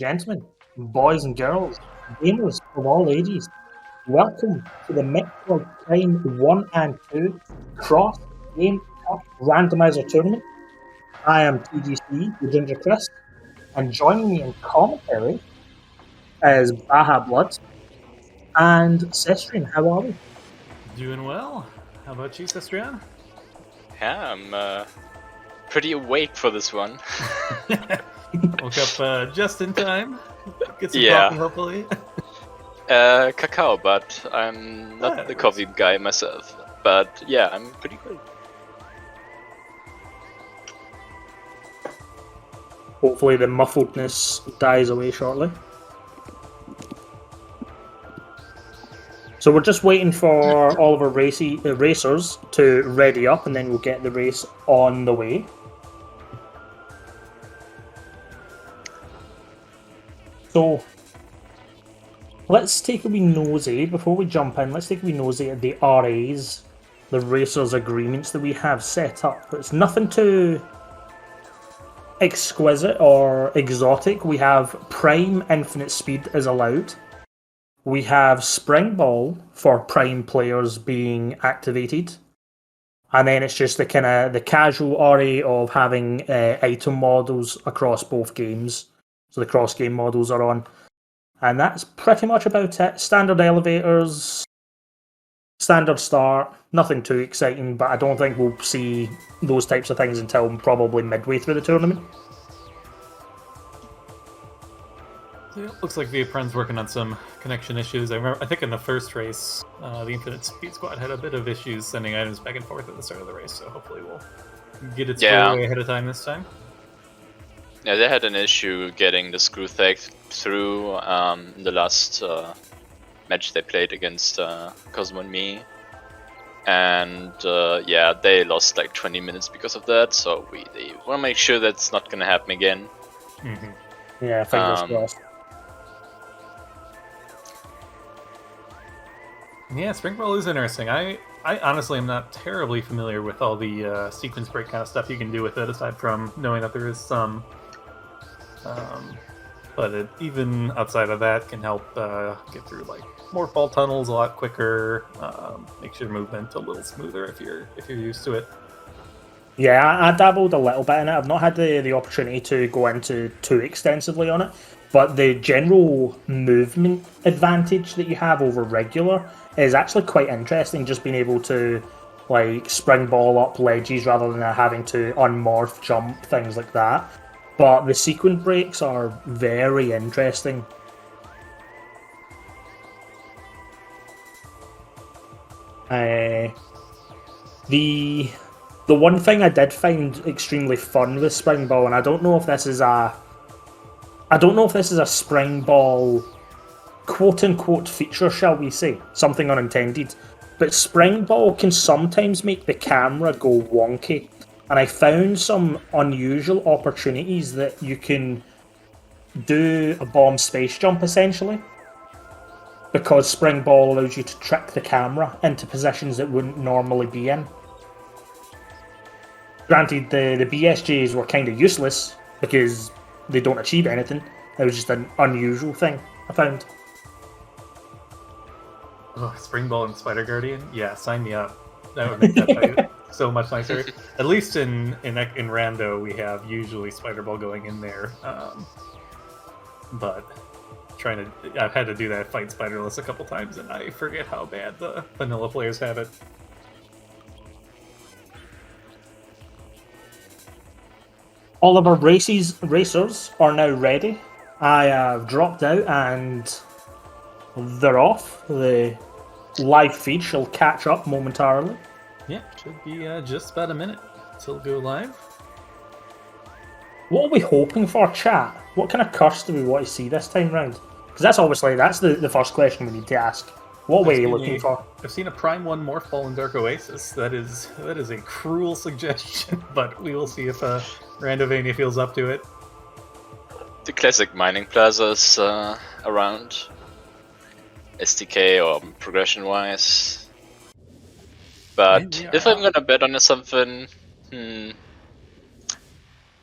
gentlemen, boys and girls, gamers of all ages, welcome to the Metroid Prime 1 and 2 Cross Game Cup Randomizer Tournament. I am TGC, the Ginger Chris, and joining me in commentary is Baha Blood and Sestrian. How are we? Doing well. How about you, Sestrian? Yeah, I'm pretty awake for this one. Woke up just in time. Get some Yeah. coffee, hopefully. Cacao, but I'm not the coffee guy myself. But yeah, I'm pretty good. Hopefully the muffledness dies away shortly. So we're just waiting for all of our racers to ready up, and then we'll get the race on the way. So let's take a wee nosy, before we jump in, let's take a wee nosy at the RAs, the racers' agreements that we have set up. It's nothing too exquisite or exotic. We have Prime Infinite Speed is allowed. We have Spring Ball for Prime players being activated. And then it's just the casual array of having item models across both games. So the cross-game models are on. And that's pretty much about it. Standard elevators, standard start, nothing too exciting, but I don't think we'll see those types of things until probably midway through the tournament. Yeah, looks like Viapren's working on some connection issues. I think in the first race, the Infinite Speed Squad had a bit of issues sending items back and forth at the start of the race, so hopefully we'll get it squared away ahead of time this time. Yeah, they had an issue getting the screw tag through in the last match they played against Cosmo and me. And yeah, they lost like 20 minutes because of that, so they want to make sure that's not going to happen again. Mm-hmm. Yeah, fingers crossed. Yeah, Spring Ball is interesting. I honestly am not terribly familiar with all the sequence break kind of stuff you can do with it, aside from knowing that there is some. But it, even outside of that, can help get through like more fall tunnels a lot quicker. Makes your movement a little smoother if you're used to it. Yeah, I dabbled a little bit in it. I've not had the opportunity to go into too extensively on it, but the general movement advantage that you have over regular is actually quite interesting. Just being able to like spring ball up ledges rather than having to unmorph, jump, things like that. But the sequence breaks are very interesting. The one thing I did find extremely fun with Spring Ball, and I don't know if this is a Spring Ball quote-unquote feature, shall we say, something unintended, but Spring Ball can sometimes make the camera go wonky, and I found some unusual opportunities that you can do a bomb space jump, essentially, because Spring Ball allows you to trick the camera into positions that wouldn't normally be in. Granted, the BSJs were kind of useless because they don't achieve anything. It was just an unusual thing I found. Oh, Spring Ball and Spider Guardian? Yeah, sign me up. That would make that fight so much nicer. At least in Rando, we have usually Spider Ball going in there. But I've had to do that fight Spiderless a couple times, and I forget how bad the vanilla players have it. All of our racers are now ready. I have dropped out and they're off. The live feed shall catch up momentarily. Yeah, should be just about a minute till go live. What are we hoping for, chat? What kind of curse do we want to see this time round? Because that's the first question we need to ask. What were you looking for? I've seen a Prime 1 Morph Ball in Dark Oasis. That is a cruel suggestion, but we will see if Randovania feels up to it. The classic mining plazas around SDK or progression-wise. But if I'm gonna bet on something,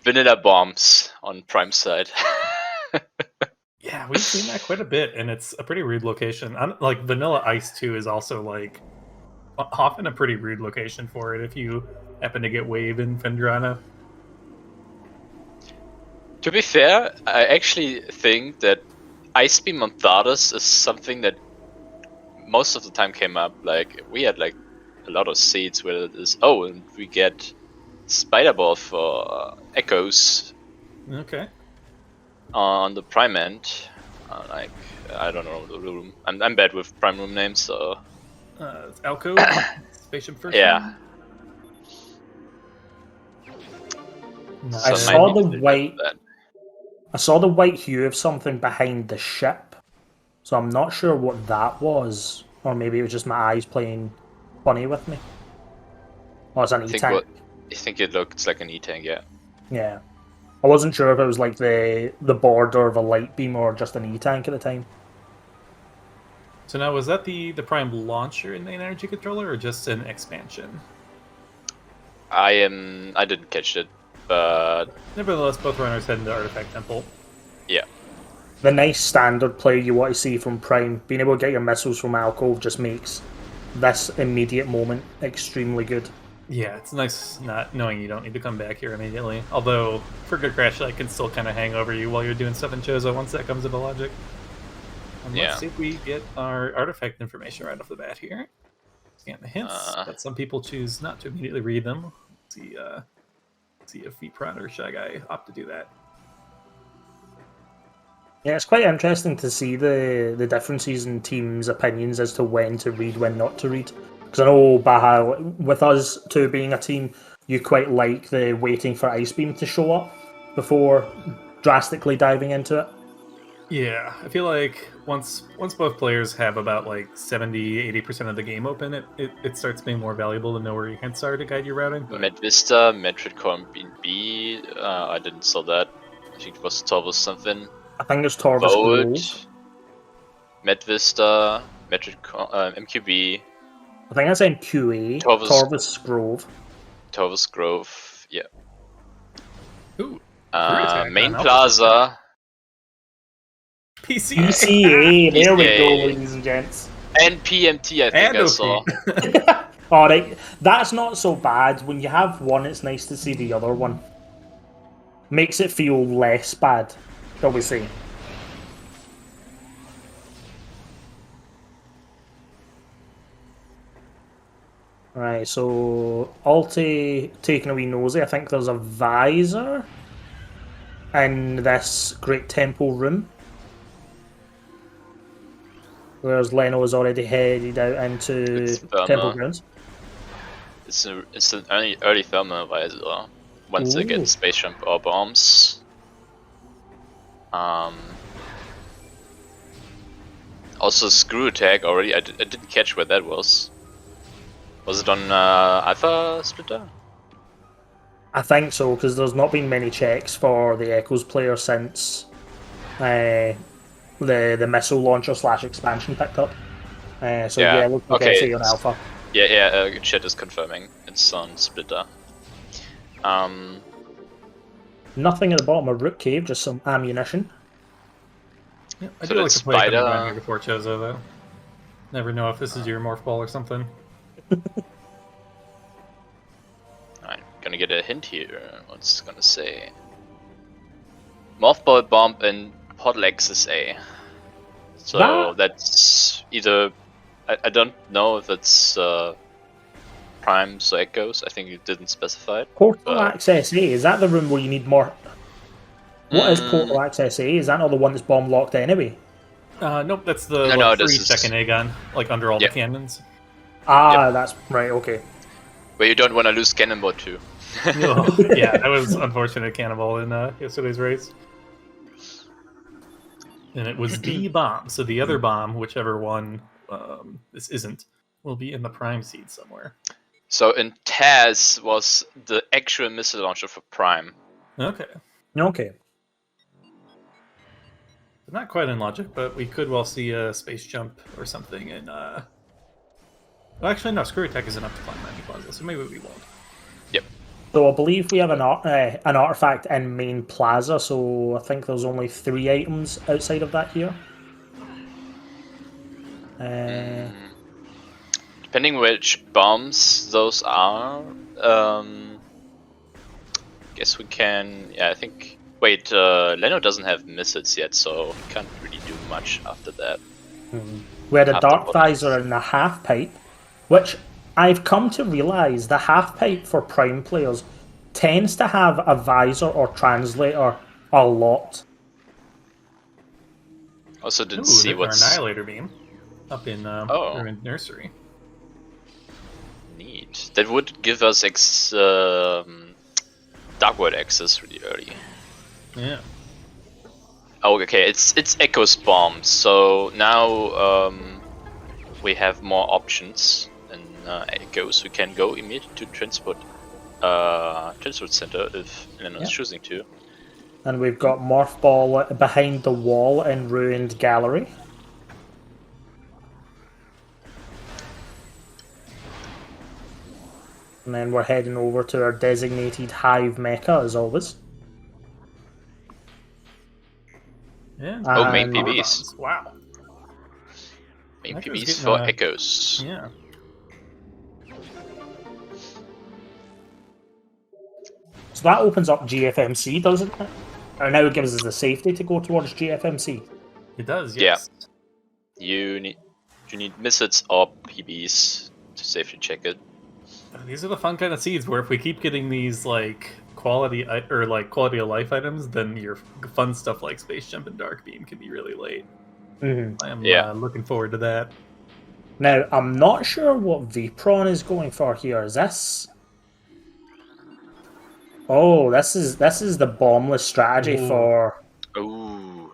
vanilla bombs on Prime side. Yeah, we've seen that quite a bit, and it's a pretty rude location. Like Vanilla Ice 2 is also like often a pretty rude location for it if you happen to get wave in Fendrana. To be fair, I actually think that Ice Beam on Thardus is something that most of the time came up. Like, we had like a lot of seeds where it is, oh, and we get Spider Ball for Echoes Okay. on the Prime end. Like, I don't know the room. I'm bad with Prime room names, so. It's Alco, Spaceship First. Yeah. Nice. I So saw might the need to do white. that. I saw the white hue of something behind the ship, so I'm not sure what that was, or maybe it was just my eyes playing funny with me. Oh, it's an I think E-tank. I think it looks like an E-tank, yeah. Yeah, I wasn't sure if it was like the border of a light beam or just an E-tank at the time. So now, was that the Prime launcher in the energy controller, or just an expansion? I didn't catch it, but Nevertheless, both runners head into Artifact Temple. yeah. The nice standard play you want to see from Prime, being able to get your missiles from Alcove just makes this immediate moment extremely good. Yeah, it's nice not knowing you don't need to come back here immediately. Although, for good crash, I can still kind of hang over you while you're doing stuff in Chozo once that comes into logic. And Yeah. let's see if we get our artifact information right off the bat here. Scan the hints, but some people choose not to immediately read them. Let's see if VProd or ShyGuy opt to do that. Yeah, it's quite interesting to see the differences in teams' opinions as to when to read, when not to read. Because I know, Baha, with us two being a team, you quite like the waiting for Ice Beam to show up before drastically diving into it. Yeah, I feel like once both players have about like 70-80% of the game open, it starts being more valuable to know where your hints are to guide your routing. But Med Vista, Metroid Core B, I didn't saw that. I think it was Torvus something. I think it's Torvus Vote, Grove. Med Vista, Metroid MQB, I think that's in QA. Torvus Grove. Torvus Grove, yeah. ooh, attack Main on Plaza, PCA. PCA, there we go, PCA. ladies and gents. and PMT, I think And I OP. saw. Alright, that's not so bad. When you have one, it's nice to see the other one. Makes it feel less bad, shall we say. Right, so Alti taking a wee nosy. I think there's a visor in this Great Temple room. Whereas Leno is already headed out into It's Temple grounds. It's an early thermal visor. Once they Ooh. get space jump or bombs. Also screw attack already. I didn't catch where that was. Was it on Alpha Splitter? I think so, because there's not been many checks for the Echoes player since the missile launcher / expansion picked up. So yeah, look like okay. it's on Alpha. Yeah, chat is confirming. It's on Splitter. Nothing at the bottom of Root Cave, just some ammunition. Yeah, I So do like that's to play Spider. down here before Chozo, though. Never know if this is your morph ball or something. Alright, gonna get a hint here. What's it gonna say? Mothball bomb and Portal Access A. So that's either I don't know if it's Primes or Echoes. I think you didn't specify it. Portal Access A, is that the room where you need more? What is Portal Access A? Is that not the one that's bomb locked anyway? Nope, that's the No, free this is- second A gun, like under all the cannons. That's right, okay. Where you don't want to lose Cannonball too. Yeah, that was unfortunate cannonball in yesterday's race. And it was the bomb, so the other bomb, whichever one this isn't, will be in the prime seed somewhere. So in Taz was the actual missile launcher for Prime. Okay. Okay. Not quite in logic, but we could well see a space jump or something in Well, actually, no, Screw Attack isn't up to climb Magic Plaza, so maybe we won't. Yep. So I believe we have an artifact in main plaza, so I think there's only 3 items outside of that here. Depending which bombs those are, guess we can. Yeah, I think. Wait, Leno doesn't have missiles yet, so he can't really do much after that. We had a After dark what visor and a half pipe, which I've come to realise the half pipe for prime players tends to have a visor or translator a lot. Also, didn't see Our what's Annihilator beam up in Ruined Nursery. neat. That would give us Dark World access really early. Yeah. Oh, okay. It's Echo's bomb, so now we have more options than Echoes. We can go immediately to transport center if anyone's choosing to. And we've got Morph Ball behind the wall in Ruined Gallery. And then we're heading over to our designated Hive Mecha as always. Yeah. Oh, main And- PBs. Wow. Main Echo's PBs getting for a- Echoes. Yeah. So that opens up GFMC, doesn't it? Or now it gives us the safety to go towards GFMC. It does, Yeah. yes. You need missiles or PBs to safely check it. These are the fun kind of seeds where if we keep getting these like quality of life items, then your fun stuff like Space Jump and Dark Beam can be really late. I am looking forward to that. Now, I'm not sure what Vapron is going for here. Is this... Oh, this is the bombless strategy for... Ooh.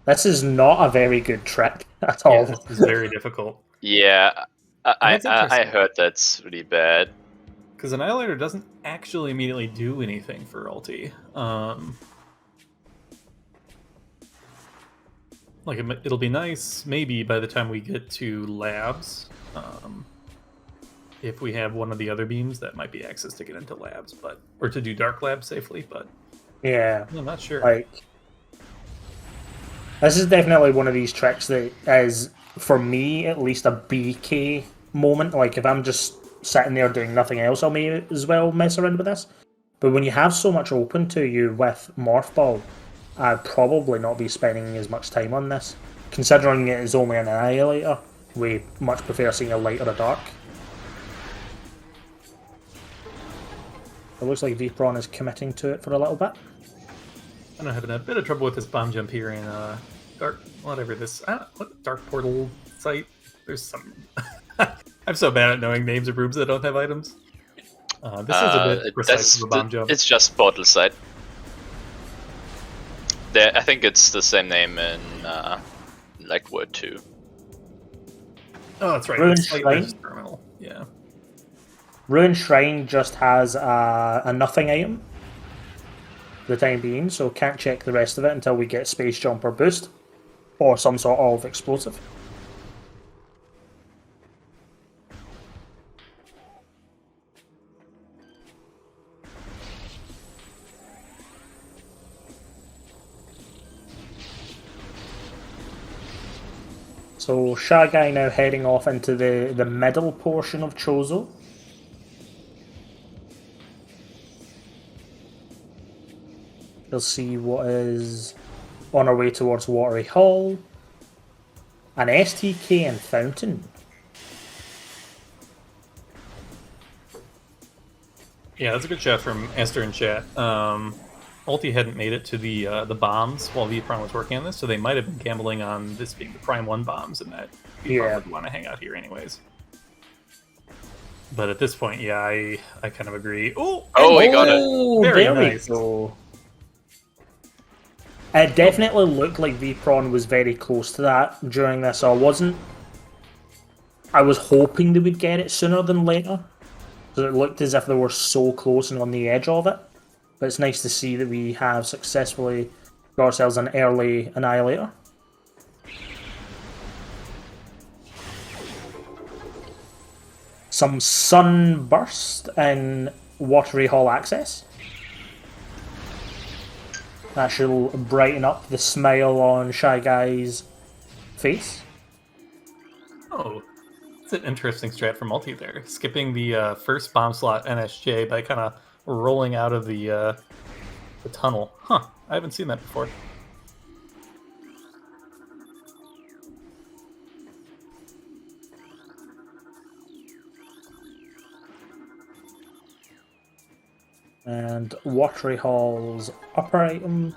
This is not a very good trick at all. Yeah, this is very difficult. Yeah, That's I interesting. heard that's really bad. Because Annihilator doesn't actually immediately do anything for ulti. Like, it'll be nice, maybe, by the time we get to labs. If we have one of the other beams, that might be access to get into labs, or to do dark lab safely, but Yeah. I'm not sure. Like... This is definitely one of these tricks that is, for me, at least a BK moment. Like, if I'm just sitting there doing nothing else, I may as well mess around with this. But when you have so much open to you with Morph Ball, I'd probably not be spending as much time on this. Considering it is only an Annihilator, we much prefer seeing a light or a dark. It looks like Vapron is committing to it for a little bit. I'm having a bit of trouble with this bomb jump here in dark, whatever this, dark portal site. There's some. I'm so bad at knowing names of rooms that don't have items. This is a bit precise of a bomb jump. It's just portal site. I think it's the same name in like Word 2. Oh, that's right. Ruined It's like Shrine? this terminal. Yeah. Ruined Shrine just has a nothing item for the time being, so can't check the rest of it until we get Space Jump or Boost, or some sort of explosive. So ShyGuy now heading off into the middle portion of Chozo. We'll see what is on our way towards Watery Hall. An STK and Fountain. Yeah, that's a good shot from Esther in chat. Ulti hadn't made it to the bombs while Vapron was working on this, so they might have been gambling on this being the Prime 1 bombs, and that Vapron would want to hang out here anyways. But at this point, yeah, I kind of agree. Oh, he got it. Very there nice. we go. It definitely looked like Vapron was very close to that during this, so I was hoping they would get it sooner than later. So it looked as if they were so close and on the edge of it. But it's nice to see that we have successfully got ourselves an early Annihilator. Some Sunburst in watery hall access. That should brighten up the smile on Shy Guy's face. Oh, it's an interesting strat for multi there. Skipping the first bomb slot NSJ by kind of rolling out of the tunnel. Huh, I haven't seen that before. And Watery Hall's upper item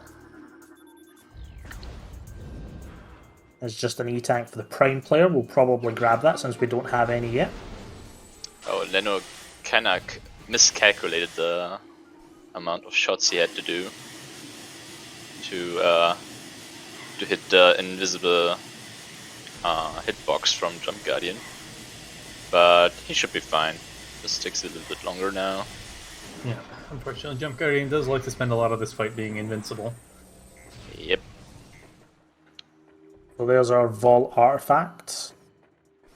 is just an E-tank for the Prime player. We'll probably grab that since we don't have any yet. Oh, Leno kinda miscalculated the amount of shots he had to do to hit the invisible hitbox from Jump Guardian. But he should be fine. This takes a little bit longer now. Yeah, unfortunately, Jump Guardian does like to spend a lot of this fight being invincible. Yep. So there's our vault artifact.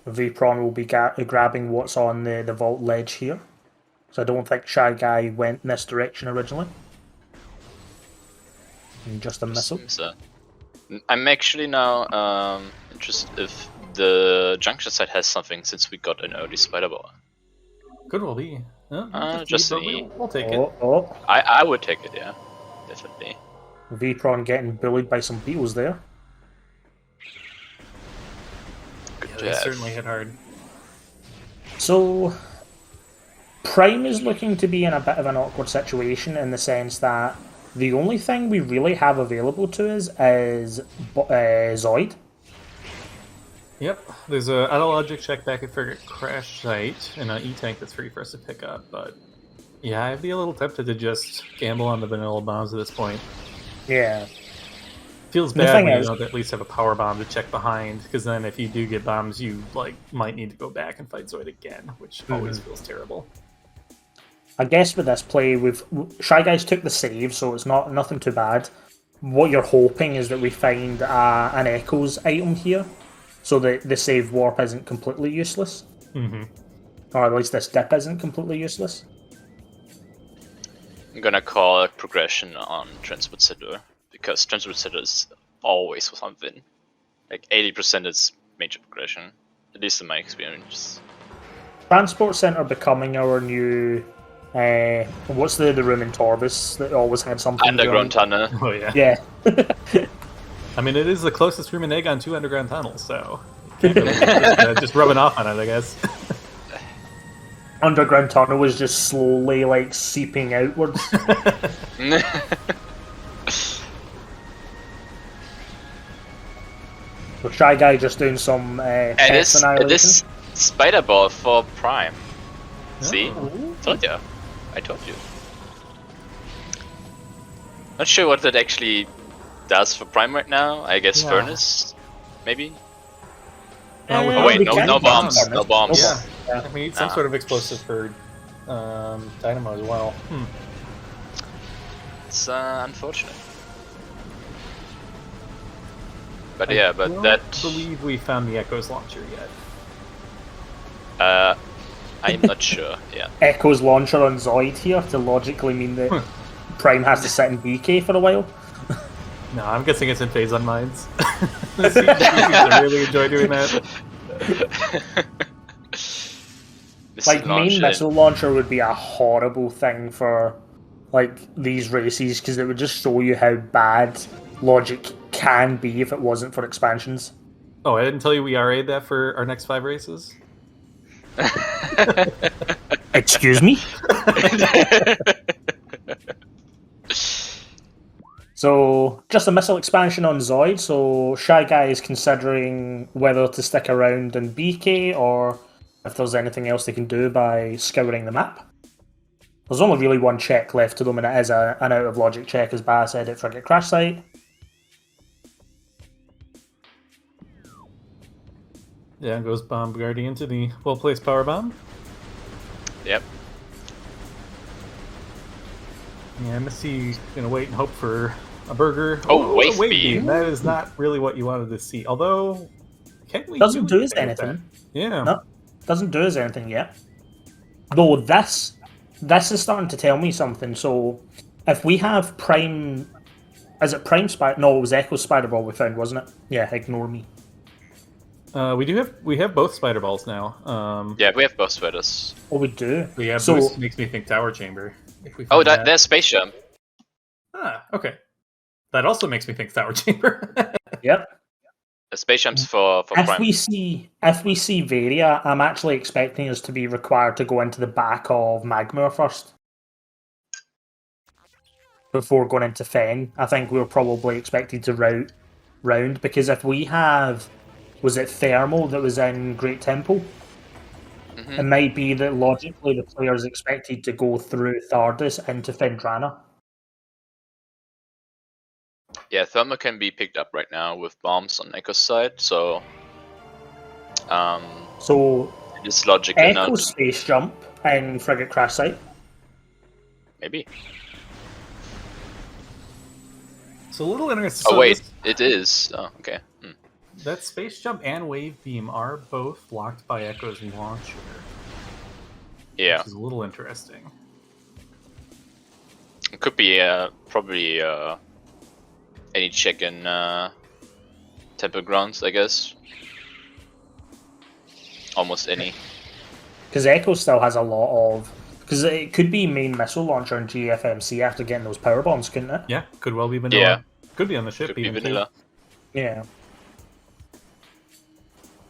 Vapron will be grabbing what's on the vault ledge here. So I don't think Shy Guy went in this direction originally. And just a missile. So, I'm actually now interested if the junction site has something since we got an early spider ball. Could well be. Just an an E. We'll take it. Oh. I would take it, yeah. Definitely. Vapron getting bullied by some beetles there. Good Yeah, to they have. certainly hit hard. So, Prime is looking to be in a bit of an awkward situation in the sense that the only thing we really have available to us is Zoid. Yep, there's a autologic check back at Frigate Crash Site and an E-tank that's free for us to pick up, but yeah, I'd be a little tempted to just gamble on the vanilla bombs at this point. Yeah. Feels The bad thing when you is- don't at least have a power bomb to check behind, because then if you do get bombs, you might need to go back and fight Zoid again, which always feels terrible. I guess with this play, Shy Guys took the save, so it's nothing too bad. What you're hoping is that we find an Echoes item here, so that the save warp isn't completely useless. Mm-hmm. Or at least this dip isn't completely useless. I'm gonna call a progression on Transport Center, because Transport Center is always something. Like 80% is major progression, at least in my experience. Transport Center becoming our new... what's the room in Torbus that always had something... Underground tunnel. Oh yeah. Yeah. I mean, it is the closest room in Aegon to underground tunnels, so you can't really just rubbing off on it, I guess. Underground tunnel was just slowly seeping outwards. So Shy Guy just doing some test annihilation. This spider ball for Prime. See? Oh. Told ya. I told you. Not sure what that actually does for Prime right now. I guess Yeah. Furnace, maybe? Well, Oh wait, we no can bombs. bomb No it. bombs. Yeah. Yeah. I mean, some sort of explosive for Dynamo as well. It's unfortunate. But yeah, I but don't that... believe we found the Echoes launcher yet. I'm not sure, yeah. Echo's launcher on Zoid here to logically mean that Prime has to sit in BK for a while. No, I'm guessing it's in phase on mines. I really enjoy doing that. Main missile launcher would be a horrible thing for these races because it would just show you how bad logic can be if it wasn't for expansions. Oh, I didn't tell you we RA'd that for our next 5 races? Excuse me? So, just a missile expansion on Zoid, so Shy Guy is considering whether to stick around in BK or if there's anything else they can do by scouring the map. There's only really one check left to them, and it is an out-of-logic check, as Ba said, at Frigate Crash Site. Yeah, goes Bomb Guardian to the well-placed power bomb. Yep. Yeah, Missy gonna wait and hope for a burger. Oh, wave wave beam. That is not really what you wanted to see. Although, can't we Doesn't do us anything with anything. that? Yeah. No, doesn't do us anything yet. Though this this is starting to tell me something. So, if we have Prime, is it Prime Spider? No, it was Echo Spider Ball we found, wasn't it? Yeah, ignore me. We have both spider balls now. Yeah, we have both spiders. Oh, we do. Yeah, So, boost makes me think tower chamber. If we Oh, find that. there's space jump. Ah, okay. That also makes me think tower chamber. yep. The space jumps for If Prime. we see Varia, I'm actually expecting us to be required to go into the back of Magmar first. Before going into Fen. I think we were probably expected to round, because if we have, was it Thermal that was in Great Temple? It might be that logically the player is expected to go through Thardis into Fendrana. Yeah, Thermal can be picked up right now with bombs on Echo's side, so So it is logical now. Echo Space Jump in Frigate Crash Site. Maybe. So a little interesting. Oh so wait, it is. Oh, okay. That space jump and wave beam are both blocked by Echo's launcher. Yeah, Which is a little interesting. it could be probably any check in Temple Grounds, I guess. Almost any. Because Echo still has a lot of... Because it could be main missile launcher and GFMC after getting those power bombs, couldn't it? Yeah, could well be vanilla. Yeah. Could be on the ship Could be even vanilla. Yeah.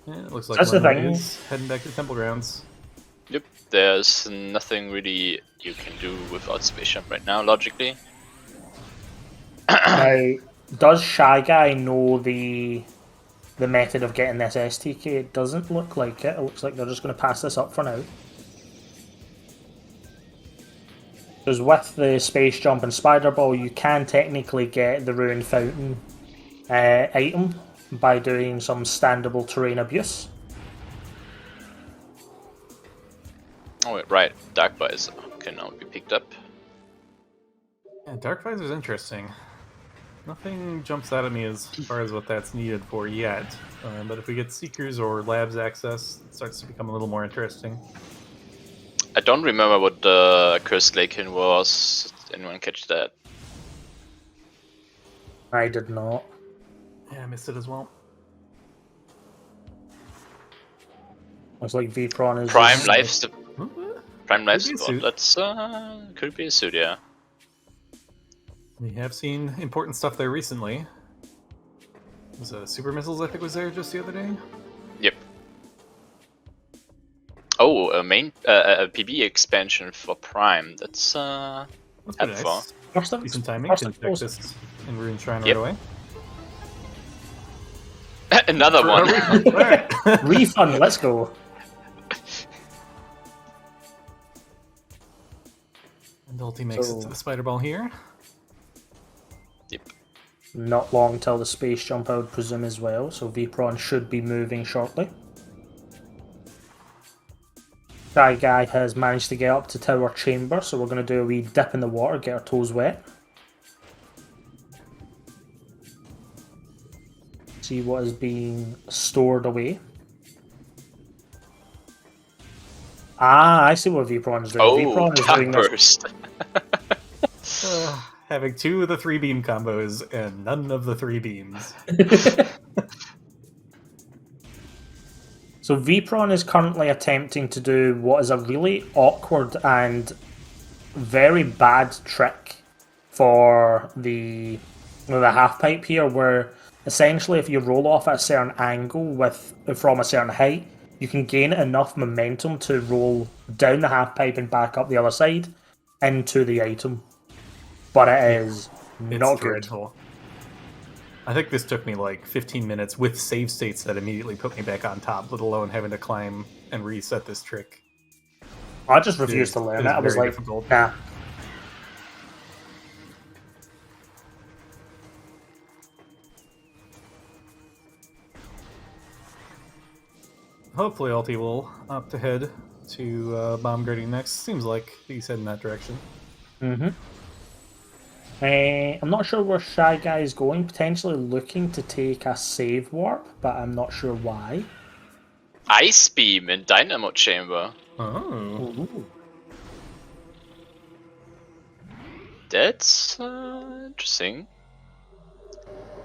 Yeah, it looks like That's the Leonard thing. is heading back to Temple Grounds. Yep, there's nothing really you can do without Space Jump right now, logically. Now, does Shy Guy know the method of getting this STK? It doesn't look like it. It looks like they're just going to pass this up for now. Because with the Space Jump and Spider Ball, you can technically get the Ruined Fountain item by doing some standable terrain abuse. Oh, wait, right. Dark Visor can now be picked up. Yeah, Dark Visor's interesting. Nothing jumps out at me as far as what that's needed for yet. But if we get Seekers or Labs access, it starts to become a little more interesting. I don't remember what the Cursed Lakin was. Did anyone catch that? I did not. Yeah, I missed it as well. Looks like Vtron is... Prime Life Prime Life Could be a Support. suit. That's could be a suit, yeah. We have seen important stuff there recently. Was Super Missiles, I think, was there just the other day? Yep. Oh, a PB expansion for Prime. That's That's pretty helpful. nice. First of- Decent timing. first Can of check course. this in Rune Shrine Yep. right away. Another one. Refund, let's go. And Ulti makes it to the Spider Ball here. Yep. Not long till the Space Jump, I would presume, as well, so Vpron should be moving shortly. That guy has managed to get up to Tower Chamber, so we're going to do a wee dip in the water, get our toes wet. See what is being stored away. Ah, I see what Vpron is doing. Oh, Vpron is doing this. Cloudburst. Having 2 of the 3 beam combos and none of the 3 beams. So Vpron is currently attempting to do what is a really awkward and very bad trick for the half pipe here, where essentially if you roll off at a certain angle from a certain height, you can gain enough momentum to roll down the half pipe and back up the other side into the item. But it is not good. Dreadful. I think this took me like 15 minutes with save states that immediately put me back on top, let alone having to climb and reset this trick. I just refused to learn it. I was very like, difficult. nah. Hopefully Ulti will opt to head to bomb guarding next. Seems like he's heading that direction. Mm-hmm. I'm not sure where Shy Guy is going, potentially looking to take a save warp, but I'm not sure why. Ice Beam in Dynamo Chamber. Oh. Ooh. That's interesting.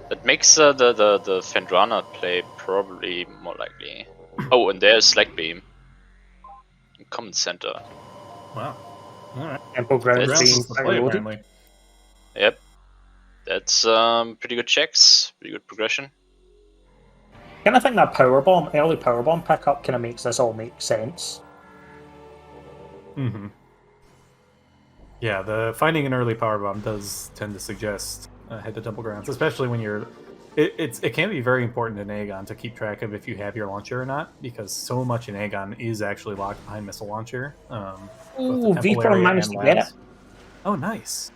That makes the Fendrana play probably more likely. Oh, and there's Slack Beam. Common Center. Wow. Alright. Temple Grounds That's- being That's the play, loaded. apparently. Yep. That's pretty good checks, pretty good progression. Kind of think that early power bomb pickup kind of makes this all make sense. Mm-hmm. Yeah, the finding an early power bomb does tend to suggest head to Temple Grounds, especially when you're. It can be very important in Aegon to keep track of if you have your launcher or not, because so much in Aegon is actually locked behind missile launcher. Both the Ooh, temple Vipron area managed and to get labs. it. Oh, nice.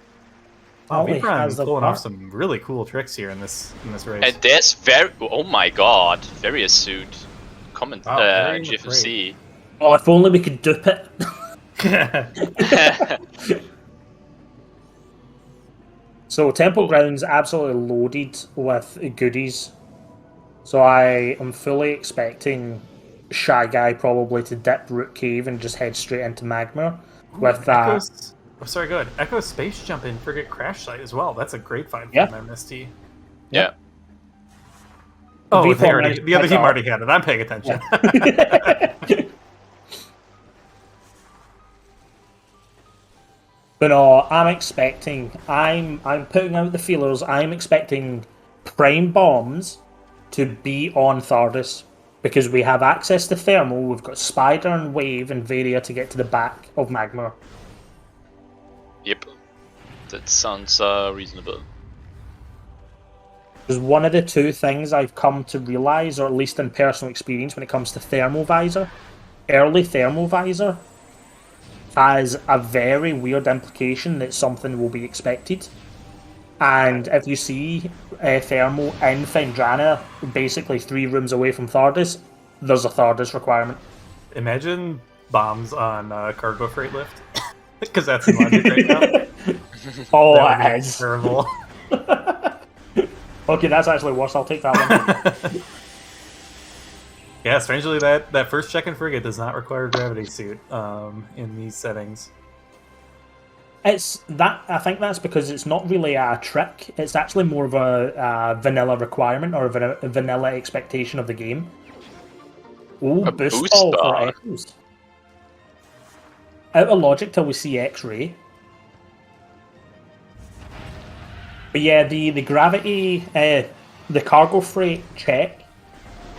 Wow, Ollie Vipron has is the pulling bar. off some really cool tricks here in this race. And there's very. Oh my god, very astute. Comment Wow, very GFMC. Oh, if only we could dupe it. So Temple Grounds absolutely loaded with goodies. So I am fully expecting Shy Guy probably to dip Root Cave and just head straight into Magma with that. Echo's, oh, sorry, go ahead. Echo's space jump in for get crash site as well. That's a great find Yeah. from MST. Yeah. Oh, Vipron the other managed team to pick already had it. I'm paying attention. But no, I'm putting out the feelers. I'm expecting prime bombs to be on Thardis because we have access to thermal. We've got Spider and Wave and Varia to get to the back of Magma. Yep. That sounds reasonable. Because one of the two things I've come to realize, or at least in personal experience, when it comes to thermal visor, early thermal visor has a very weird implication that something will be expected. And if you see thermal in Fendrana, basically 3 rooms away from Thardis, there's a Thardis requirement. Imagine bombs on cargo freight lift. Because that's in logic right now. Oh, That would it be is. terrible. Okay, that's actually worse. I'll take that one. Yeah, strangely, that first check-in frigate does not require a gravity suit in these settings. It's that. I think that's because it's not really a trick. It's actually more of a vanilla requirement or a vanilla expectation of the game. Oh, A boost boost ball for bar. Echoes. Out of logic till we see X-ray. But yeah, the gravity, the cargo freight check,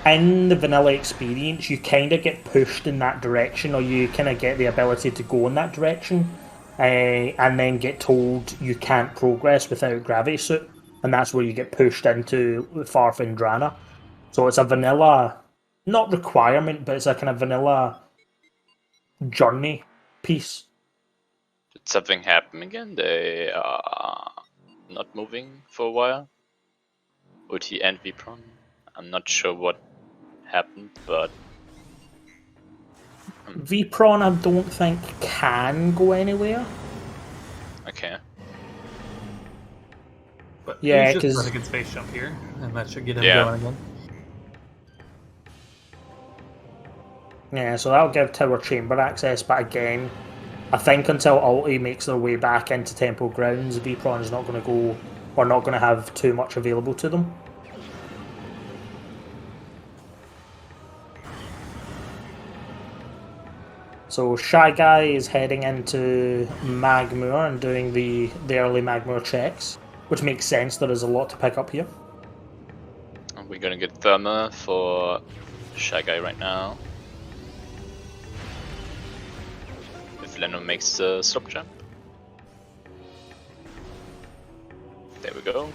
in the vanilla experience, you kind of get pushed in that direction, or you kind of get the ability to go in that direction, and then get told you can't progress without gravity suit, and that's where you get pushed into Far Fendrana. So it's a vanilla, not requirement, but it's a kind of vanilla journey piece. Did something happen again? They are not moving for a while. OT and Vipron. I'm not sure what happened, but Vpron, I don't think can go anywhere. okay. But Yeah, he's just 'cause- running a space jump here, and that should get him Yeah. going again. Yeah, so that'll give Tower Chamber access, but again, I think until Ulti makes their way back into Temple Grounds, Vpron is not going to go, or not going to have too much available to them. So Shy Guy is heading into Magmoor and doing the early Magmoor checks, which makes sense. There is a lot to pick up here. We're gonna get Therma for Shy Guy right now. If Leno makes the stop jump. There we go.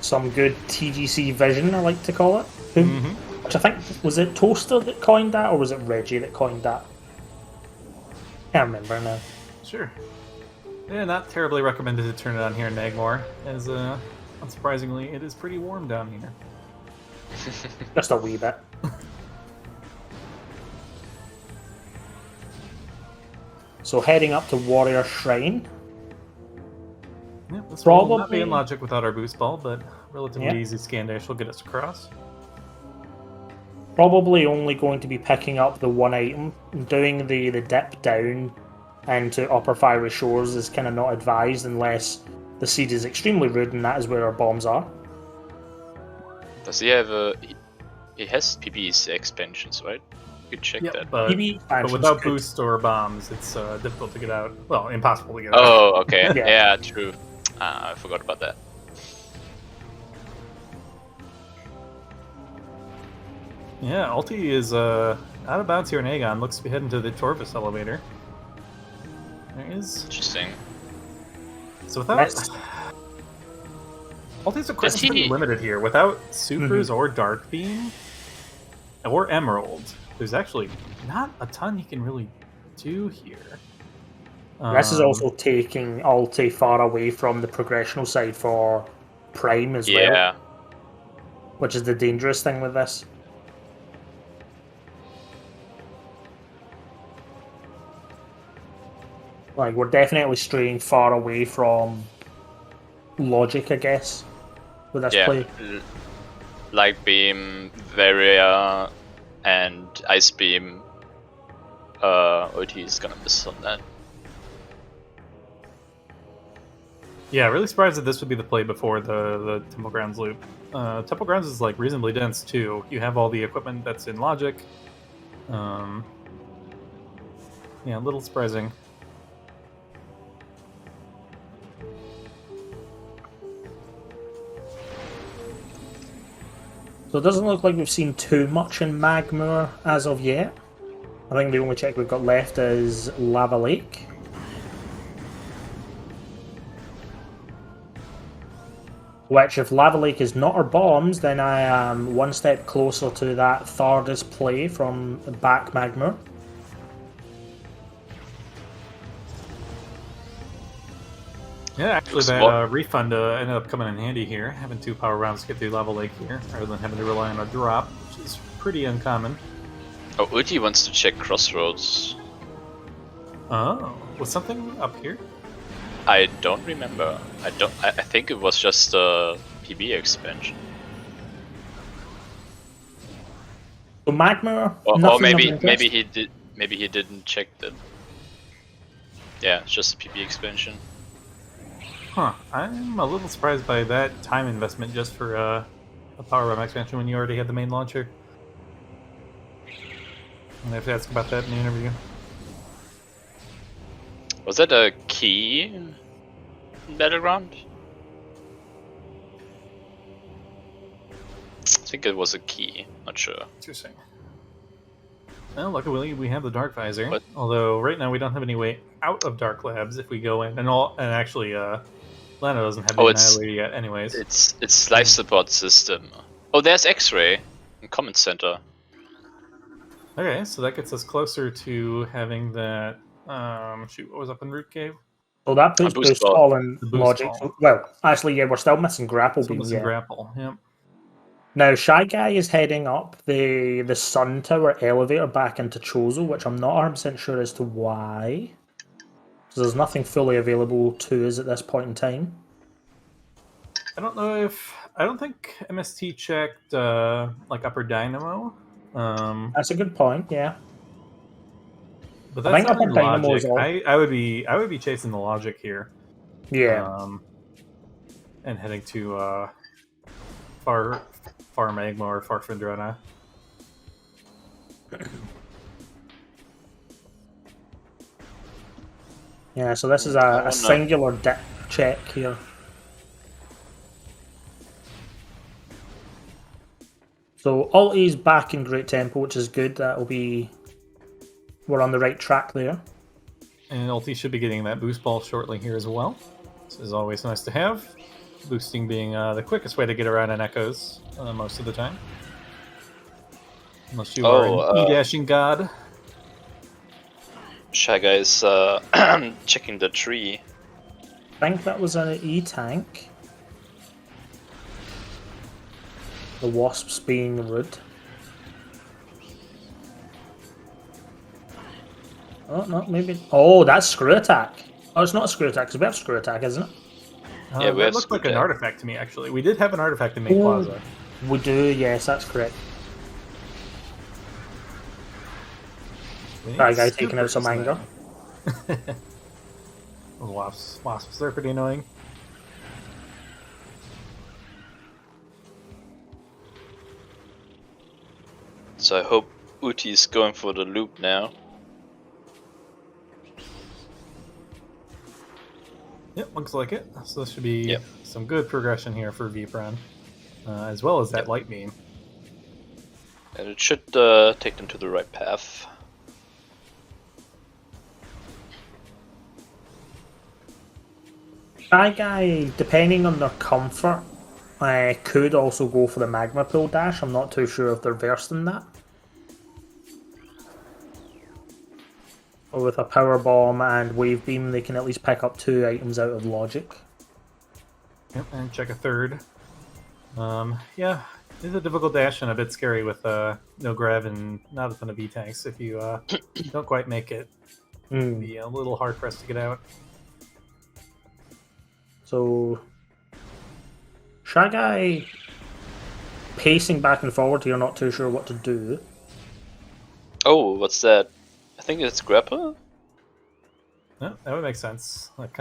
Some good TGC vision, I like to call it. Mm-hmm. Which I think, was it Toaster that coined that, or was it Reggie that coined that? Can't remember now. Sure. Yeah, not terribly recommended to turn it on here in Nagmore, as unsurprisingly, it is pretty warm down here. Just a wee bit. So heading up to Warrior Shrine. Yeah, this will not be Probably- in logic without our boost ball, but relatively Yeah. easy scan dash will get us across. Probably only going to be picking up the one item, doing the dip down into upper fiery shores is kind of not advised unless the seed is extremely rude, and that is where our bombs are. Does he have a? He has PB's expansions, right? You could check that. But without boost or bombs, it's difficult to get out. Well, impossible to get out. Oh, okay. Yeah. Yeah, true. I forgot about that. Yeah, Ulti is out of bounds here in Aegon. Looks to be heading to the Torvus elevator. There he is. Interesting. So without... Ulti's equipment's pretty limited here. Without Supers or Dark Beam or Emerald, there's actually not a ton he can really do here. This is also taking Ulti far away from the progressional side for Prime as well. Yeah. Which is the dangerous thing with this. Like, we're definitely straying far away from logic, I guess, with this play. Light Beam, Varia, and Ice Beam. OT is gonna miss on that. Yeah, really surprised that this would be the play before the Temple Grounds loop. Temple Grounds is like reasonably dense too. You have all the equipment that's in logic. Yeah, a little surprising. So it doesn't look like we've seen too much in Magmoor as of yet. I think the only check we've got left is Lava Lake. Which, if Lava Lake is not our bombs, then I am one step closer to that Thardis play from back Magmoor. Yeah, actually that refund ended up coming in handy here, having 2 power rounds to get through Lava Lake here, rather than having to rely on a drop, which is pretty uncommon. Oh, Uti wants to check Crossroads. Oh, was something up here? I don't remember. I think it was just a PB expansion. So Magmoor. Or maybe he did. Maybe he didn't check that. Yeah, it's just a PB expansion. Huh. I'm a little surprised by that time investment just for a power room expansion when you already had the main launcher. And I have to ask about that in the interview. Was that a key in Battleground? I think it was a key, not sure. Interesting. Well, luckily we have the Dark Visor. What? Although right now we don't have any way out of Dark Labs if we go in. And actually, Lana doesn't have the Annihilator yet anyways. It's life support system. Oh, there's X-Ray in Command Center. Okay, so that gets us closer to having that. Shoot, what was up in Root Cave? So that puts boost ball in logic. Ball. Well, actually, yeah, we're still missing grapple. Still missing grapple. Yep. Now, Shy Guy is heading up the Sun Tower elevator back into Chozo, which I'm not 100% sure as to why. So there's nothing fully available to us at this point in time. I don't know if... I don't think MST checked, like, Upper Dynamo. That's a good point, yeah. But that's not in logic. I would be chasing the logic here. Yeah. And heading to Far Magma or Far Findrona. Yeah, so this is a singular dip check here. So Ulti's back in great tempo, which is good. That'll be... We're on the right track there. And Ulti should be getting that boost ball shortly here as well. This is always nice to have. Boosting being the quickest way to get around in Echoes most of the time. Unless you are an E-dashing god. Shy Guy's checking the tree. I think that was an E-tank. The wasps being rude. Oh, no, maybe... Oh, that's screw attack. Oh, it's not a screw attack, because we have screw attack, isn't it? Yeah, that looked like an artifact to me, actually. We did have an artifact in Main Plaza. We do, yes, that's correct. That guy taking out some anger. Those wasps are pretty annoying. So I hope Uti's going for the loop now. Yep, looks like it. So this should be Yep. some good progression here for Vpren, as well as that light beam. And it should take them to the right path. ShyGuy, depending on their comfort, could also go for the magma pool dash. I'm not too sure if they're versed in that. Or with a power bomb and wave beam, they can at least pick up 2 items out of logic. Yep, and check a third. Yeah, it's a difficult dash and a bit scary with no grav and not a ton of V-tanks. If you don't quite make it, it'll be a little hard pressed to get out. So, ShyGuy pacing back and forward here, not too sure what to do. Oh, what's that? I think it's grapple? Yeah, that would make sense. That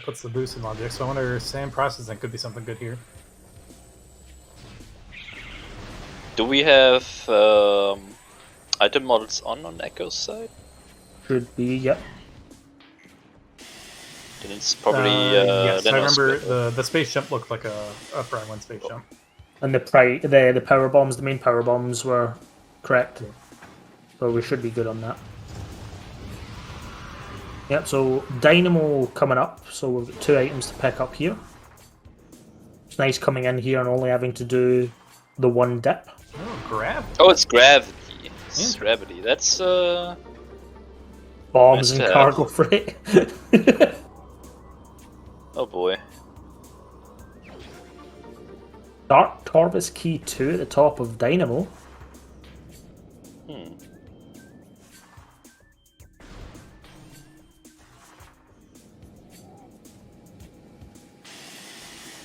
puts the boost in logic. So I wonder, sand processing could be something good here. Do we have item models on Echo's side? Should be, yep. Then it's probably yes, I Leno's remember grapple. the space jump looked like a Prime 1 space jump. And the power bombs, the main power bombs were correct. So we should be good on that. Yep, so Dynamo coming up, so we've got 2 items to pick up here. It's nice coming in here and only having to do the 1 dip. Oh, grab. Oh, it's gravity. It's gravity. That's Bombs Nice and to have. cargo freight. oh boy. Dark Torvis Key 2 at the top of Dynamo.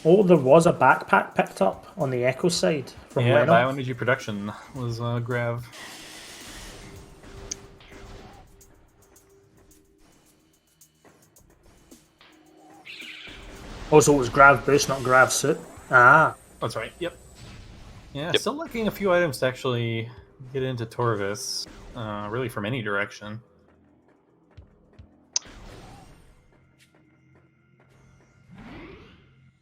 Oh, there was a backpack picked up on the Echo side from Yeah, Leno. bioenergy production was grav. Oh, so it was Grav Boost, not Grav Suit. Ah. That's right. Yep. Yeah, Yep. still lacking a few items to actually get into Torvis, really from any direction.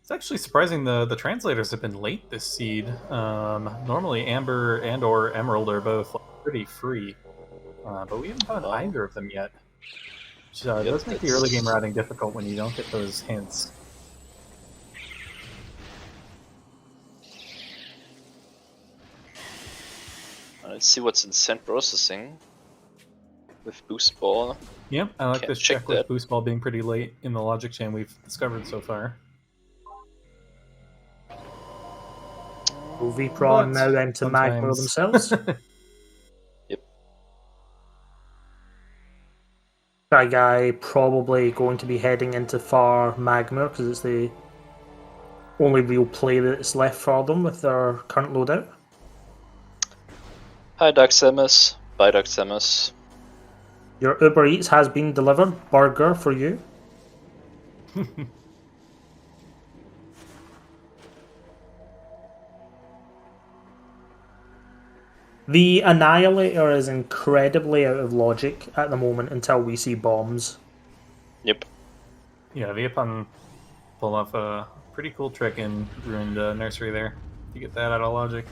It's actually surprising the translators have been late this seed. Normally Amber and or Emerald are both pretty free, but we haven't found either of them yet. Which does make the early game routing difficult when you don't get those hints. Let's see what's in send processing with boost ball. Yep, I like Can't this check check with that. boost ball being pretty late in the logic chain we've discovered so far. Vpron But now into Magma sometimes- themselves. Yep. ShyGuy probably going to be heading into far Magma because it's the only real play that's left for them with their current loadout. Hi Dark Samus. Bye Dark Samus. Your Uber Eats has been delivered. Burger for you. The Annihilator is incredibly out of logic at the moment until we see bombs. Yep. Yeah, Viapan pulled off a pretty cool trick in Ruined Nursery there. You get that out of logic.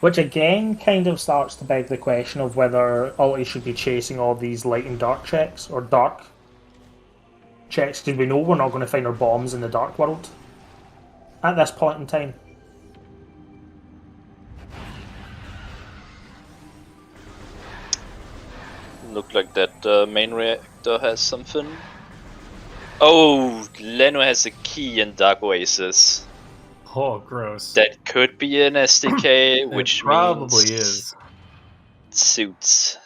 Which again kind of starts to beg the question of whether Ulti should be chasing all these light and dark checks, or dark checks, because we know we're not going to find our bombs in the dark world at this point in time. Look like that main reactor has something. Oh, Leno has a key in Dark Oasis. Oh, gross. That could be an SDK, It which probably means is. suits.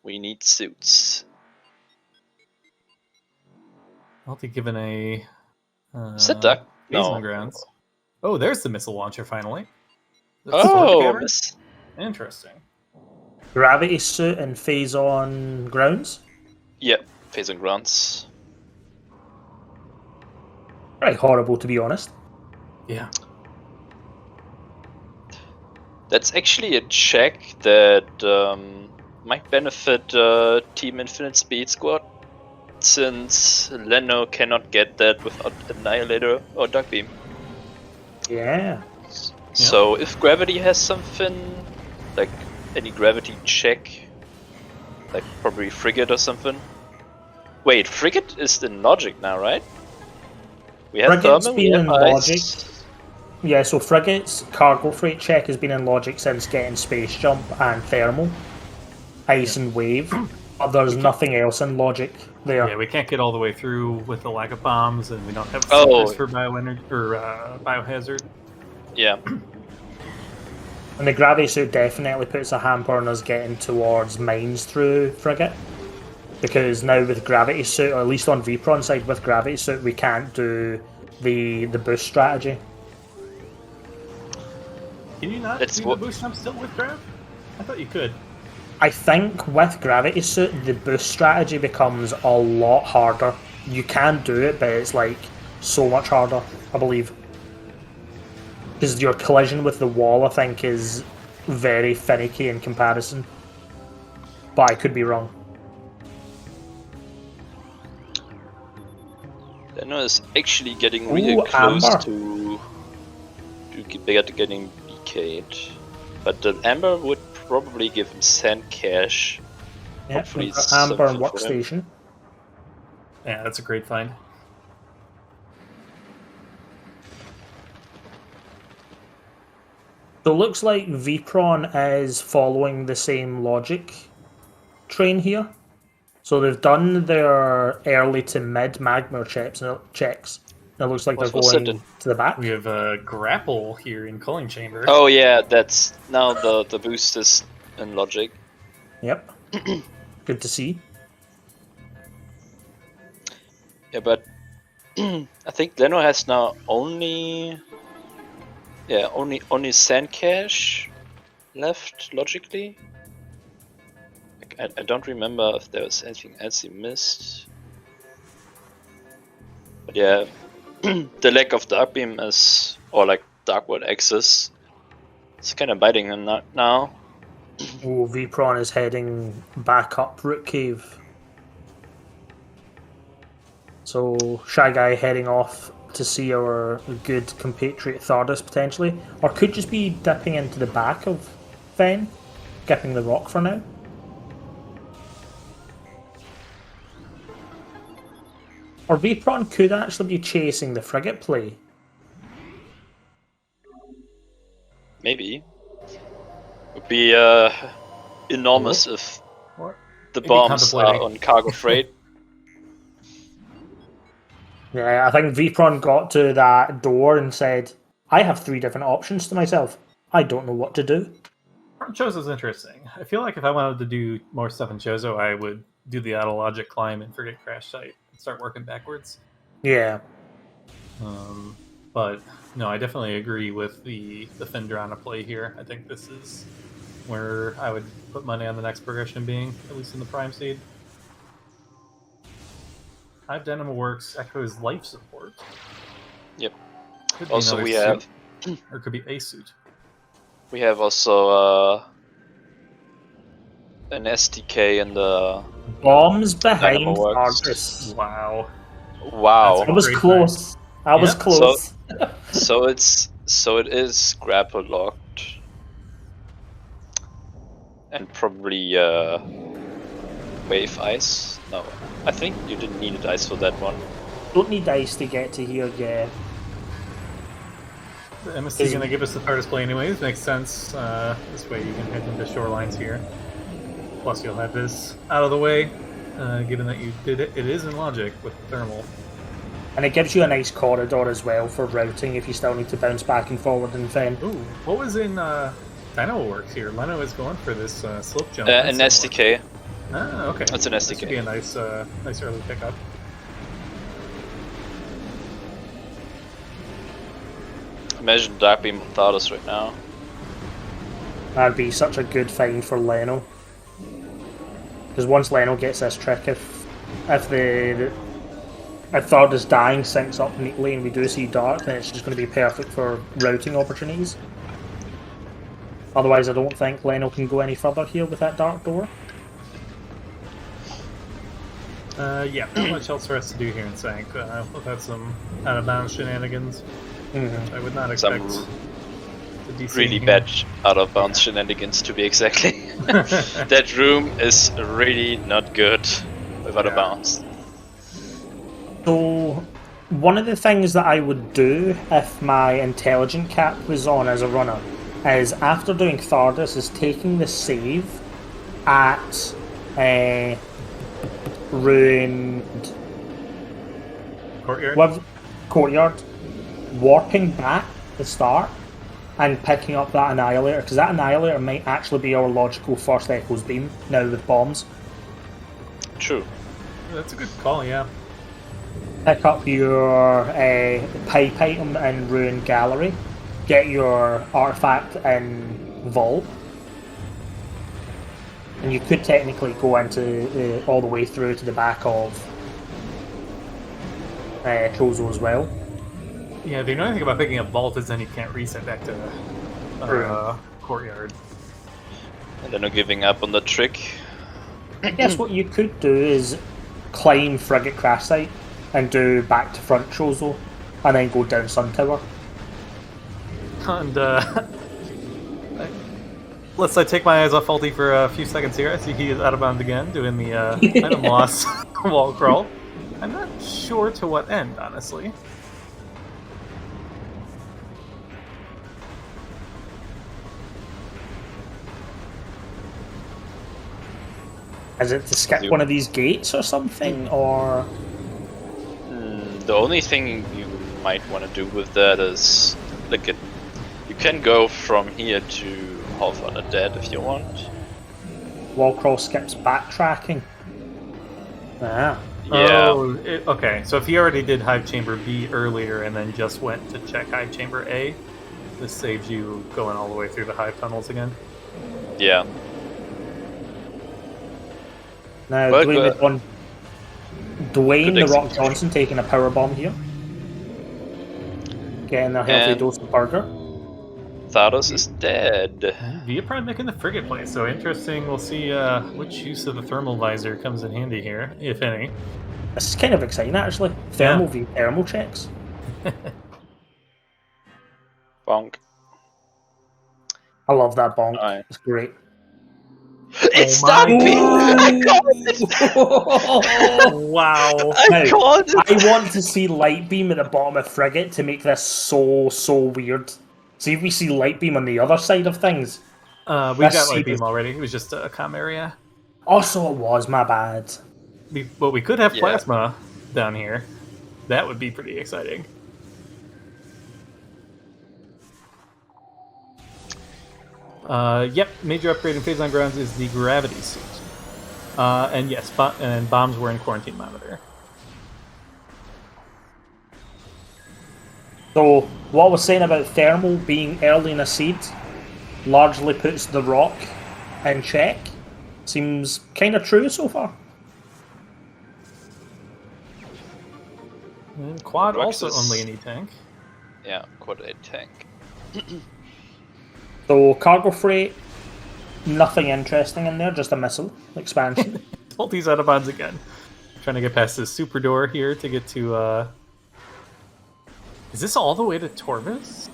We need suits. I'll be given a. Is that Dark? Basement No. grounds. Oh, there's the missile launcher finally. That's Oh, cavern? Interesting. Gravity suit and phase on grounds. Yep, phase on grounds. Very horrible, to be honest. Yeah. That's actually a check that might benefit Team Infinite Speed Squad, since Leno cannot get that without Annihilator or Dark Beam. Yeah. So if Gravity has something, like any gravity check, like probably Frigate or something. Wait, Frigate is in Logic now, right? We have Frigate's Thermal, we been have in Ice. Logic. Yeah, so Frigate's cargo freight check has been in Logic since getting Space Jump and Thermal, Ice and Wave, but there's nothing else in Logic there. Yeah, we can't get all the way through with the lack of bombs, and we don't have Oh. filters for bioenergy or biohazard. Yeah. And the gravity suit definitely puts a hamper on us getting towards mines through Frigate. Because now with gravity suit, or at least on Vpron side with gravity suit, we can't do the boost strategy. Can you not do the boost jump still with Grav? I thought you could. I think with gravity suit, the boost strategy becomes a lot harder. You can do it, but it's like so much harder, I believe. Because your collision with the wall, I think, is very finicky in comparison. But I could be wrong. Leno is actually getting really close to getting BK'd. But the Amber would probably give him Sand Cash. Yeah, Hopefully we've got it's Amber and something for him. Workstation. Yeah, that's a great find. So it looks like Vpron is following the same logic train here. So they've done their early to mid Magma checks. And it looks like they're What's going that? to the back. We have a grapple here in Culling Chamber. Oh yeah, that's now the boost is in Logic. Yep. Good to see. Yeah, but I think Leno has now only Sand Cash left logically. I don't remember if there was anything else he missed. But yeah, the lack of Dark Beam is, or like Dark World access, it's kind of biting him now. Oh, Vpron is heading back up Root Cave. So ShyGuy heading off to see our good compatriot Thardus potentially, or could just be dipping into the back of Fen, skipping the rock for now. Or Vpron could actually be chasing the frigate play. Maybe. Would be enormous if the Maybe bombs are contemplating. on cargo freight. Yeah, I think Vpron got to that door and said, I have 3 different options to myself. I don't know what to do. Chozo's interesting. I feel like if I wanted to do more stuff in Chozo, I would do the auto logic climb and forget crash site and start working backwards. Yeah. But no, I definitely agree with the Fendrana play here. I think this is where I would put money on the next progression being, at least in the Prime Seed. Hive Dynamo works, Echo's life support. Yep. Could be Also another we suit, have or it could be a suit. we have also an SDK in the Bombs behind Dynamo works. Thardus. Wow. wow. I was Great close. I was Yeah. close. So it is grapple locked, and probably wave ice. No, I think you didn't need ice for that one. Don't need ice to get to here, yeah. The MSC is going to give us the Thardus play anyways, makes sense. This way you can head into shorelines here. Plus you'll have this out of the way, given that you did it. It is in logic with thermal. And it gives you a nice corridor as well for routing if you still need to bounce back and forward and Fen. Ooh, what was in Dynamo works here? Leno is going for this slope jump. An SDK. Ah, okay. That's an That should be SDK. a nice, nice early pickup. Imagine Dark Beam on Thardus right now. That'd be such a good find for Leno. Because once Leno gets this trick, if Third is dying, syncs up neatly, and we do see Dark, then it's just going to be perfect for routing opportunities. Otherwise, I don't think Leno can go any further here with that Dark door. Yeah, not much else for us to do here in Sank. We've had some out-of-bounds shenanigans, which I would not expect. Some really bad out-of-bounds shenanigans, to be exactly. That room is really not good with out-of-bounds. So, one of the things that I would do if my intelligent cap was on as a runner is, after doing Thardus, is taking the save at ruined courtyard, warping back the start and picking up that annihilator, because that annihilator might actually be our logical first Echo's beam now with bombs. True. That's a good call, yeah. Pick up your pipe item in Ruined Gallery, get your artifact in Vault, and you could technically go into all the way through to the back of Trozo as well. Yeah, the only thing about picking up Vault is then you can't reset back to Courtyard. And then no giving up on the trick. I guess what you could do is climb Frigate Crash Site and do back to front Trozo, and then go down Sun Tower. And let's take my eyes off Faulty for a few seconds here. I see he is out of bounds again, doing the item loss wall crawl. I'm not sure to what end, honestly. Is it to skip one of these gates or something, or...? The only thing you might want to do with that is, you can go from here to Half Undead if you want. Wall crawl skips backtracking. Ah. Yeah. Oh, okay. So if he already did Hive Chamber B earlier and then just went to check Hive Chamber A, this saves you going all the way through the Hive tunnels again. Yeah. Now, Well, Dwayne good the Rock Johnson taking a power bomb here. Getting a healthy dose of burger. Tharos is dead. Via Prime making the frigate play, so interesting. We'll see which use of the thermal visor comes in handy here, if any. This is kind of exciting, actually. Thermal checks. Bonk. I love that bonk. Right. It's great. It's stunned me! I called it! Wow. I called it! I want to see Light Beam at the bottom of Frigate to make this so weird. See if we see Light Beam on the other side of things. We got Light Beam already. It was just a comm area. Also, it was, my bad. But we could have Plasma down here. That would be pretty exciting. Yep, major upgrade in Phase Line Grounds is the Gravity Suit. And yes, and bombs were in Quarantine Monitor. So, what I was saying about Thermal being early in a seed largely puts the Rock in check. Seems kind of true so far. And Quad Rox also is- only an E-Tank. Yeah, Quad 8 tank. So, cargo freight, nothing interesting in there, just a missile expansion. Faulty's out of bounds again. Trying to get past this super door here to get to, Is this all the way to Torvis?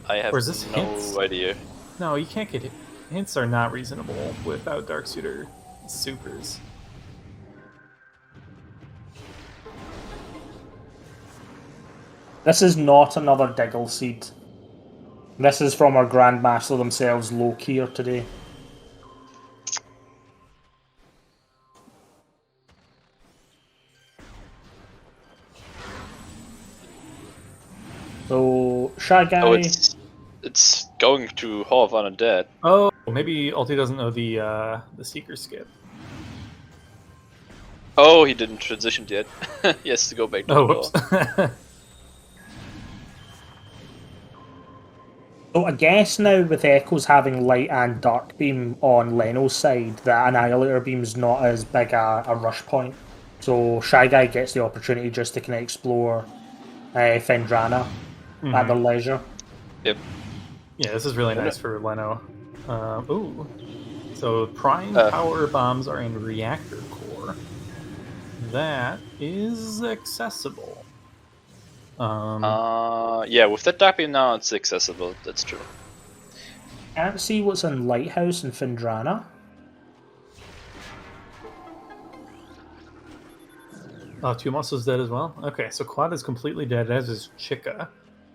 I have Or is this no hints? idea. No, you can't get it. Hints are not reasonable without Dark Suitor supers. This is not another Diggle seed. This is from our Grandmaster themselves, Lokier, today. So, Shy Guy... Oh, it's going to Hall of Undead. Oh, maybe Ulti doesn't know the Seeker skip. Oh, he didn't transition yet. He has to go back to Oh, the whoops. door. So I guess now with Echoes having light and dark beam on Leno's side, the Annihilator beam's not as big a rush point. So Shy Guy gets the opportunity just to kind of explore Fendrana at their leisure. Yep. Yeah, this is really nice for Leno. Ooh. So prime power bombs are in reactor core. That is accessible. Yeah, with that dark beam now, it's accessible. That's true. Can't see what's in Lighthouse and Fendrana. Oh, Tumos is dead as well? Okay, so Quad is completely dead, as is Chica.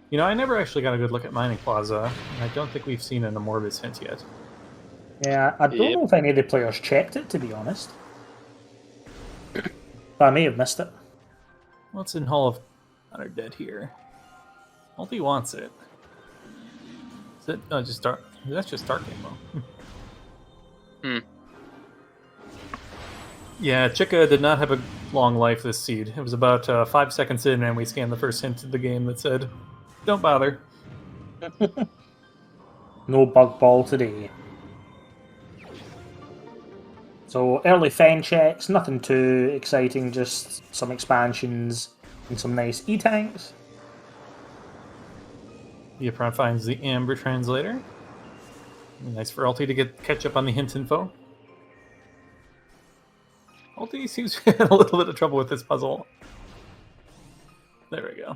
You know, I never actually got a good look at Mining Plaza, and I don't think we've seen an Amorbis hint yet. Yeah, I don't know if any of the players checked it, to be honest. But I may have missed it. What's in Hall of Honor dead here? Multi wants it. Is it? Oh, just dark. That's just dark ammo. Yeah, Chica did not have a long life this seed. It was about 5 seconds in, and we scanned the first hint of the game that said, "Don't bother." No bug ball today. So early Fen checks, nothing too exciting, just some expansions and some nice E-tanks. The Apron finds the Amber Translator. Nice for Ulti to catch up on the hint info. Ulti seems to have a little bit of trouble with this puzzle. There we go.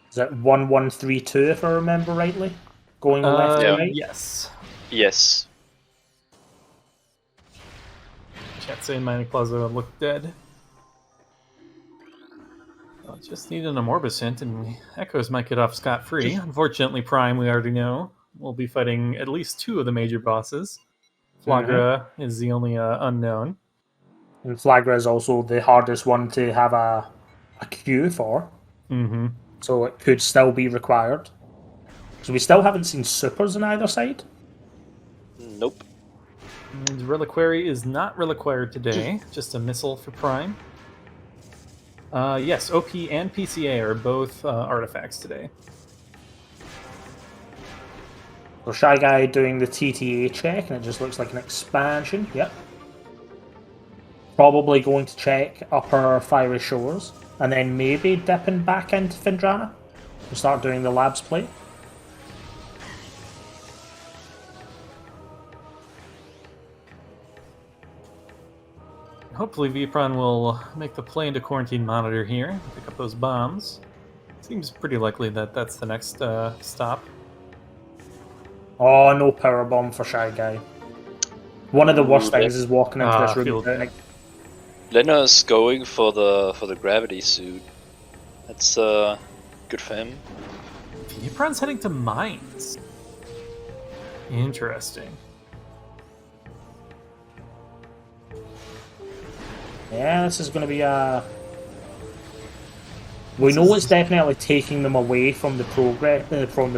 Is it 1132 if I remember rightly? Going left to right? Yes. Yes. Chat saying Mining Plaza looked dead. I'll just need an Amorbis hint, and Echoes might get off scot-free. Unfortunately, Prime, we already know, will be fighting at least 2 of the major bosses. Flagra is the only unknown. And Flagra is also the hardest one to have a queue for. So it could still be required. So we still haven't seen supers on either side. Nope. And Reliquary is not required today, just a missile for Prime. Yes, OP and PCA are both artifacts today. So Shy Guy doing the TTA check, and it just looks like an expansion. Yep. Probably going to check upper Fiery Shores, and then maybe dipping back into Fendrana and start doing the labs play. Hopefully Vipron will make the play into Quarantine Monitor here, pick up those bombs. Seems pretty likely that that's the next stop. Oh, no power bomb for Shy Guy. One of the worst things is walking into this room without Lena's going for the gravity suit. That's good for him. Vipron's heading to mines. Interesting. Yeah, this is going to be a... We know it's definitely taking them away from the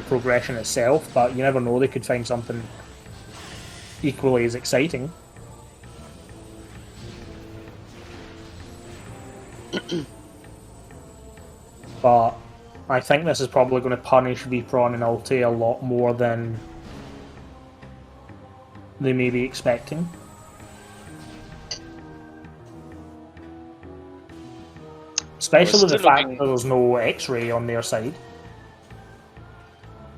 progression itself, but you never know, they could find something equally as exciting. But I think this is probably going to punish Vipron and Ulti a lot more than they may be expecting. Especially the fact that there's no X-ray on their side.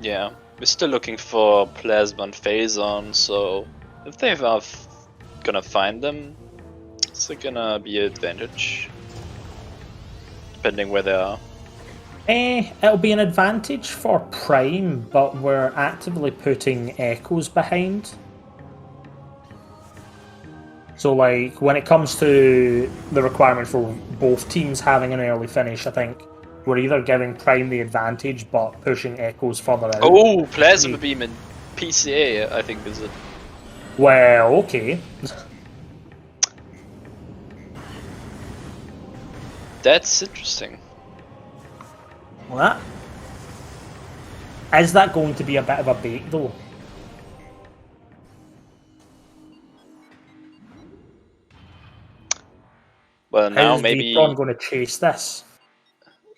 Yeah, we're still looking for Plasma and Phazon, so if they are gonna find them, it's gonna be an advantage. Depending where they are. It'll be an advantage for Prime, but we're actively putting Echoes behind. So, like, when it comes to the requirement for both teams having an early finish, I think we're either giving Prime the advantage, but pushing Echoes further out. Oh, Plasma Beam and PCA, I think is it. Well, okay. That's interesting. Well, is that going to be a bit of a bait, though? Well, now How's maybe Vipron going to chase this?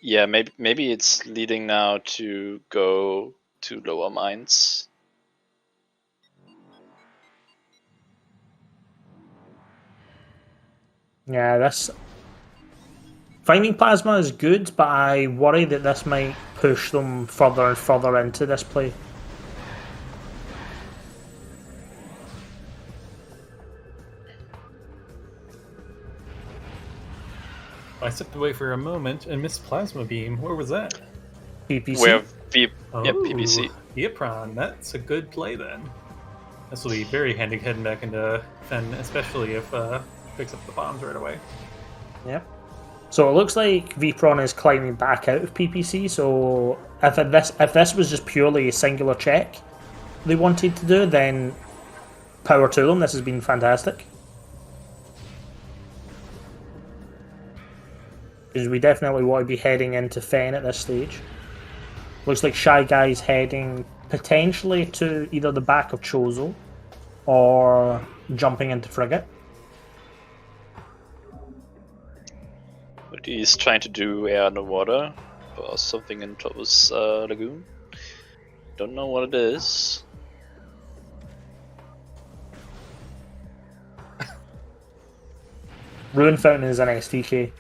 yeah, maybe it's leading now to go 2 lower mines. Yeah, this finding plasma is good, but I worry that this might push them further and further into this play. I stepped away for a moment and missed Plasma Beam. Where was that? PPC. Where Oh, PPC. Yipron. That's a good play then. This will be very handy heading back into Fen, especially if picks up the bombs right away. Yeah. So it looks like Vpron is climbing back out of PPC. So if this was just purely a singular check they wanted to do, then power to them. This has been fantastic. Because we definitely want to be heading into Fen at this stage. Looks like ShyGuy's heading potentially to either the back of Chozo or jumping into Frigate. But he's trying to do air underwater or something in To's lagoon. Don't know what it is. Ruin Fountain is an STK.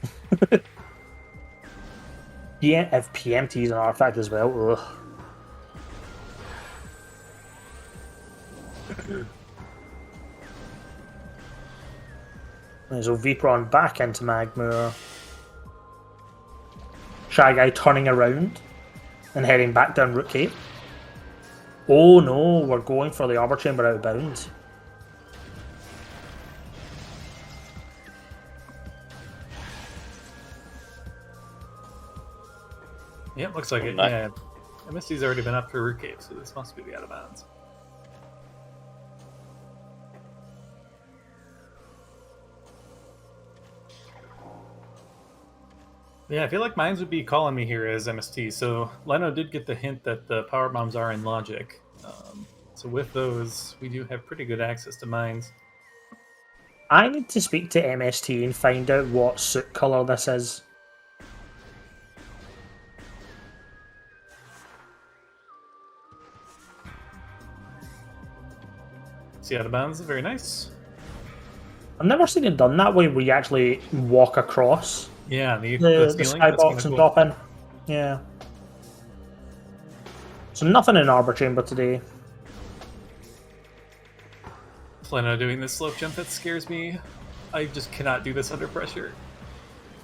Yeah, if PMT is an artifact as well. Ugh. So Vpron back into Magmoor. ShyGuy turning around and heading back down Root Cave. Oh no, we're going for the Arbor Chamber out of bounds. Yeah, looks like it. Nice. Yeah, MSD's already been up for Root Cave, so this must be the out of bounds. Yeah, I feel like mines would be calling me here as MST. So Leno did get the hint that the power bombs are in logic. So with those, we do have pretty good access to mines. I need to speak to MST and find out what suit colour this is. See out of bounds, very nice. I've never seen it done that way where you actually walk across Yeah, the the ceiling, that's skybox kinda and cool. drop in. Yeah. So nothing in Arbor Chamber today. Leno doing this slope jump, that scares me. I just cannot do this under pressure.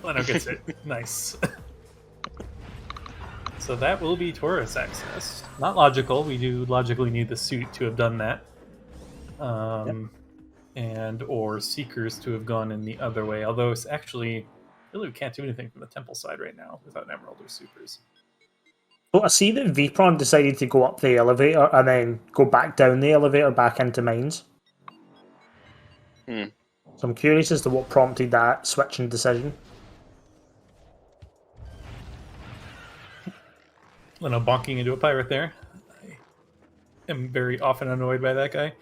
Leno gets it. Nice. So that will be Taurus access. Not logical. We do logically need the suit to have done that. And or Seekers to have gone in the other way. Although it's actually, really we can't do anything from the temple side right now without Emerald or Supers. So I see that Vpron decided to go up the elevator and then go back down the elevator back into mines. Hmm. So I'm curious as to what prompted that switching decision. Leno bonking into a pirate there. I am very often annoyed by that guy.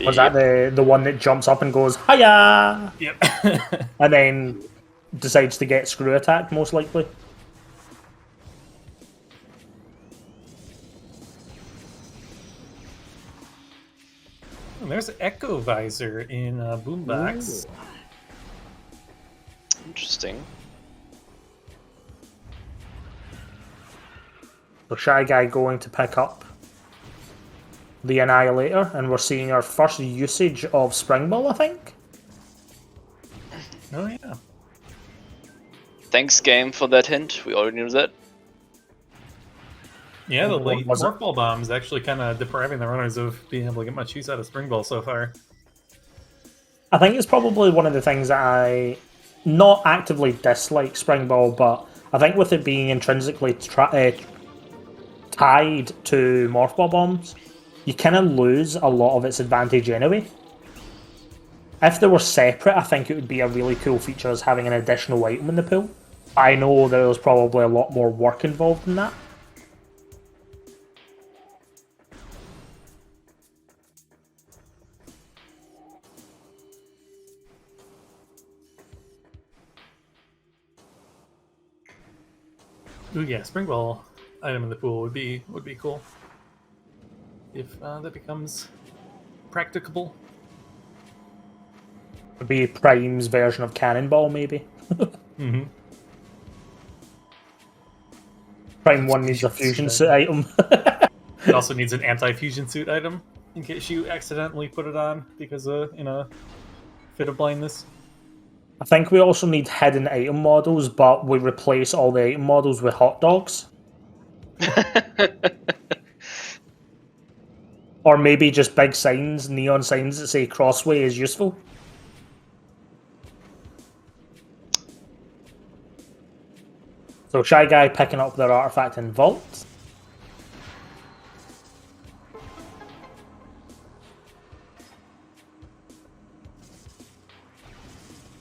Was that the one that jumps up and goes, hiya? Yep. And then decides to get screw attacked, most likely? And there's Echo Visor in Boombox. Ooh. Interesting. So ShyGuy going to pick up the Annihilator, and we're seeing our first usage of Spring Ball, I think? Oh yeah. Thanks, game, for that hint. We already knew that. Yeah, the What late was it? Morph Ball bomb is actually kind of depriving the runners of being able to get much use out of Spring Ball so far. I think it's probably one of the things that I not actively dislike Spring Ball, but I think with it being intrinsically tied to Morph Ball bombs, you kind of lose a lot of its advantage anyway. If they were separate, I think it would be a really cool feature as having an additional item in the pool. I know there's probably a lot more work involved in that. Ooh yeah, Spring Ball item in the pool would be cool if that becomes practicable. Would be Prime's version of Cannonball, maybe. Mm-hmm. Prime 1 needs a fusion suit item. It also needs an anti-fusion suit item in case you accidentally put it on because in a fit of blindness. I think we also need hidden item models, but we replace all the item models with hot dogs. Or maybe just big signs, neon signs that say Crossway is useful. So Shy Guy picking up their artifact in Vault.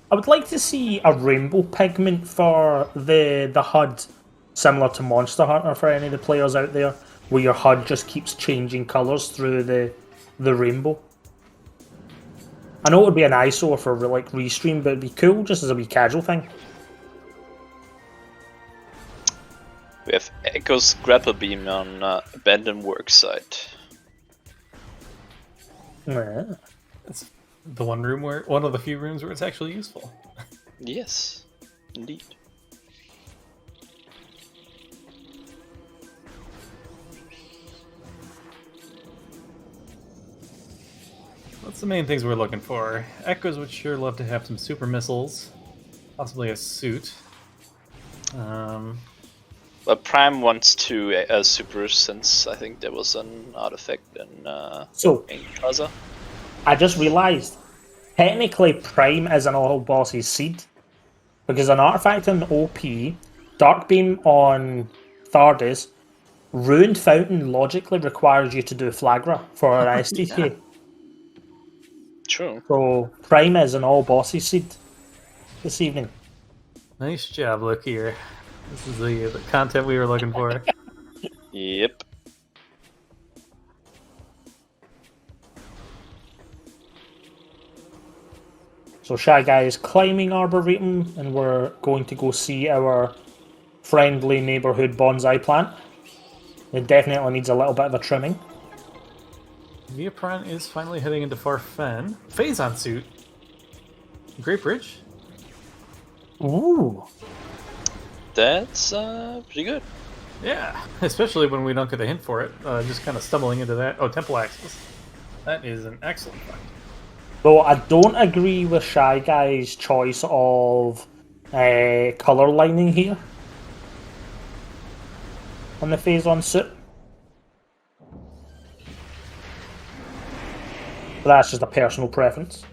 I would like to see a rainbow pigment for the HUD, similar to Monster Hunter for any of the players out there, where your HUD just keeps changing colours through the rainbow. I know it would be an eyesore for like restream, but it'd be cool just as a wee casual thing. We have Echo's grapple beam on abandoned worksite. Yeah. It's the one of the few rooms where it's actually useful. Yes, indeed. That's the main things we're looking for. Echoes would sure love to have some super missiles, possibly a suit. But Prime wants to super, since I think there was an artifact in Plaza. I just realised, technically Prime is an all bosses seed, because an artifact in OP, Dark Beam on Thardis, Ruined Fountain logically requires you to do Flagra for an STK. Yeah. True. So Prime is an all bosses seed this evening. Nice job, look here. This is the content we were looking for. Yep. So Shy Guy is climbing Arboretum, and we're going to go see our friendly neighbourhood bonsai plant. It definitely needs a little bit of a trimming. Viapron is finally heading into Farfen. Phazon suit. Great Bridge. Ooh. That's pretty good. Yeah, especially when we don't get a hint for it. Just kind of stumbling into that. Oh, Temple Axis. That is an excellent find. Though I don't agree with Shy Guy's choice of colour lining here on the Phazon suit. But that's just a personal preference.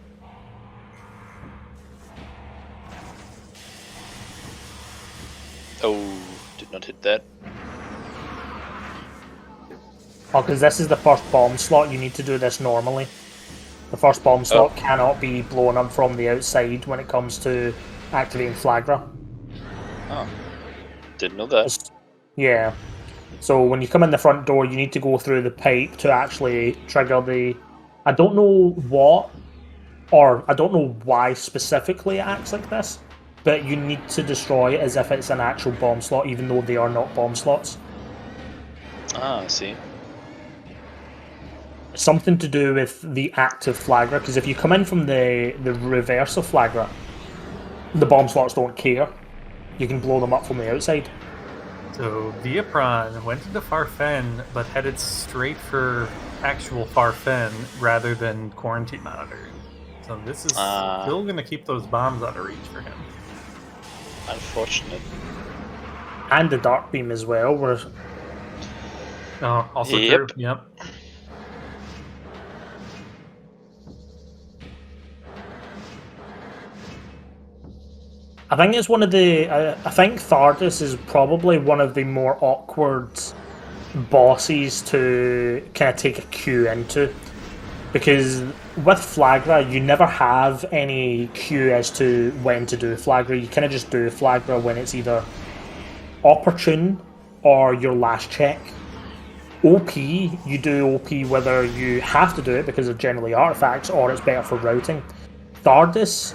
Oh, did not hit that. Oh, because this is the first bomb slot, you need to do this normally. The first bomb slot cannot be blown up from the outside when it comes to activating Flagra. Oh, didn't know that. Yeah. So when you come in the front door, you need to go through the pipe to actually trigger the... I don't know what, or I don't know why specifically it acts like this, but you need to destroy it as if it's an actual bomb slot, even though they are not bomb slots. Ah, I see. Something to do with the active Flagra, because if you come in from the reverse of Flagra, the bomb slots don't care. You can blow them up from the outside. So Viapron went into Farfen, but headed straight for actual Farfen rather than Quarantine Monitor. So this is still going to keep those bombs out of reach for him. Unfortunate. And the Dark Beam as well. Oh, also Yep. true. Yep. I think it's one of the... I think Thardis is probably one of the more awkward bosses to kind of take a cue into. Because with Flagra, you never have any cue as to when to do Flagra. You kind of just do Flagra when it's either opportune or your last check. OP, you do OP whether you have to do it because of generally artifacts or it's better for routing. Thardis,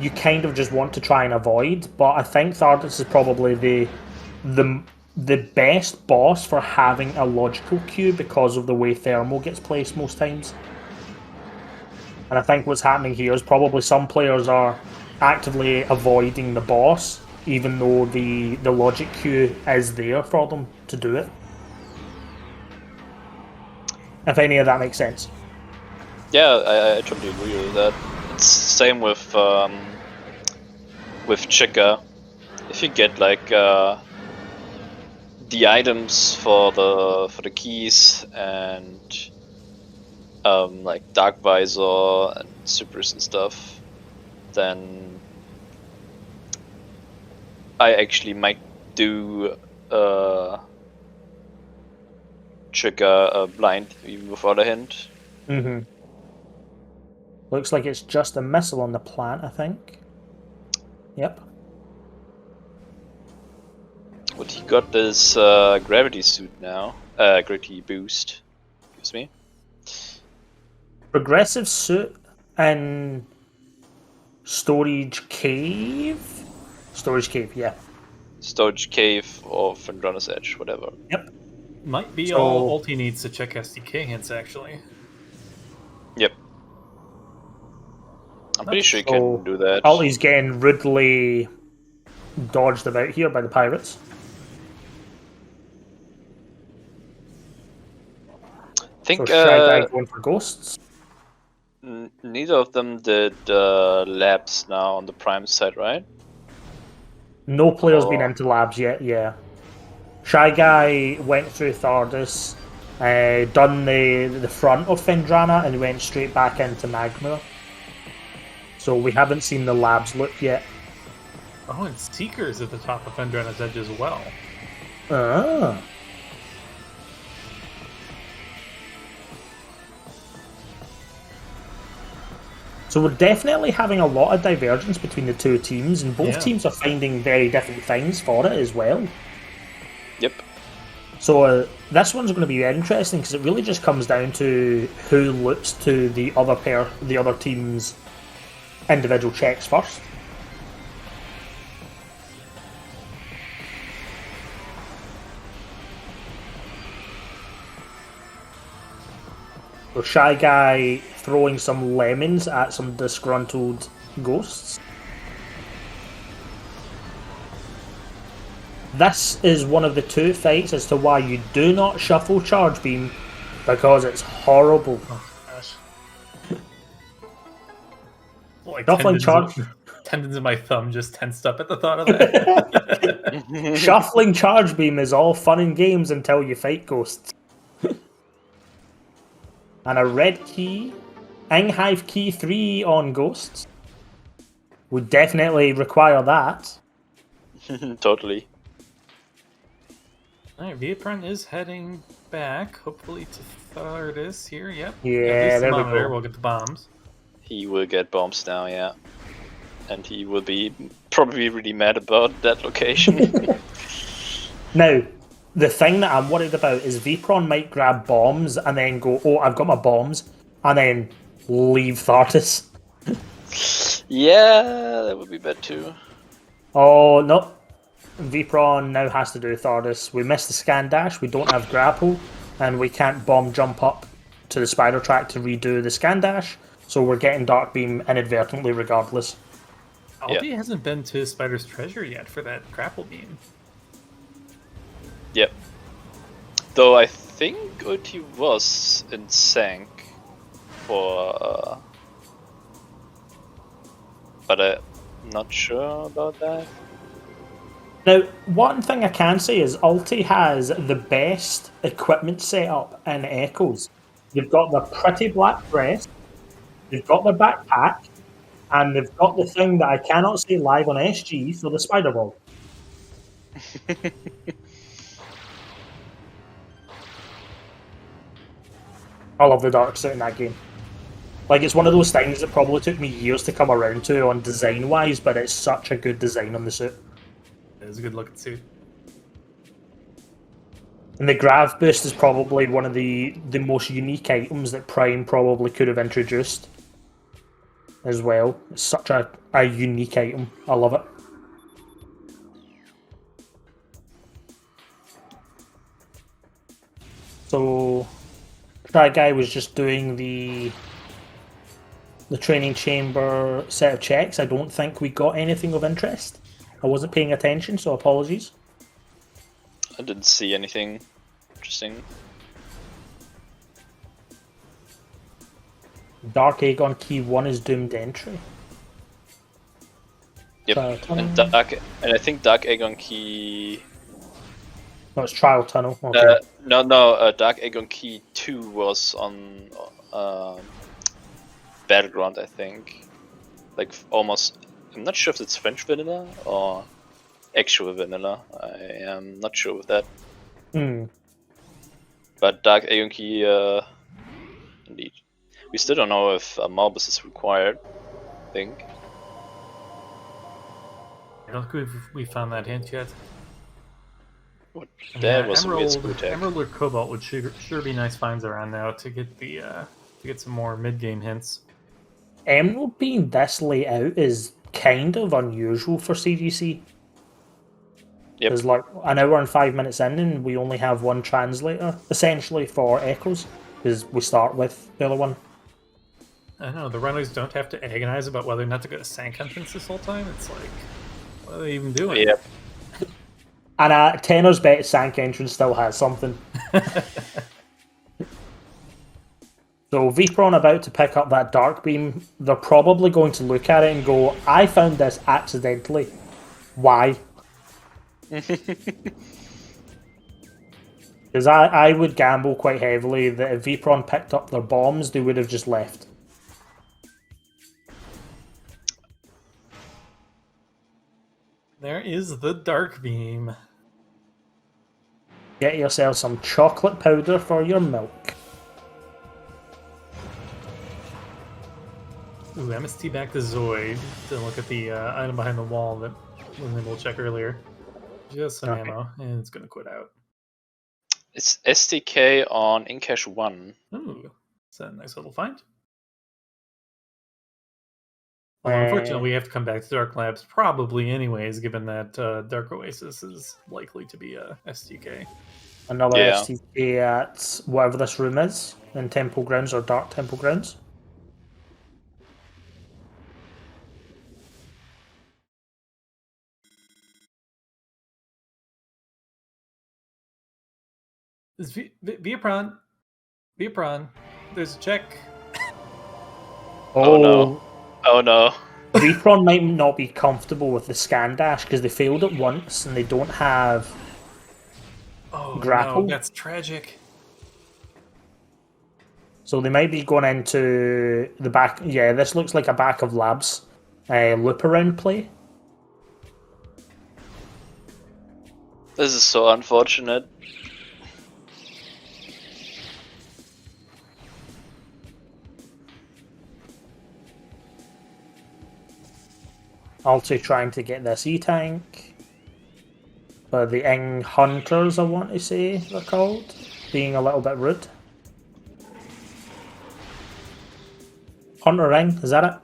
you kind of just want to try and avoid, but I think Thardis is probably the the best boss for having a logical queue because of the way thermal gets placed most times. And I think what's happening here is probably some players are actively avoiding the boss, even though the logic queue is there for them to do it. If any of that makes sense. Yeah, I totally agree with that. It's same with Chica. If you get like the items for the keys and like Dark Visor and supers and stuff, then I actually might do Chica blind even without a hint. Mm-hmm. Looks like it's just a missile on the plant, I think. Yep. What he got is gravity suit now. Gravity boost. Excuse me. Progressive suit and storage cave? Storage cave, yeah. Storage cave or Fendrana's Edge, whatever. Yep. Might be So- all Ulti needs to check SDK hints, actually. Yep. I'm pretty sure you So, can do that. Ulti's getting rudely dodged about here by the pirates. I think So ShyGuy going for ghosts. neither of them did labs now on the Prime side, right? No player's been Oh. into labs yet, yeah. ShyGuy went through Thardus, done the front of Fendrana, and went straight back into Magma. So we haven't seen the labs look yet. Oh, and Seeker's at the top of Fendrana's Edge as well. Ah. So we're definitely having a lot of divergence between the two teams, and both Yeah. teams are finding very different things for it as well. Yep. So this one's going to be very interesting because it really just comes down to who looks to the other team's individual checks first. So ShyGuy throwing some lemons at some disgruntled ghosts. This is one of the two fights as to why you do not shuffle Charge Beam, because it's horrible. Oh, gosh. Like Shuffling Charge... tendons in my thumb just tensed up at the thought of that. Shuffling Charge Beam is all fun and games until you fight ghosts. And a red key, Inghive key 3 on ghosts. Would definitely require that. Totally. Alright, Viapron is heading back, hopefully to Thardus here. Yep. Yeah, At least the there we monitor go. will get the bombs. He will get bombs now, yeah. And he will be probably really mad about that location. Now, the thing that I'm worried about is Vipron might grab bombs and then go, oh, I've got my bombs, and then leave Thardus. Yeah, that would be bad too. Oh, no. Vipron now has to do Thardus. We missed the scan dash, we don't have grapple, and we can't bomb jump up to the spider track to redo the scan dash, so we're getting Dark Beam inadvertently regardless. Aldi hasn't been to Spider's Treasure yet for that grapple beam. Yep. Though I think Ulti was in Sank for... but I'm not sure about that. Now, one thing I can say is Ulti has the best equipment setup in Echoes. They've got the pretty black dress, they've got their backpack, and they've got the thing that I cannot say live on SG for the spider ball. I love the dark suit in that game. Like, it's one of those things that probably took me years to come around to on design-wise, but it's such a good design on the suit. It is a good looking suit. And the grav boost is probably one of the most unique items that Prime probably could have introduced as well. It's such a unique item. I love it. So that guy was just doing the training chamber set of checks. I don't think we got anything of interest. I wasn't paying attention, so apologies. I didn't see anything interesting. Dark Egg on Key 1 is doomed entry. Yep, and I think Dark Egg on Key. No, it's Trial Tunnel. Okay. No, Dark Egg on Key 2 was on Battleground, I think. Like almost. I'm not sure if it's French vanilla or actual vanilla. I am not sure with that. But Dark Egg on Key, indeed. We still don't know if Malbus is required, I think. I don't think we found that hint yet. What? That was Emerald, a weird screw tag. Emerald or Cobalt would sure be nice finds around now to get the to get some more mid-game hints. Emerald being this late out is kind of unusual for CGC. Yep. There's like an hour and 5 minutes in, and we only have one translator, essentially, for Echoes, because we start with the other one. I know, the runners don't have to agonize about whether or not to go to Sank Entrance this whole time. It's like, what are they even doing? Yep. And Tenor's bet Sank Entrance still has something. So Vipron about to pick up that Dark Beam, they're probably going to look at it and go, I found this accidentally. Why? Because I would gamble quite heavily that if Vipron picked up their bombs, they would have just left. There is the Dark Beam. Get yourself some chocolate powder for your milk. Ooh, MST back to Zoid to look at the item behind the wall that wasn't able to check earlier. Just some ammo, and it's gonna quit out. It's SDK on Incash 1. Ooh, it's a nice little find. Well, unfortunately, we have to come back to Dark Labs probably anyways, given that Dark Oasis is likely to be a SDK. Another SDK at whatever this room is, in Temple Grounds or Dark Temple Grounds. Is Viapron? Viapron, there's a check. Oh no. Oh no. Vipron might not be comfortable with the scan dash because they failed it once and they don't have grapple. No, that's tragic. So they might be going into the back. Yeah, this looks like a back of labs loop around play. This is so unfortunate. Also trying to get this E-Tank. But the Ing Hunters, I want to say they're called. Being a little bit rude. Hunter Ring, is that it?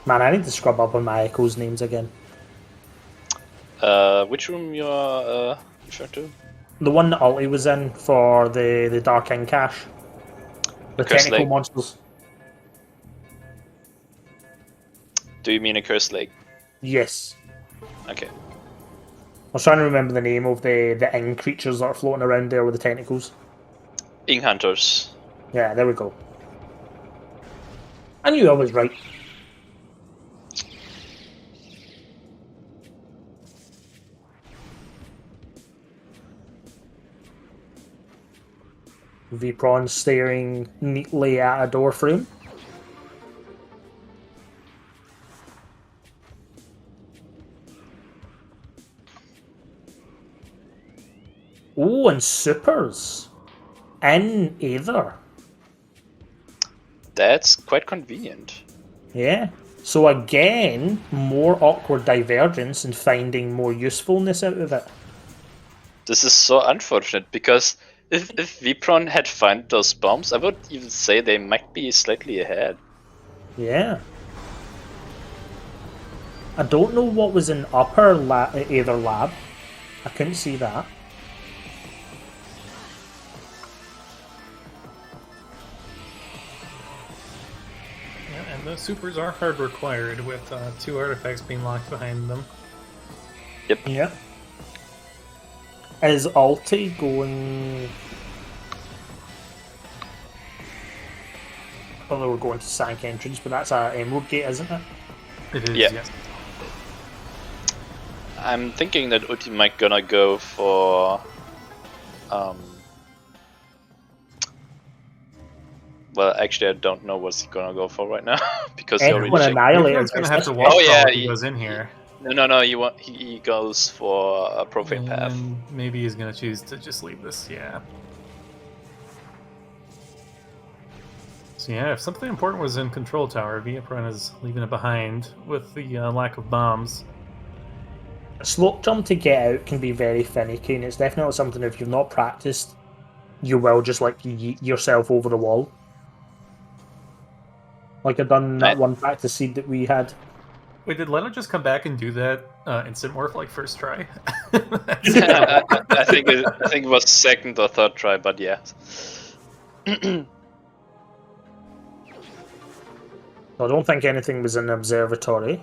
Man, I need to scrub up on my Echoes names again. Which room you're referring to? The one that Ulti was in for the Dark Ing cache. The technical Lake. monsters. Do you mean a Cursed Lake? Yes. Okay. I was trying to remember the name of the Ing creatures that are floating around there with the tentacles. Ing Hunters. Yeah, there we go. I knew I was right. Vipron staring neatly at a door frame. Oh, and supers. In Aether. That's quite convenient. Yeah. So again, more awkward divergence and finding more usefulness out of it. This is so unfortunate because if Vipron had found those bombs, I would even say they might be slightly ahead. Yeah. I don't know what was in upper Aether lab. I couldn't see that. the supers are hard required with 2 artifacts being locked behind them. Yep. Yeah. Is Alti going... Although we're going to Sank entrance, but that's a Emerald Gate, isn't it? It is, Yeah. yes. I'm thinking that Uti might gonna go for well, actually, I don't know what he's gonna go for right now because he already Anyone checked. Annihilator. Everyone's gonna have to is walk Oh, yeah, if he he- goes in here. No. He goes for a profane path. And maybe he's gonna choose to just leave this, yeah. So yeah, if something important was in Control Tower, Viapron is leaving it behind with the lack of bombs. A slope jump to get out can be very finicky, and it's definitely something if you've not practiced, you will just like yeet yourself over the wall. Like I've done that one practice seed that we had. Wait, did Leno just come back and do that instant morph like first try? I think it was second or third try, but yeah. I don't think anything was in the observatory.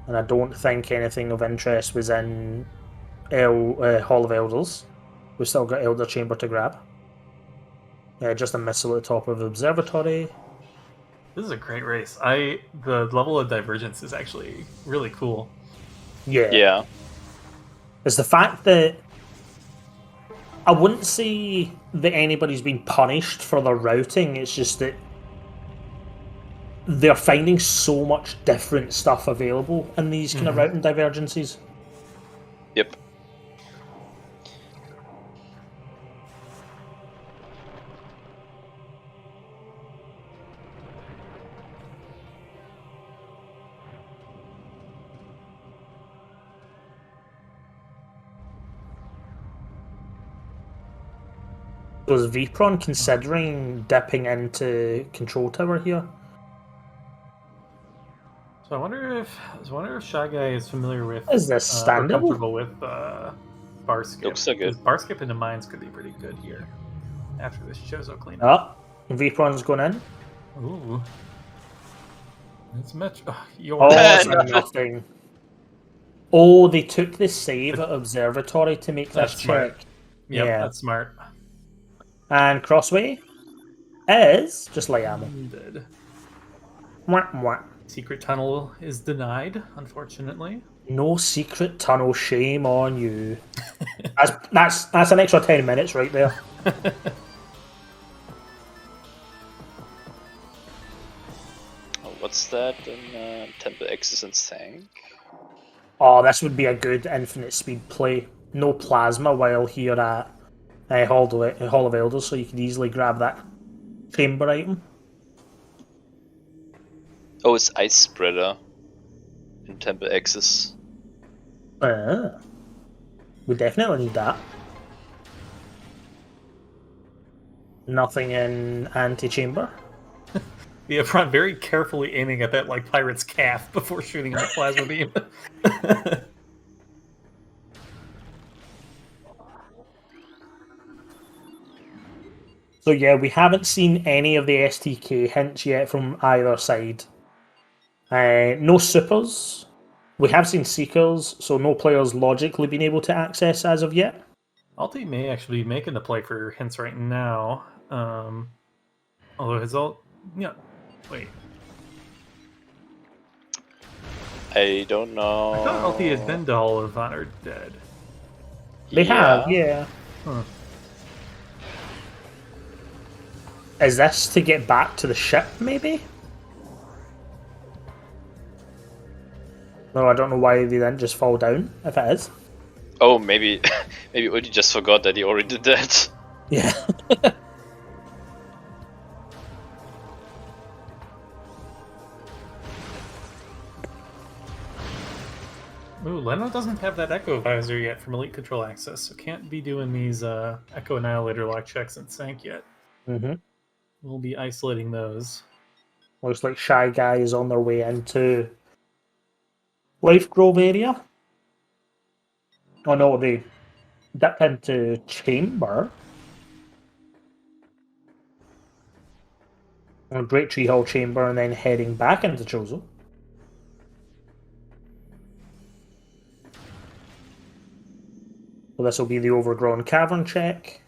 And I don't think anything of interest was in Hall of Elders. We've still got Elder Chamber to grab. Yeah, just a missile at the top of the observatory. This is a great race. The level of divergence is actually really cool. Yeah. Yeah. It's the fact that I wouldn't say that anybody's been punished for their routing, it's just that they're finding so much different stuff available in these kind of routing divergences. Yep. Was Vpron considering dipping into Control Tower here? So I wonder if Shy Guy is familiar with Is this or standable? comfortable with bar skip. Looks so good. 'Cause bar skip into mines could be pretty good here after this Chozo cleanup. Oh, Vpron's going in. Ooh. It's Metro. Oh, that's nothing. Oh, they took the save at Observatory to make That's this smart. check. Yep, Yeah. that's smart. And Crossway is just like ammo. Dead. Mwah, mwah. Secret tunnel is denied, unfortunately. No secret tunnel, shame on you. That's an extra 10 minutes right there. Oh, what's that in Temple X's and Sank? Oh, this would be a good infinite speed play. No plasma while here at Hall of Elders, so you could easily grab that chamber item. Oh, it's Ice Spreader in Temple X's. We definitely need that. Nothing in antechamber. Yeah, Fron very carefully aiming at that like pirate's calf before shooting that plasma beam. So yeah, we haven't seen any of the STK hints yet from either side. No supers. We have seen seekers, so no players logically been able to access as of yet. Alti may actually be making the play for hints right now. Although his ult... Yeah, wait. I don't know. I thought Alti had been to Hall of Honor dead. They have, yeah. Huh. Is this to get back to the ship, maybe? No, I don't know why they didn't just fall down, if it is. Oh, maybe Udi just forgot that he already did that. Yeah. Ooh, Leno doesn't have that Echo Visor yet from Elite Control Access, so can't be doing these Echo Annihilator lock checks in Sank yet. Mm-hmm. We'll be isolating those. Looks like Shy Guy is on their way into Life Grove area. Oh no, they dipped into Chamber. a Great Tree Hall Chamber, and then heading back into Chozo. So this will be the Overgrown Cavern check.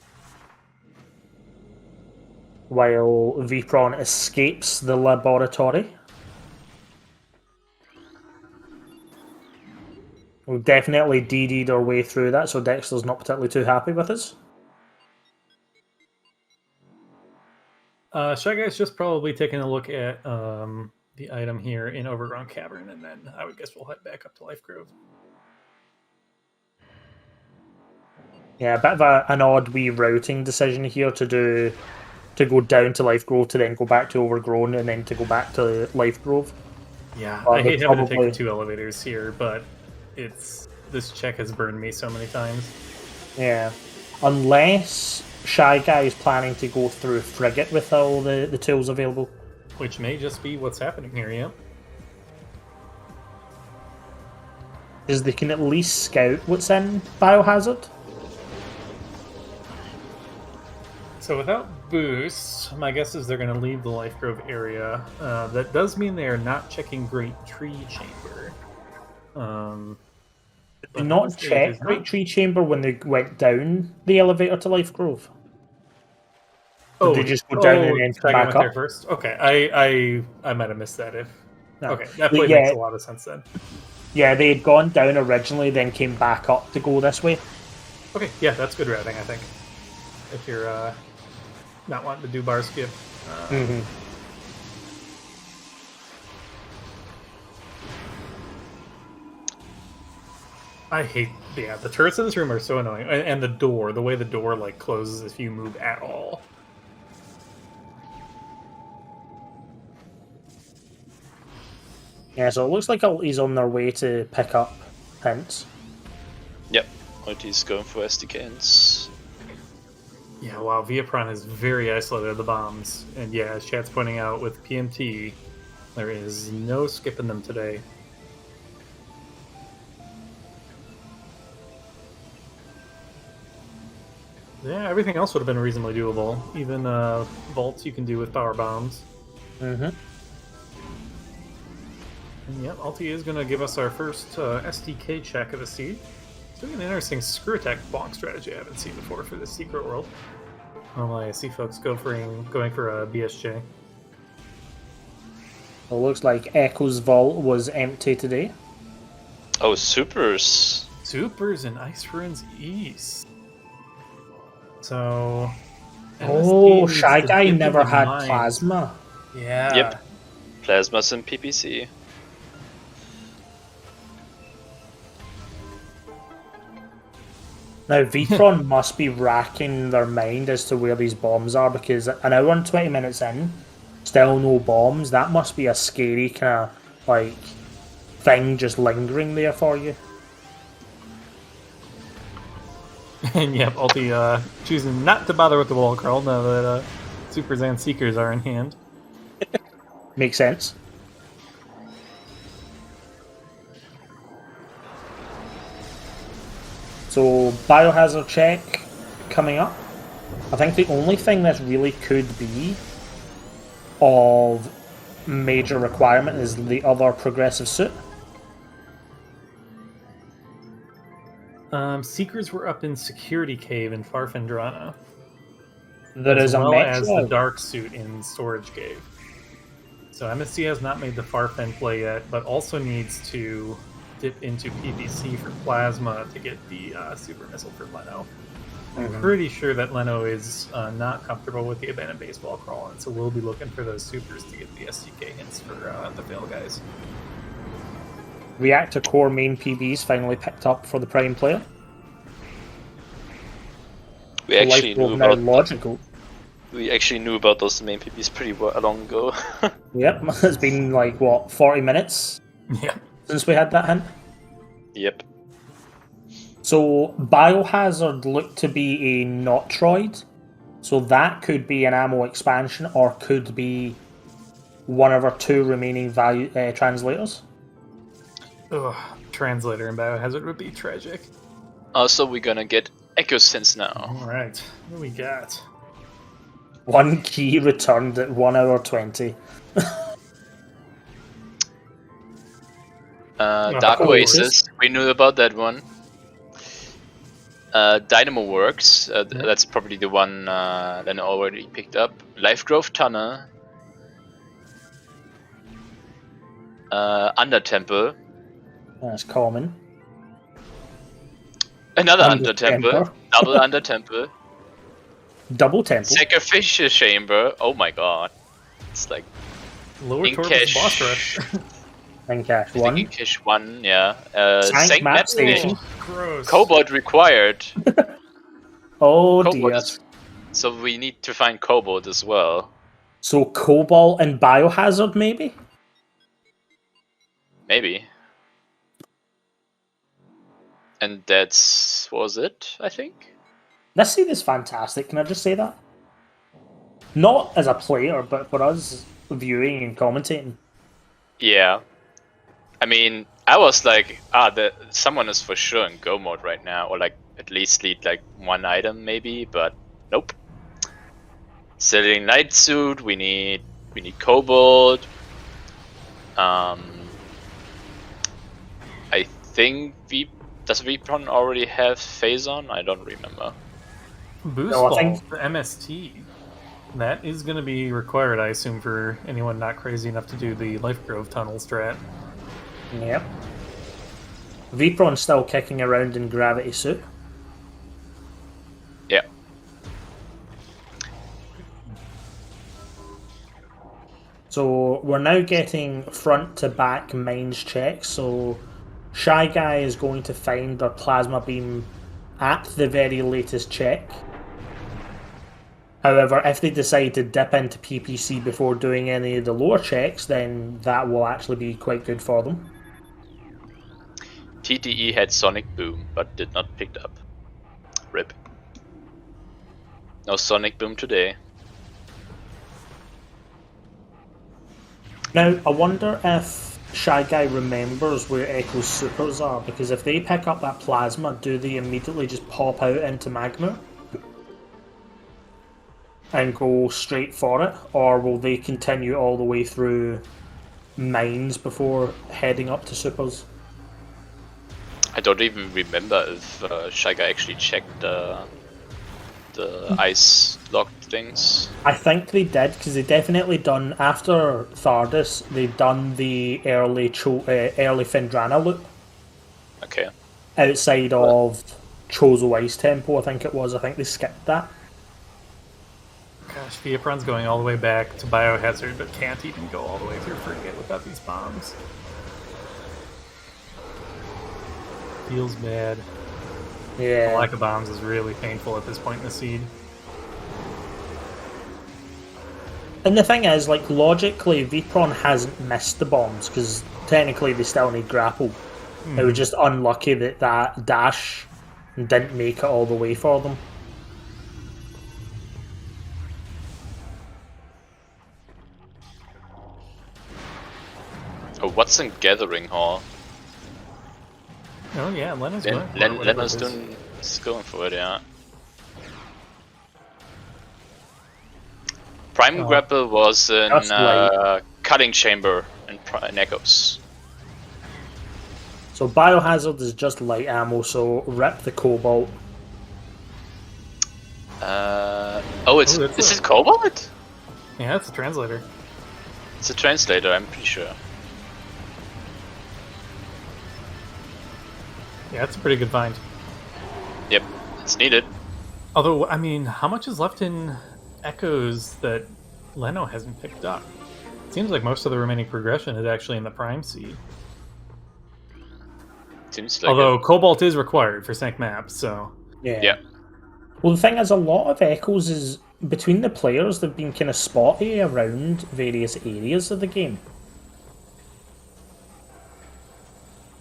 While Vipron escapes the laboratory. We've definitely DD'd our way through that, so Dexter's not particularly too happy with us. ShyGuy's just probably taking a look at the item here in Overgrown Cavern, and then I would guess we'll head back up to Life Grove. Yeah, a bit of an odd wee routing decision here to go down to Life Grove to then go back to Overgrown and then to go back to Life Grove. Yeah, Well, I hate having to take probably- the 2 elevators here, but this check has burned me so many times. Yeah, unless Shy Guy is planning to go through Frigate with all the tools available. Which may just be what's happening here, yeah. Is they can at least scout what's in Biohazard. So without boosts, my guess is they're going to leave the Life Grove area. That does mean they are not checking Great Tree Chamber. Did not check Great Tree Chamber when they went down the elevator to Life Grove. Did they just go down and then come back there up? first? Okay, I might have missed that. No. Okay, that play Yeah. makes a lot of sense then. Yeah, they had gone down originally, then came back up to go this way. Okay, yeah, that's good routing, I think. If you're not wanting to do bar skip. I hate, the turrets in this room are so annoying, and the way the door like closes if you move at all. Yeah, so it looks like he's on their way to pick up hints. Yep, Ulti's going for SDKs. Yeah, wow, Viapron is very isolated of the bombs, and yeah, as chat's pointing out with PMT, there is no skipping them today. Yeah, everything else would have been reasonably doable. Even vaults you can do with power bombs. Mm-hmm. And yep, Alti is going to give us our first SDK check of the seed. It's doing an interesting screw attack bonk strategy I haven't seen before for this secret world. Normally I see folks going for a BSJ. It looks like Echo's vault was empty today. Oh, supers! Supers and Ice Ruins East. So... Oh, MSD Shy needs to Guy dip never into had mines. plasma. Yeah. Yep. Plasmas and PPC. Now, Vitron must be racking their mind as to where these bombs are, because an hour and 20 minutes in, still no bombs. That must be a scary kind of, like, thing just lingering there for you. And yep, Alti choosing not to bother with the wall crawl now that Supers and Seekers are in hand. Makes sense. So, Biohazard check coming up. I think the only thing this really could be of major requirement is the other progressive suit. Seekers were up in Security Cave in Farfendrana. There is as well a as the Metroid. Dark Suit in Storage Cave. So MSC has not made the Farfen play yet, but also needs to dip into PVC for Plasma to get the Super Missile for Leno. I'm pretty sure that Leno is not comfortable with the Abandoned Baseball Crawl, and so we'll be looking for those Supers to get the SDK hints for the PhailGuys. Reactor core main PBs finally picked up for the Prime player. We actually Life knew now about logical. we actually knew about those main PPs pretty long ago. Yep, it's been like what 40 minutes Yeah. since we had that hint. Yep. So Biohazard looked to be a Metroid, so that could be an ammo expansion or could be one of our two remaining value translators. Ugh, Translator and Biohazard would be tragic. Also, we're gonna get Echo Sense now. Alright, what do we got? One key returned at 1 hour 20. Dark Oasis, we knew about that one. Dynamo Works, that's probably the one Leno already picked up. Life Growth Tunnel. Under Temple. That's common. Another Under Under Temple. Temple. Double Under Temple. Double temple. Sacrificial Chamber. Oh my god. It's like Lower towards boss rush. Incash I 1. think Inkish 1, yeah. Sank map station. Gross. Cobalt required. Oh Cobalt dear. So we need to find Cobalt as well. So Cobalt and Biohazard, maybe? Maybe. And that's was it, I think. This scene is fantastic, can I just say that? Not as a player, but for us viewing and commentating. Yeah. I mean, I was like, someone is for sure in go mode right now, or like at least lead like one item maybe, but nope. Selling light suit, we need Cobalt. I think does Vipron already have Phazon? I don't remember. Boost No, I ball think- for MST. That is going to be required, I assume, for anyone not crazy enough to do the Life Grove tunnel strat. Yep. Vipron's still kicking around in Gravity Suit. Yeah. So we're now getting front to back mines checks. So Shy Guy is going to find their plasma beam at the very latest check. However, if they decide to dip into PPC before doing any of the lower checks, then that will actually be quite good for them. TTE had Sonic Boom, but did not pick up. RIP. No Sonic Boom today. Now, I wonder if Shy Guy remembers where Echo's supers are, because if they pick up that plasma, do they immediately just pop out into Magma and go straight for it, or will they continue all the way through mines before heading up to supers? I don't even remember if Shy Guy actually checked the ice locked things. I think they did, because they definitely done, after Thardis, they done the early Fendrana loop Okay. outside of Chozo Ice Temple, I think it was. I think they skipped that. Gosh, Viapron's going all the way back to Biohazard, but can't even go all the way through Frigate without these bombs. Feels bad. Yeah. The lack of bombs is really painful at this point in the seed. And the thing is, like, logically, Vipron hasn't missed the bombs, because technically they still need grapple. It was just unlucky that that dash didn't make it all the way for them. Oh, what's in Gathering Hall? Oh yeah, Leno's going for it, whatever Leno's it is. is going for it, yeah. Prime Grapple was in That's light. Cutting Chamber in Echoes. So Biohazard is just light ammo, so rip the Cobalt. Is it Cobalt? Yeah, it's a translator. It's a translator, I'm pretty sure. Yeah, it's a pretty good find. Yep, it's needed. Although, I mean, how much is left in Echoes that Leno hasn't picked up? It seems like most of the remaining progression is actually in the Prime Seed. Seems like Although Cobalt is required for sync maps, so... Yeah. Well, the thing is, a lot of Echoes is, between the players, they've been kind of spotty around various areas of the game.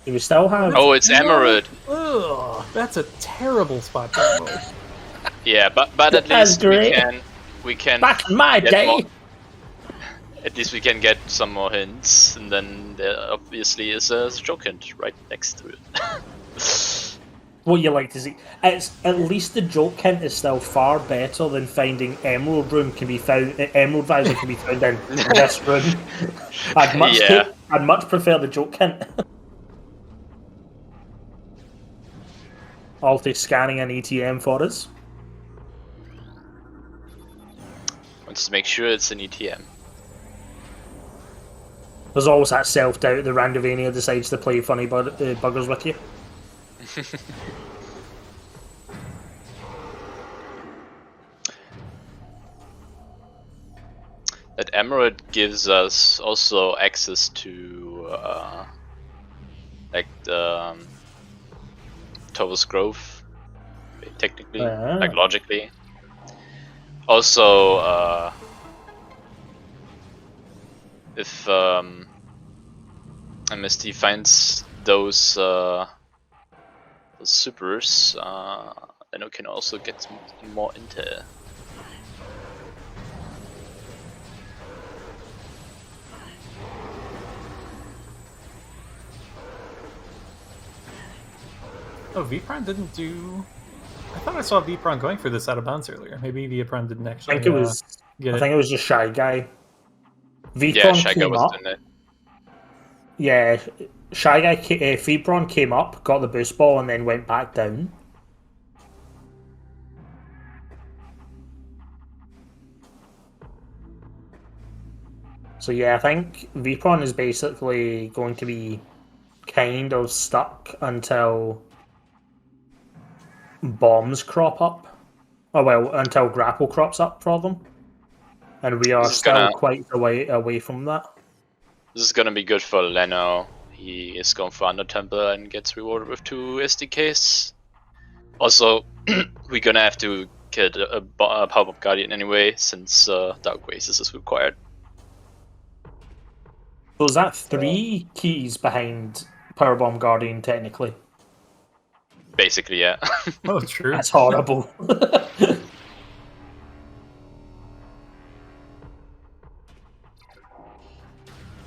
Do we still have... Oh, it's Emerald. Ugh, that's a terrible spot to go. Yeah, but at That's least great. we can Back in my get day! more- at least we can get some more hints, and then there obviously is a stroke hint right next to it. what you like to see. It's at least the joke hint is still far better than finding Emerald Visor can be found in this room. I'd much prefer the joke hint. Alti scanning an ATM for us. Wants to make sure it's an ETM. There's always that self-doubt the Randovania decides to play funny buggers with you. That Emerald gives us also access to like the Tover's Grove, technically, like logically. Also, if MST finds those supers, then we can also get some more intel. Oh, Vpron didn't do... I thought I saw Vpron going for this out of bounds earlier. Maybe Vpron didn't actually I think it was just Shy Guy. Yeah, Shy Guy was in it. Yeah, Shy Guy, Vpron came up, got the boost ball, and then went back down. So yeah, I think Vpron is basically going to be kind of stuck until bombs crop up. Oh well, until grapple crops up for them. And we are still quite a way away from that. This is gonna be good for Leno. He is going for Under Temple and gets rewarded with 2 SDKs. Also, we're gonna have to get a Power-Up Guardian anyway, since Dark Oasis is required. So is that 3 keys behind Powerbomb Guardian, technically? Basically, yeah. Oh, true. That's horrible.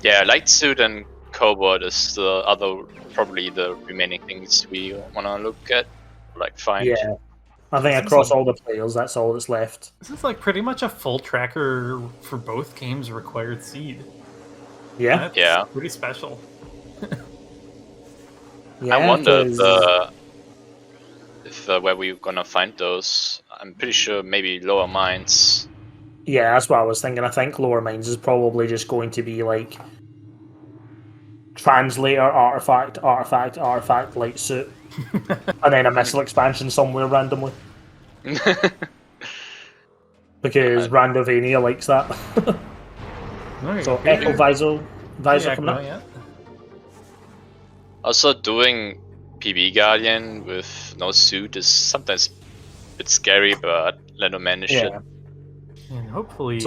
Yeah, Light Suit and Cobalt is probably the remaining things we wanna look at, like find. Yeah, I think across all the players, that's all that's left. This is like pretty much a full tracker for both games required seed. Yeah, That's pretty special. Yeah, I wonder if where we're gonna find those. I'm pretty sure maybe Lower Mines. Yeah, that's what I was thinking. I think Lower Mines is probably just going to be like translator, artifact, light suit, and then a missile expansion somewhere randomly. Because Randovania likes that. So Echo Visor coming up. Also, doing PB Guardian with no suit is sometimes a bit scary, but Leno managed it. And hopefully,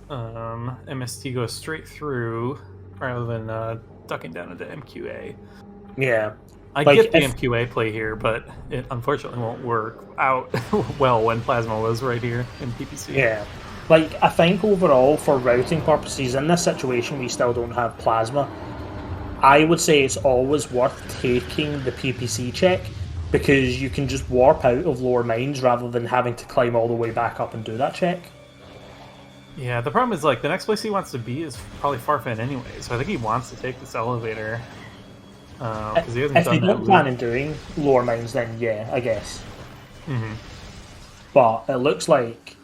MST goes straight through rather than ducking down into MQA. Yeah. I get the MQA play here, but it unfortunately won't work out well when Plasma was right here in PPC. Yeah. Like, I think overall, for routing purposes, in this situation, we still don't have Plasma. I would say it's always worth taking the PPC check, because you can just warp out of Lower Mines rather than having to climb all the way back up and do that check. Yeah, the problem is, like, the next place he wants to be is probably Farfan anyway, so I think he wants to take this elevator. Because he hasn't if you don't plan on doing Lower Mines, then yeah, I guess. Mm-hmm. But it looks like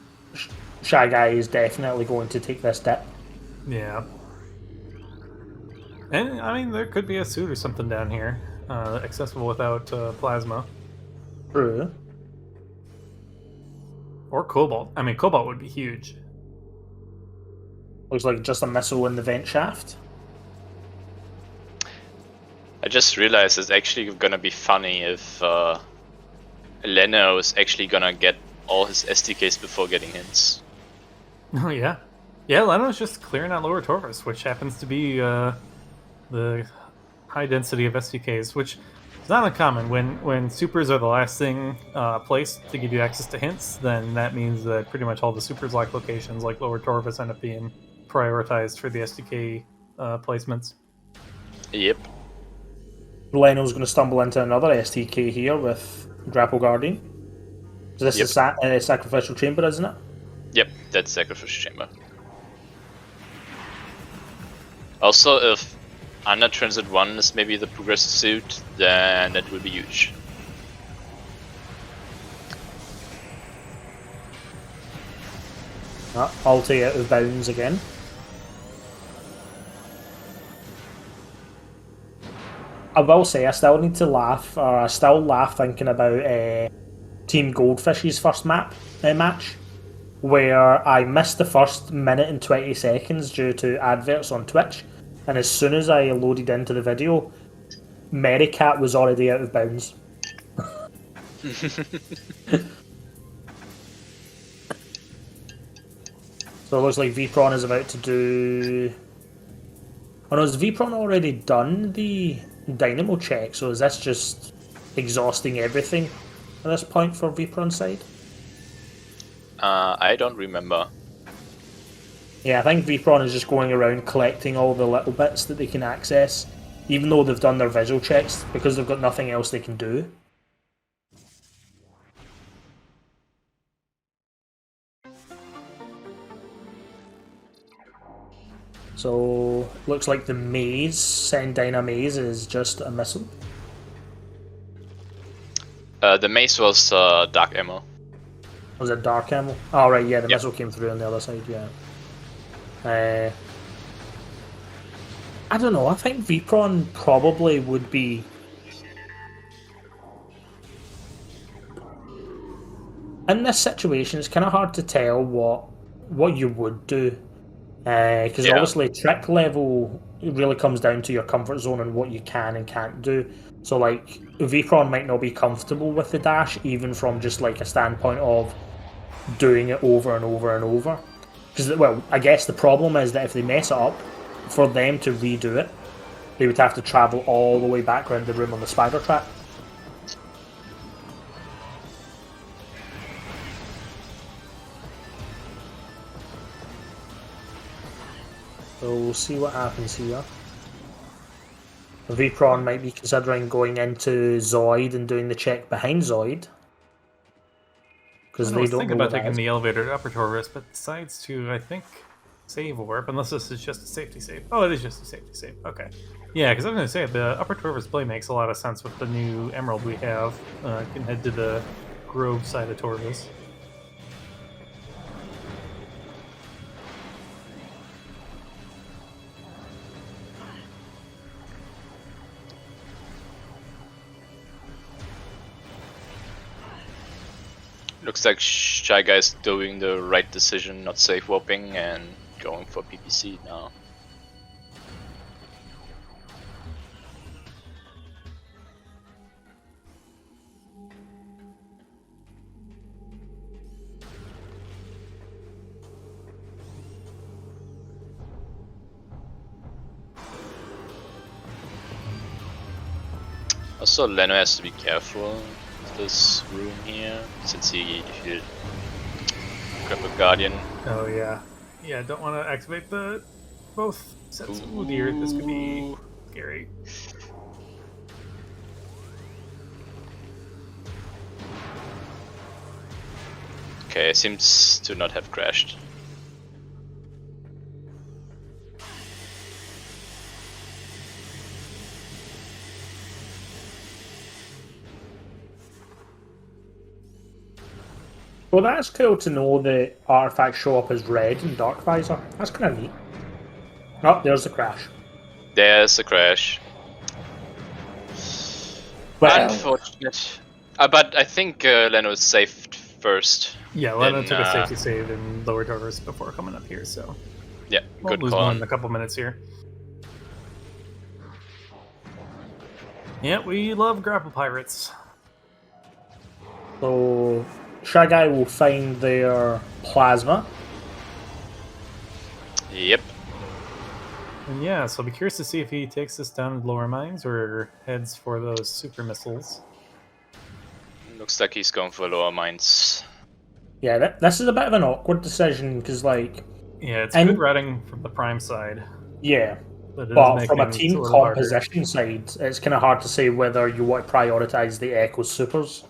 Shy Guy is definitely going to take this dip. Yeah. And, I mean, there could be a suit or something down here, accessible without Plasma. True. Or Cobalt. I mean, Cobalt would be huge. Looks like just a missile in the vent shaft. I just realized it's actually gonna be funny if Leno is actually gonna get all his SDKs before getting hints. Oh, yeah. Yeah, Leno's just clearing out Lower Torvus, which happens to be the high density of SDKs, which is not uncommon. When supers are the last thing placed to give you access to hints, then that means that pretty much all the supers like locations like Lower Torvus end up being prioritized for the SDK placements. Yep. Leno's going to stumble into another STK here with Grapple Guardian. So this is Sacrificial Chamber, isn't it? Yep, that's Sacrificial Chamber. Also, if Under Transit 1 is maybe the progressive suit, then that will be huge. Ulti out of bounds again. I will say, I still need to laugh, or I still laugh thinking about Team Goldfish's first match, where I missed the first minute and 20 seconds due to adverts on Twitch, and as soon as I loaded into the video, Merrycat was already out of bounds. So it looks like Vpron is about to do... Oh no, has Vpron already done the Dynamo check? So is this just exhausting everything at this point for Vpron's side? I don't remember. Yeah, I think Vpron is just going around collecting all the little bits that they can access, even though they've done their visual checks, because they've got nothing else they can do. So, looks like the maze, Sendina maze, is just a missile. The mace was dark ammo. Was it dark ammo? Oh right, yeah, the missile came through on the other side, yeah. I don't know, I think Vpron probably would be... In this situation, it's kind of hard to tell what you would do. Because obviously trick level really comes down to your comfort zone and what you can and can't do. So like, Vpron might not be comfortable with the dash, even from just like a standpoint of doing it over and over and over. Because, well, I guess the problem is that if they mess it up, for them to redo it, they would have to travel all the way back around the room on the spider trap. So we'll see what happens here. Vpron might be considering going into Zoid and doing the check behind Zoid. Because they don't think know about what taking the elevator to Upper Taurus, but decides to, I think, save warp, unless this is just a safety save. Oh, it is just a safety save. Okay. Yeah, because I was going to say, the Upper Taurus play makes a lot of sense with the new Emerald we have. Can head to the Grove side of Taurus. Looks like ShyGuy's doing the right decision, not safe warping and going for PPC now. Also, Leno has to be careful with this room here, since he defeated Grapple Guardian. Oh yeah. Yeah, don't want to activate the both sets. Ooh dear, this could be scary. Okay, it seems to not have crashed. Well, that's cool to know that artifacts show up as red in Dark Visor. That's kind of neat. Oh, there's the crash. There's a crash. Well, unfortunate. But I think Leno is saved first. Yeah, Leno took a safety save in Lower Taurus before coming up here, so... Yeah, good lose call. one in a couple minutes here. Yeah, we love grapple pirates. So, ShyGuy will find their plasma. Yep. And yeah, so I'll be curious to see if he takes this down to lower mines or heads for those super missiles. Looks like he's going for lower mines. Yeah, this is a bit of an awkward decision, because, like... Yeah, it's good routing from the prime side. Yeah, But it But is from a making it team a little harder. composition side, it's kind of hard to say whether you want to prioritize the Echo supers.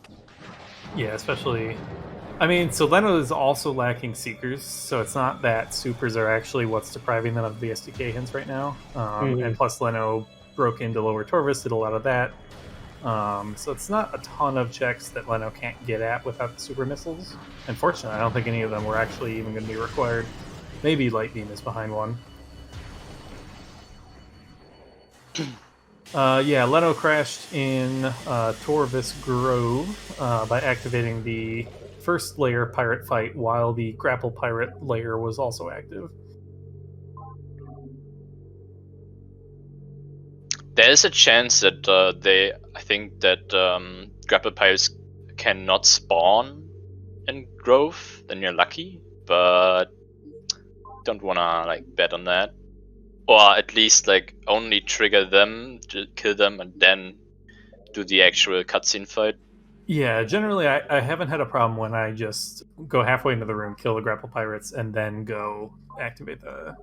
Yeah, especially. I mean, so Leno is also lacking Seekers, so it's not that Supers are actually what's depriving them of the SDK hints right now. And plus, Leno broke into Lower Torvis, did a lot of that. So it's not a ton of checks that Leno can't get at without the super missiles. Unfortunately, I don't think any of them were actually even going to be required. Maybe Light Beam is behind one. Yeah, Leno crashed in Torvis Grove by activating the first layer pirate fight while the grapple pirate layer was also active. There is a chance that I think that grapple pirates cannot spawn in Grove. Then you're lucky, but don't wanna like bet on that, or at least like only trigger them to kill them and then do the actual cutscene fight. Yeah, generally I haven't had a problem when I just go halfway into the room, kill the grapple pirates, and then go activate the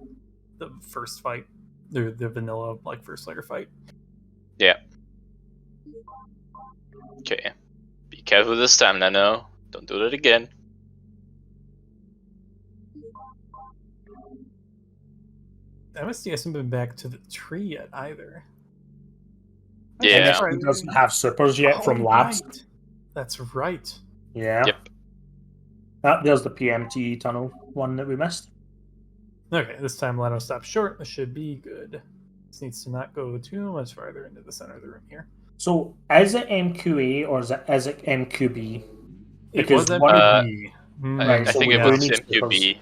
first fight, the vanilla like first layer fight. Yeah. Okay. Be careful this time, Leno. Don't do that again. MSD hasn't been back to the tree yet either. Yeah. And he doesn't have supers yet from labs. Right. That's right. Yeah. Yep. There's the PMT tunnel one that we missed. Okay, this time Leno stops short. This should be good. This needs to not go too much farther into the center of the room here. So, is it MQA or is it MQB? It was MQB. Right, I so think we it do was need MQB.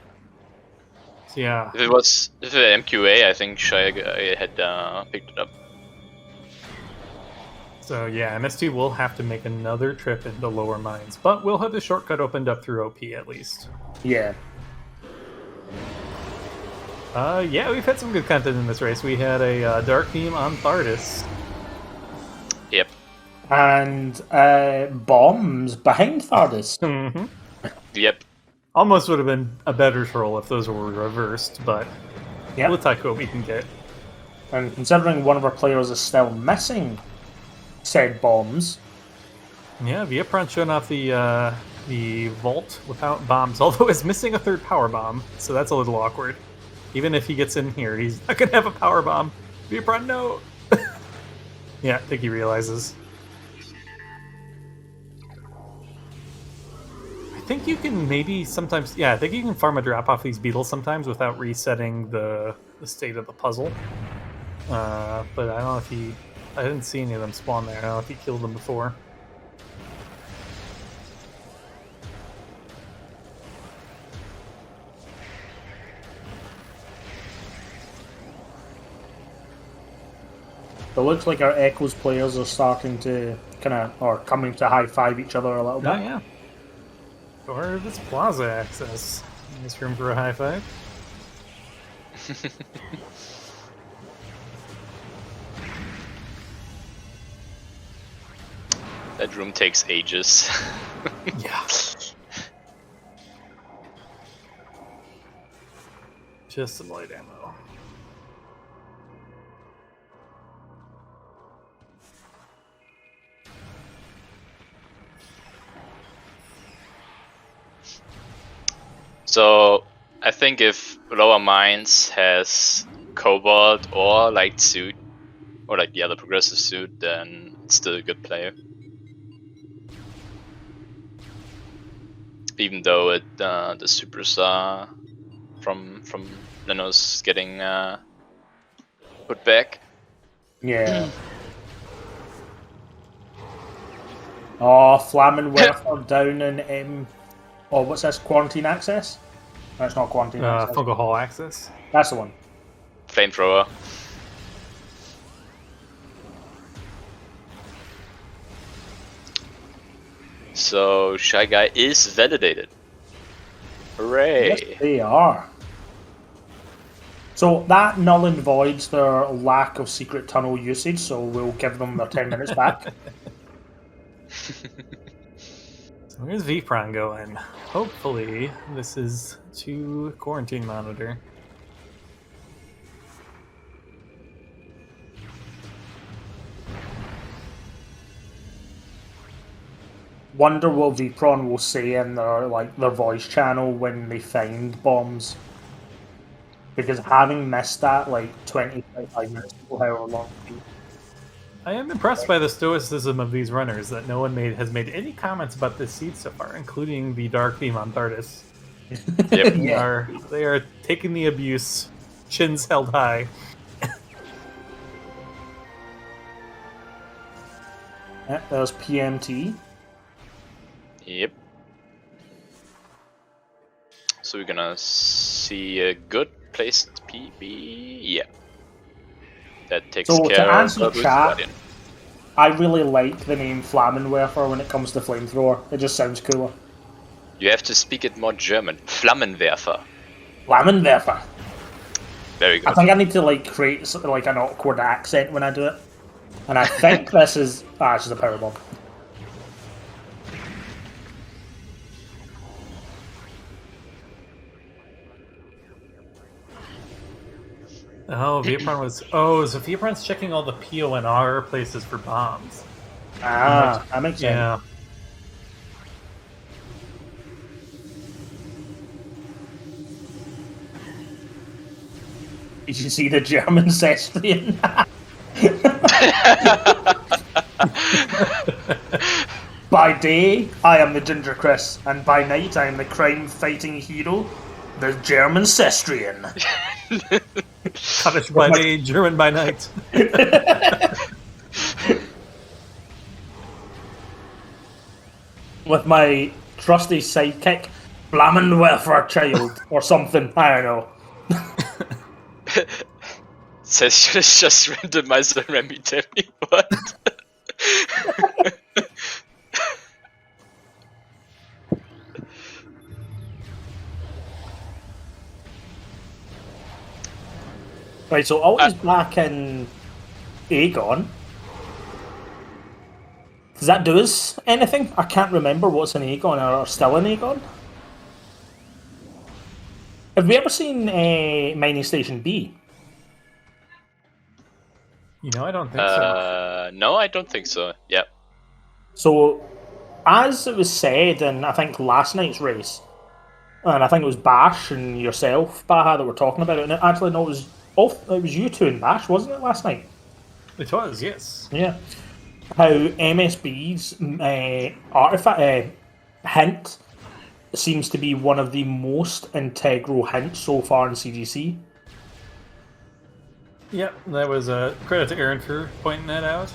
So yeah. If it was MQA, I think ShyGuy had picked it up. So yeah, MS2 will have to make another trip into lower mines, but we'll have the shortcut opened up through OP at least. Yeah. Yeah, we've had some good content in this race. We had a Dark Beam on Thardis. Yep. And bombs behind Thardis. Mm-hmm. Yep. Almost would have been a better troll if those were reversed, but Yep. we'll take what we can get. And considering one of our players is still missing said bombs. Yeah, Viapron showing off the vault without bombs, although it's missing a third power bomb, so that's a little awkward. Even if he gets in here, he's not gonna have a power bomb. Viapron, no! Yeah, I think he realizes. I think you can maybe sometimes... Yeah, I think you can farm a drop off these beetles sometimes without resetting the state of the puzzle. But I don't know if he... I didn't see any of them spawn there. I don't know if he killed them before. It looks like our Echoes players are starting to or coming to high five each other a little bit. Oh, yeah. Or this plaza access. Nice room for a high five. That room takes ages. Yeah. Just some light ammo. So I think if Lower Mines has Cobalt or Light Suit, or like the other progressive suit, then it's still a good player. Even though the superstar from Leno's getting put back. Yeah. Oh, Flammenwerfer down in oh, what's this? Quarantine access? No, it's not quarantine access. Fungal Hall access. That's the one. Flamethrower. So ShyGuy is validated. Hooray! Yes, they are. So that null and voids their lack of secret tunnel usage, so we'll give them their 10 minutes back. So where's Vpron going? Hopefully this is to quarantine monitor. wonder what Vpron will say in their voice channel when they find bombs. Because having missed that 25 minutes ago, however long it be. I am impressed by the stoicism of these runners that no one has made any comments about this seed so far, including the Dark Beam on Thardis. Yep. They are taking the abuse, chins held high. Yeah, there's PMT. Yep. So we're gonna see a good placed PB. Yeah. That takes So, care to of answer the the chat, Guardian. I really like the name Flammenwerfer when it comes to flamethrower. It just sounds cooler. You have to speak it more German. Flammenwerfer. Flammenwerfer. Very good. I think I need to create an awkward accent when I do it. And I think this is a powerbomb. Oh, Vpron was. Oh, so Vpron's checking all the PONR places for bombs. Ah, that makes sense. Yeah. Did you see the German Cestrian? By day, I am the Ginger Chris, and by night, I am the crime-fighting hero, the German Cestrian. Scottish by day, German by night. With my trusty sidekick, Flammenwerfer Child, or something, I don't know. Says just randomize the Remy Demi. What? Right, so always back in Aegon. Does that do us anything? I can't remember what's in Aegon or still in Aegon. Have we ever seen Mining Station B? I don't think so. No, I don't think so. Yep. So, as it was said in, I think, last night's race, and I think it was Bash and yourself, Baha, that were talking about it, and actually, no, it was you two and Bash, wasn't it, last night? It was, yes. Yeah. How MSB's artifact hint seems to be one of the most integral hints so far in CGC. Yep, that was a credit to Aaron for pointing that out.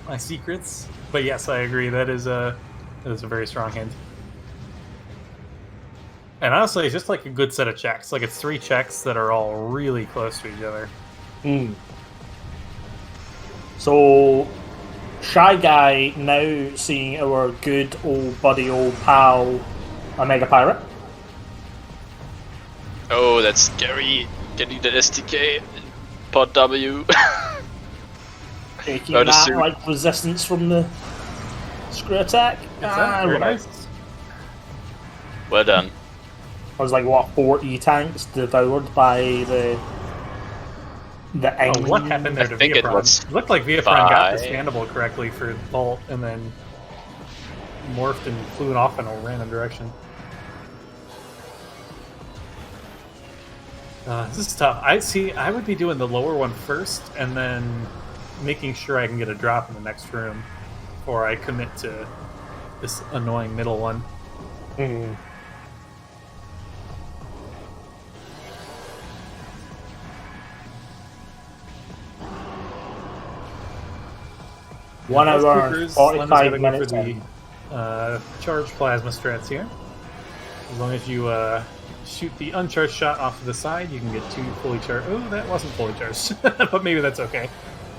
My secrets. But yes, I agree. That is a very strong hint. And honestly, it's just like a good set of checks. Like it's 3 checks that are all really close to each other. So, Shy Guy now seeing our good old buddy, old pal, Omega Pirate. Oh, that's scary. Getting that SDK. Pod W. Taking that resistance from the screw attack. Very nice. Well done. I was 4 E-tanks devoured by the what happened there to think Viapron? It looked like Viapron got the Scandable correctly for Bolt and then morphed and flew off in a random direction. This is tough. I would be doing the lower one first and then making sure I can get a drop in the next room before I commit to this annoying middle one. One hour and 45 minutes. Charged plasma strats here. As long as you shoot the uncharged shot off to the side, you can get 2 fully charged. Oh, that wasn't fully charged, but maybe that's okay.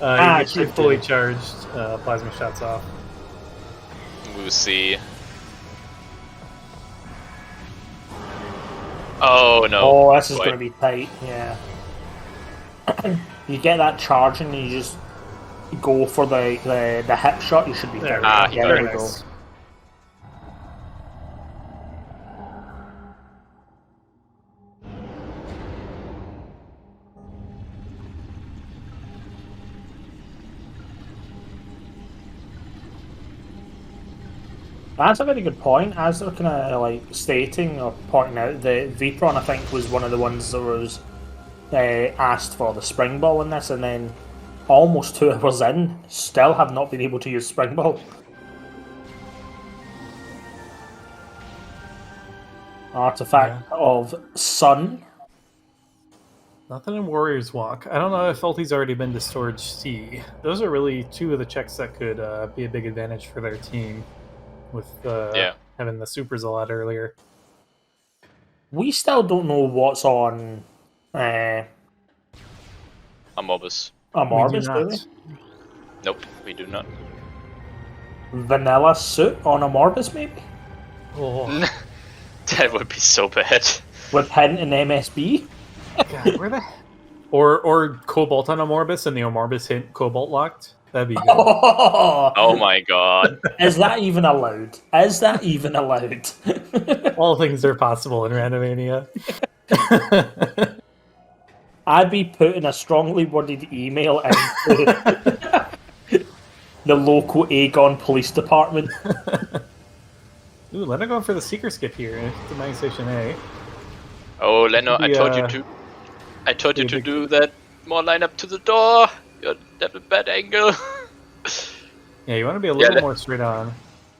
You get 2 fully charged plasma shots off. We'll see. Oh no! Oh, this is going to be tight. Yeah. You get that charge and you just go for the hip shot. You should be there. There we go. That's a very good point. As they're kind of like stating or pointing out, the Vipron I think was one of the ones that was asked for the spring ball in this, and then almost 2 hours in, still have not been able to use spring ball. Artifact of Sun. Nothing in Warrior's Walk. I don't know if Ulti's already been to Storage C. Those are really 2 of the checks that could be a big advantage for their team with having the supers a lot earlier. We still don't know what's on Amorbus. Amorbus, do we? Nope, we do not. Vanilla suit on Amorbus, maybe? Oh. That would be so bad. With hint and MSB? God, where the... Or Cobalt on Amorbus and the Amorbus hint Cobalt locked? That'd be good. Oh my god. Is that even allowed? Is that even allowed? All things are possible in Randomania. I'd be putting a strongly worded email into the local Aegon Police Department. Ooh, Leno going for the Seeker skip here to Mining Station A. Oh, Leno, I told you to. I told you to do that. More line up to the door. You have a bad angle. Yeah, you want to be a little more straight on,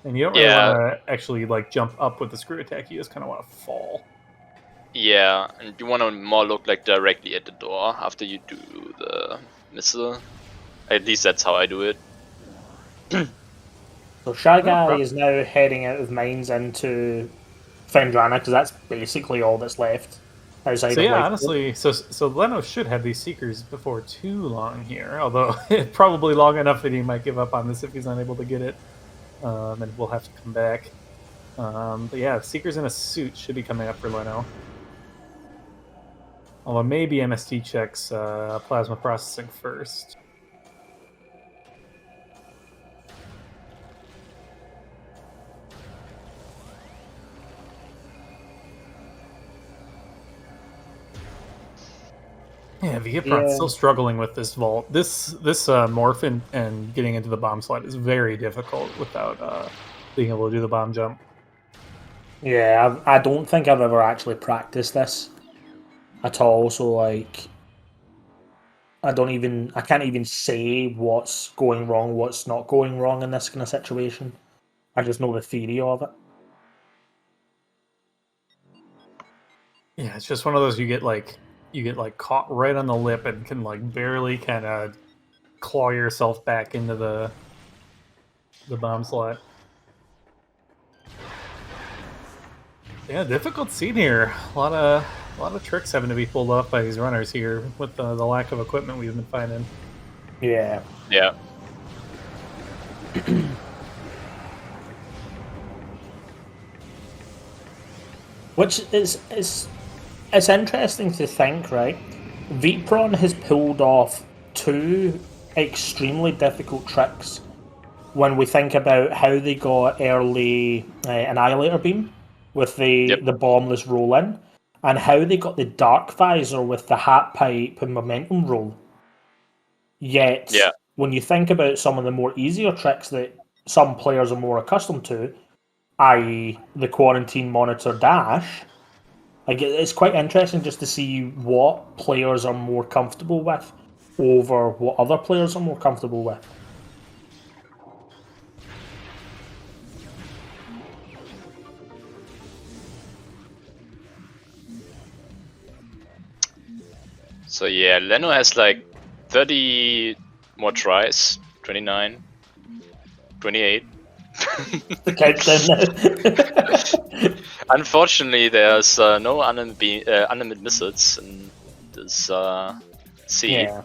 and you don't really want to actually like jump up with the screw attack. You just kind of want to fall. Yeah, and you want to more look like directly at the door after you do the missile. At least that's how I do it. So ShyGuy is now heading out of mines into Fendrana because that's basically all that's left. So yeah, honestly, so Leno should have these Seekers before too long here, although probably long enough that he might give up on this if he's unable to get it, and we'll have to come back. But yeah, Seekers in a suit should be coming up for Leno. Although maybe MST checks plasma processing first. Yeah, Vietron's still struggling with this vault. This morph and getting into the bomb slot is very difficult without being able to do the bomb jump. Yeah, I don't think I've ever actually practiced this at all. So like, I can't even say what's going wrong, what's not going wrong in this kind of situation. I just know the theory of it. Yeah, it's just one of those you get caught right on the lip and can like barely kind of claw yourself back into the bomb slot. Yeah, difficult scene here. A lot of tricks having to be pulled off by these runners here with the lack of equipment we've been finding. Yeah. Yeah. Which is it's interesting to think, right? Vipron has pulled off 2 extremely difficult tricks when we think about how they got early Annihilator Beam with the bombless roll-in, and how they got the Dark Visor with the Hat Pipe and Momentum Roll. Yet, when you think about some of the more easier tricks that some players are more accustomed to, i.e. the Quarantine Monitor Dash, like it's quite interesting just to see what players are more comfortable with over what other players are more comfortable with. So yeah, Leno has like 30 more tries, 29, 28. The countdown now. Unfortunately, there's no unlimited missiles in this seed. Yeah.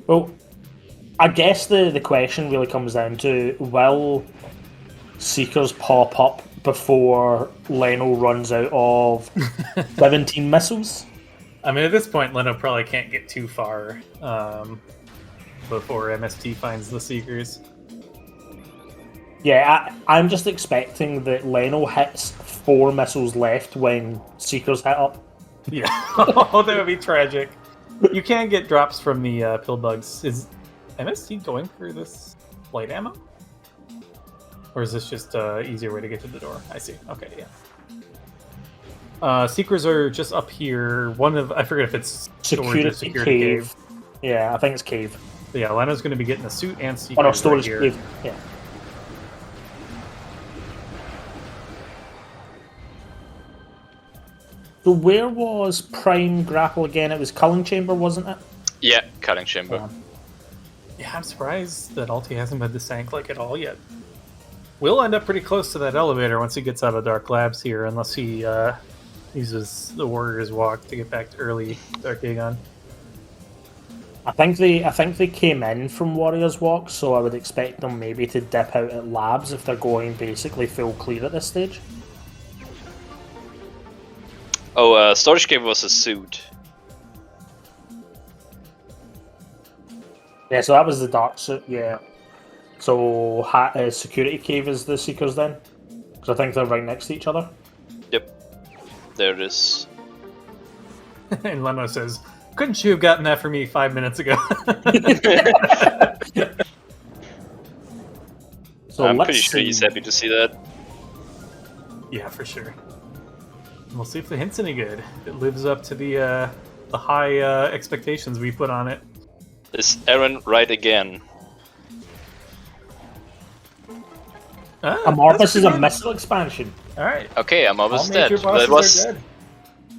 Well, I guess the question really comes down to, will Seekers pop up before Leno runs out of 17 missiles? I mean, at this point, Leno probably can't get too far before MST finds the Seekers. Yeah, I'm just expecting that Leno hits 4 missiles left when Seekers hit up. Yeah, oh, that would be tragic. You can get drops from the pill bugs. Is MST going for this light ammo? Or is this just an easier way to get to the door? I see. Okay, yeah. Seekers are just up here. I forget if it's storage or security cave. Yeah, I think it's cave. But yeah, Leno's going to be getting a suit and Seekers no, storage right here. cave. Yeah. So where was Prime Grapple again? It was Culling Chamber, wasn't it? Yeah, Culling Chamber. Yeah, I'm surprised that Alti hasn't been sank like at all yet. We'll end up pretty close to that elevator once he gets out of Dark Labs here, unless he uses the Warrior's Walk to get back to early Dark Aegon. I think they came in from Warrior's Walk, so I would expect them maybe to dip out at Labs if they're going basically full clear at this stage. Oh, Storage Cave was a suit. Yeah, so that was the dark suit, yeah. So Security Cave is the Seekers then? Because I think they're right next to each other. Yep. There it is. And Leno says, couldn't you have gotten that for me 5 minutes ago? So I'm pretty sure he's happy to see that. Yeah, for sure. We'll see if the hint's any good. If it lives up to the high expectations we put on it. Is Aaron right again? Amorphous is a missile expansion. Alright. Okay, Amorphous is dead.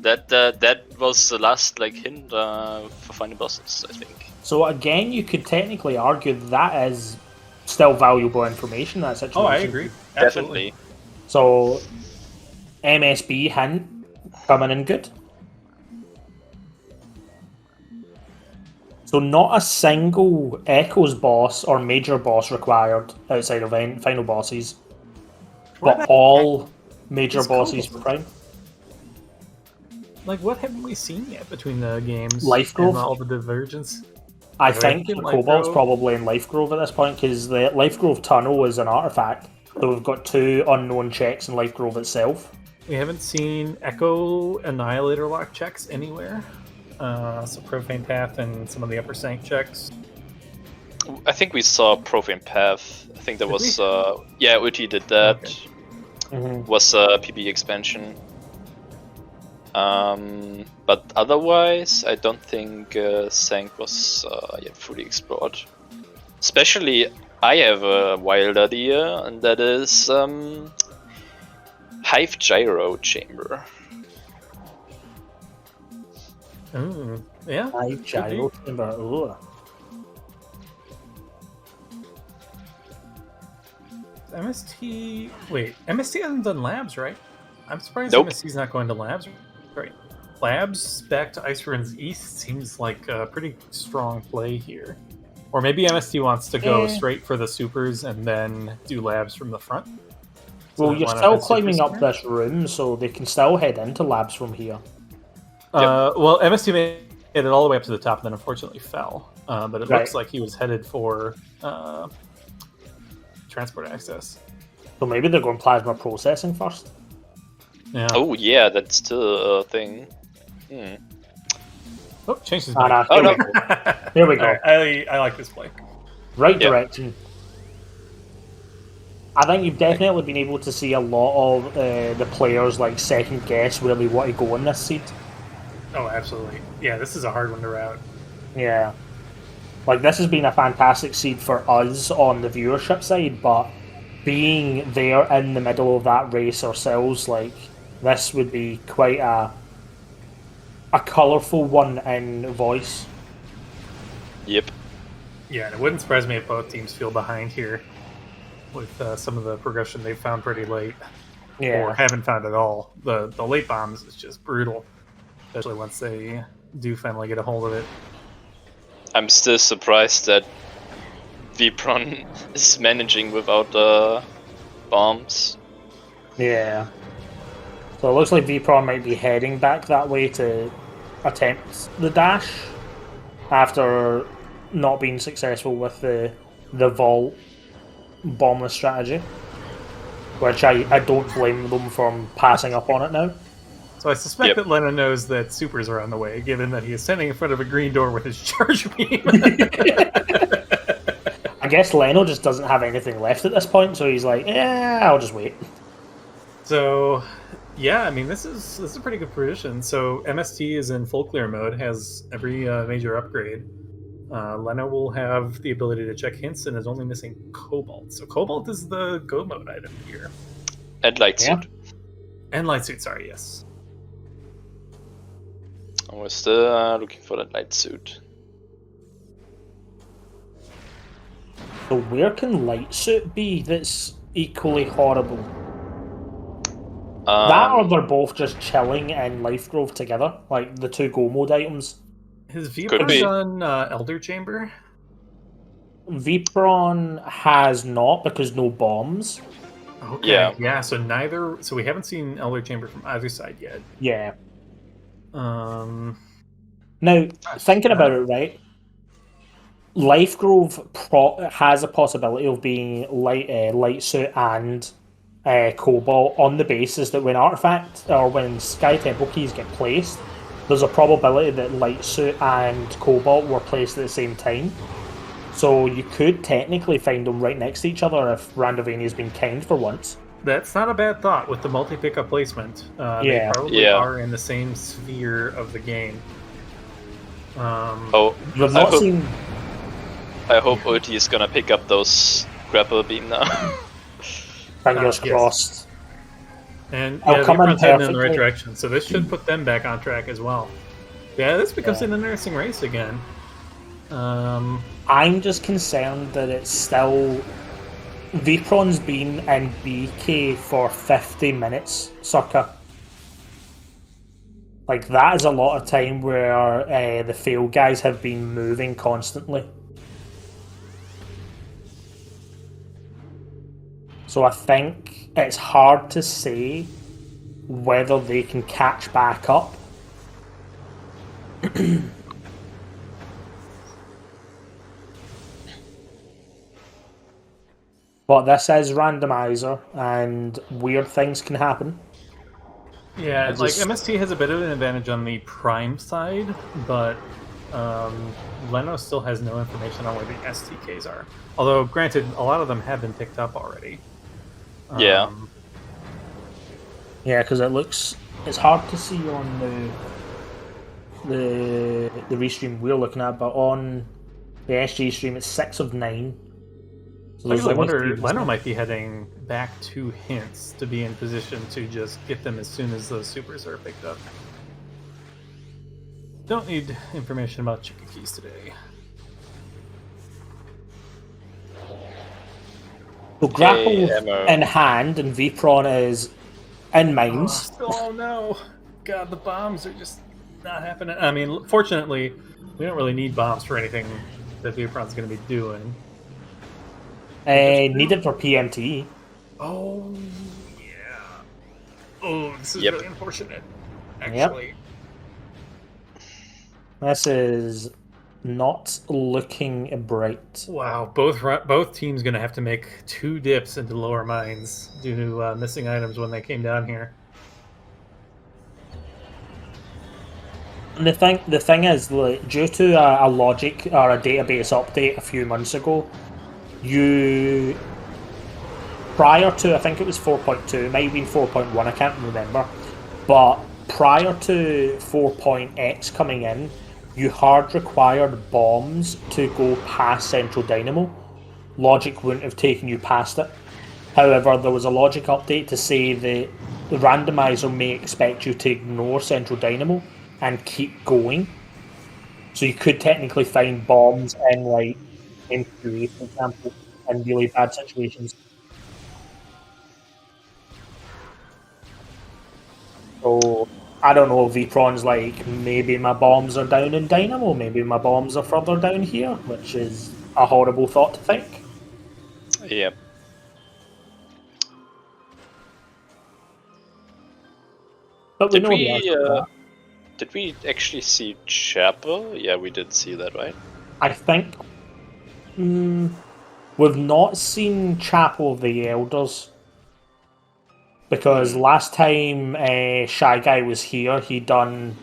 That was the last hint for finding bosses, I think. So again, you could technically argue that is still valuable information. That situation. Oh, I agree. Definitely. So MSB hint coming in good. So not a single Echoes boss or major boss required outside of final bosses, but all major bosses for Prime. What haven't we seen yet between the games? Life Grove? And all the divergence? I think Cobalt's probably in Life Grove at this point, because the Life Grove tunnel is an artifact. So we've got 2 unknown checks in Life Grove itself. We haven't seen Echo Annihilator lock checks anywhere. So Profane Path and some of the upper sank checks. I think we saw Profane Path. I think there was Uti did that. Okay. Was a PB expansion. But otherwise, I don't think Sank was yet fully explored. Especially, I have a wild idea, and that is Hive Gyro Chamber. Ooh, yeah. Hive Gyro Chamber. Ooh. MST. Wait, MST hasn't done labs, right? I'm surprised Nope. MST's not going to labs. Right. Labs back to Ice Ruins East seems like a pretty strong play here. Or maybe MST wants to go straight for the supers and then do labs from the front. Well, you're still climbing up this room, so they can still head into labs from here. Well, MST made it all the way up to the top and then unfortunately fell. But it looks like he was headed for transport access. So maybe they're going plasma processing first. Yeah. Oh yeah, that's still a thing. Oh, changed his Ah, mind. nah, here we go. Right, I like this play. Right direction. I think you've definitely been able to see a lot of the players second guess where they want to go in this seed. Oh, absolutely. Yeah, this is a hard one to route. Yeah. This has been a fantastic seed for us on the viewership side, but being there in the middle of that race ourselves, this would be quite a colourful one in voice. Yep. Yeah, and it wouldn't surprise me if both teams feel behind here with some of the progression they've found pretty late. Yeah. Or haven't found at all. The late bombs is just brutal, especially once they do finally get a hold of it. I'm still surprised that Vipron is managing without bombs. Yeah. So it looks like Vpron might be heading back that way to attempt the dash after not being successful with the vault bombless strategy, which I don't blame them from passing up on it now. So I suspect that Lena knows that supers are on the way, given that he is standing in front of a green door with his charge beam. And I guess Leno just doesn't have anything left at this point, so he's like, yeah, I'll just wait. So, yeah, I mean, this is a pretty good position. So MST is in full clear mode, has every major upgrade. Leno will have the ability to check hints and is only missing Cobalt. So Cobalt is the go mode item here. And light suit. And light suit, sorry, yes. We're still looking for that light suit. So where can light suit be that's equally horrible? That or they're both just chilling in Life Grove together, like the two go mode items. Has Could be. Vipron done Elder Chamber? Vipron has not because no bombs. Okay, yeah. So neither. So we haven't seen Elder Chamber from either side yet. Yeah. Um. Now, thinking about it, right? Life Grove has a possibility of being light suit and Cobalt on the basis that when artifact or when Sky Temple keys get placed, there's a probability that light suit and Cobalt were placed at the same time. So you could technically find them right next to each other if Randovania's been kind for once. That's not a bad thought with the multi-pickup placement. They probably are in the same sphere of the game. We've not seen. I hope Ulti is gonna pick up those grapple beam now. Fingers crossed. And I'll come in heading in the right perfectly. direction, so this should put them back on track as well. Yeah, this becomes an interesting race again. I'm just concerned that it's still. Vipron's been in BK for 50 minutes, circa. Like, that is a lot of time where the PhailGuys have been moving constantly. So I think it's hard to say whether they can catch back up. But this is randomizer, and weird things can happen. Yeah, like MST has a bit of an advantage on the prime side, but Leno still has no information on where the STKs are. Although, granted, a lot of them have been picked up already. Yeah, because it's hard to see on the restream we're looking at, but on the SG stream it's 6 of 9. So I wonder, Leno might be heading back to hints to be in position to just get them as soon as those supers are picked up. Don't need information about Chica Keys today. So grapple in hand and Vipron is in mines. Oh no! God, the bombs are just not happening. I mean, fortunately, we don't really need bombs for anything that Vipron's going to be doing. Needed for PMT. Oh, yeah. Oh, this is really unfortunate, actually. This is not looking bright. Wow, both teams going to have to make 2 dips into lower mines due to missing items when they came down here. And the thing is, like, due to a logic or a database update a few months ago, prior to, I think it was 4.2, it might have been 4.1, I can't remember, but prior to 4.x coming in, you hard required bombs to go past Central Dynamo. Logic wouldn't have taken you past it. However, there was a logic update to say that the randomizer may expect you to ignore Central Dynamo and keep going. So you could technically find bombs in, like, M2A, for example, in really bad situations. So, I don't know, Vipron's like, maybe my bombs are down in Dynamo, maybe my bombs are further down here, which is a horrible thought to think. Yep. But we know the answer to that. Did we actually see Chapel? Yeah, we did see that, right? I think we've not seen Chapel of the Elders, because last time Shy Guy was here, they done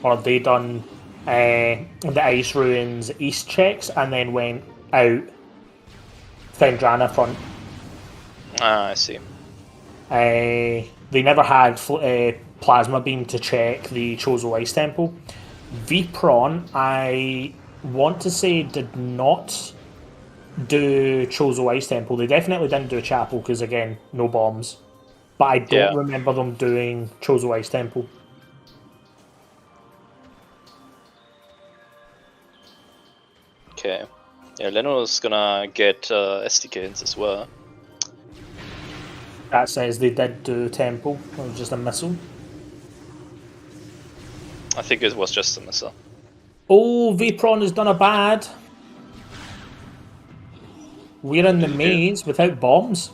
the Ice Ruins East checks and then went out Fendrana front. Ah, I see. They never had Plasma Beam to check the Chozo Ice Temple. Vpron, I want to say, did not do Chozo Ice Temple. They definitely didn't do Chapel because, again, no bombs. But I don't remember them doing Chozo Ice Temple. Okay. Yeah, Leno's gonna get SDKs as well. That says they did do Temple. It was just a missile. I think it was just a missile. Oh, Vpron has done a bad. We're in the maze without bombs.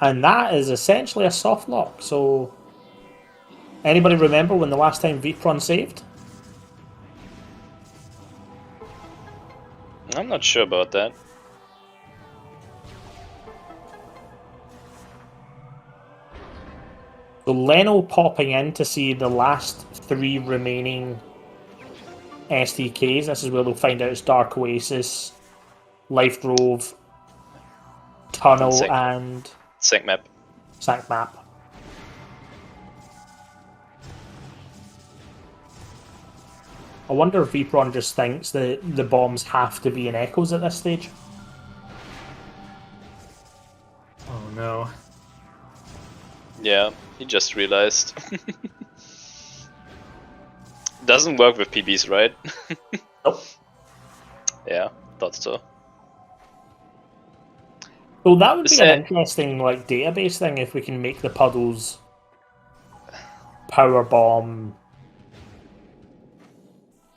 And that is essentially a soft lock. So, anybody remember when the last time Vpron saved? I'm not sure about that. So Leno popping in to see the last 3 remaining SDKs. This is where they'll find out it's Dark Oasis, Life Grove, Tunnel, and Sync map. Sank Map. I wonder if Vpron just thinks that the bombs have to be in Echoes at this stage. Oh no. Yeah, he just realized. Doesn't work with PBs, right? Nope. Yeah, thought so. Well, that would be an interesting database thing if we can make the puddles power bomb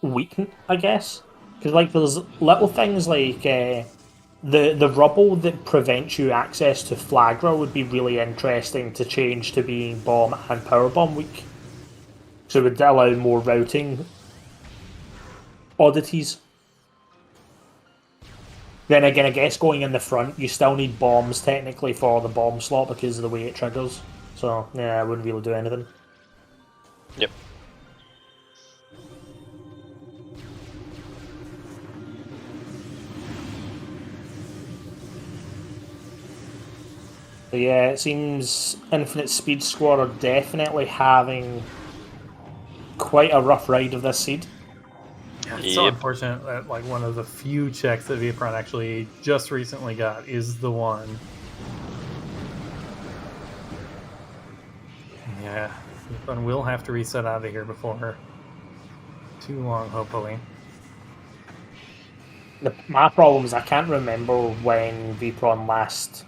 weaken, I guess. Because there's little things like the rubble that prevents you access to Flagra would be really interesting to change to being bomb and power bomb weak. So it would allow more routing oddities. Then again, I guess going in the front, you still need bombs technically for the bomb slot because of the way it triggers. So yeah, I wouldn't really do anything. Yep. So yeah, it seems Infinite Speed Squad are definitely having quite a rough ride of this seed. Yeah, it's so unfortunate that one of the few checks that Vpron actually just recently got is the one. Yeah, Vpron will have to reset out of here before too long, hopefully. My problem is I can't remember when Vpron last